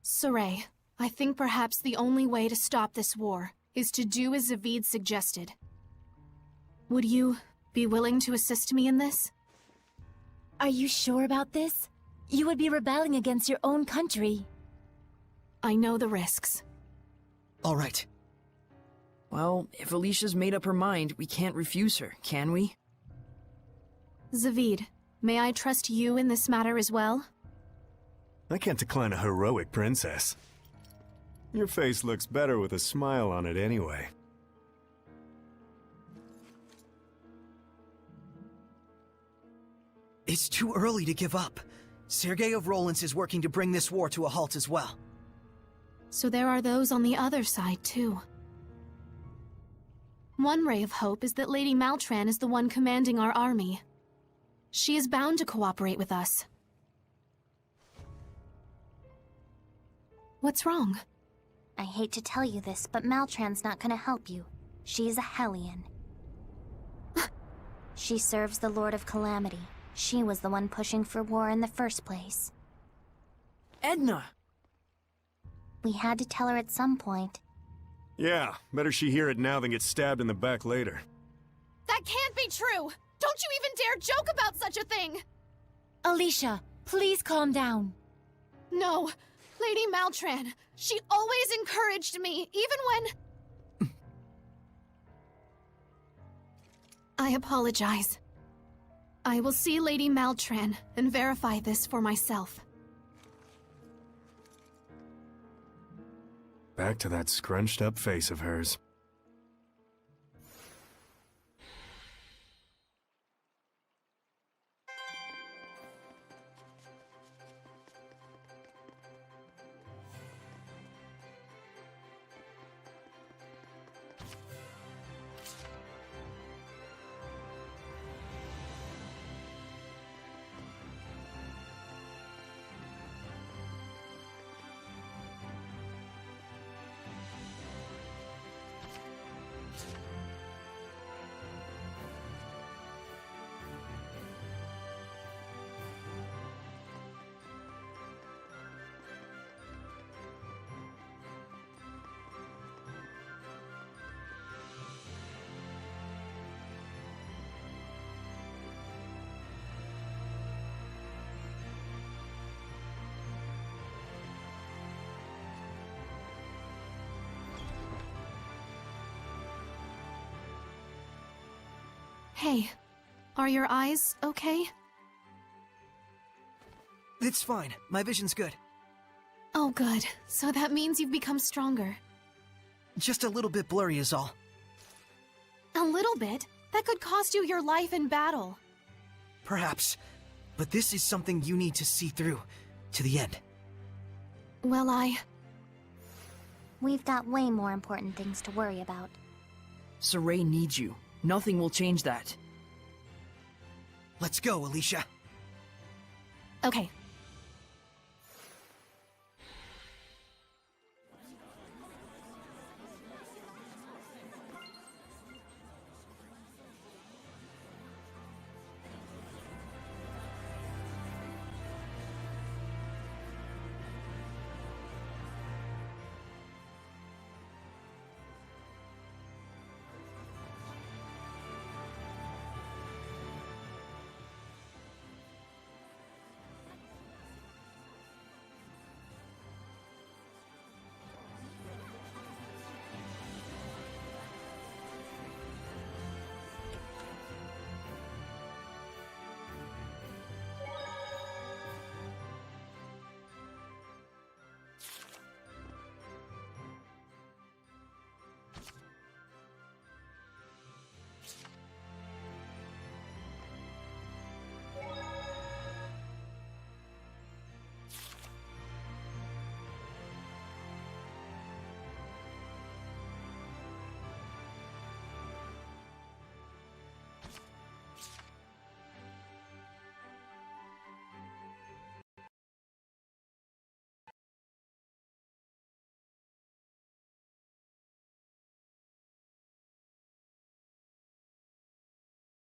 Saray, I think perhaps the only way to stop this war is to do as Zaveid suggested. Would you be willing to assist me in this? Are you sure about this? You would be rebelling against your own country. I know the risks. All right. Well, if Alicia's made up her mind, we can't refuse her, can we? Zaveid, may I trust you in this matter as well? I can't decline a heroic princess. Your face looks better with a smile on it anyway. It's too early to give up. Sergei of Rollins is working to bring this war to a halt as well. So there are those on the other side, too. One ray of hope is that Lady Maltran is the one commanding our army. She is bound to cooperate with us. What's wrong? I hate to tell you this, but Maltran's not gonna help you. She's a Hellion. She serves the Lord of Calamity. She was the one pushing for war in the first place. Edna! We had to tell her at some point. Yeah, better she hear it now than get stabbed in the back later. That can't be true! Don't you even dare joke about such a thing! Alicia, please calm down. No, Lady Maltran. She always encouraged me, even when... I apologize. I will see Lady Maltran and verify this for myself. Back to that scrunched up face of hers. Hey, are your eyes okay? It's fine. My vision's good. Oh, good. So that means you've become stronger. Just a little bit blurry is all. A little bit? That could cost you your life in battle. Perhaps. But this is something you need to see through, to the end. Well, We've got way more important things to worry about. Sorey needs you. Nothing will change that. Let's go, Alicia. Okay,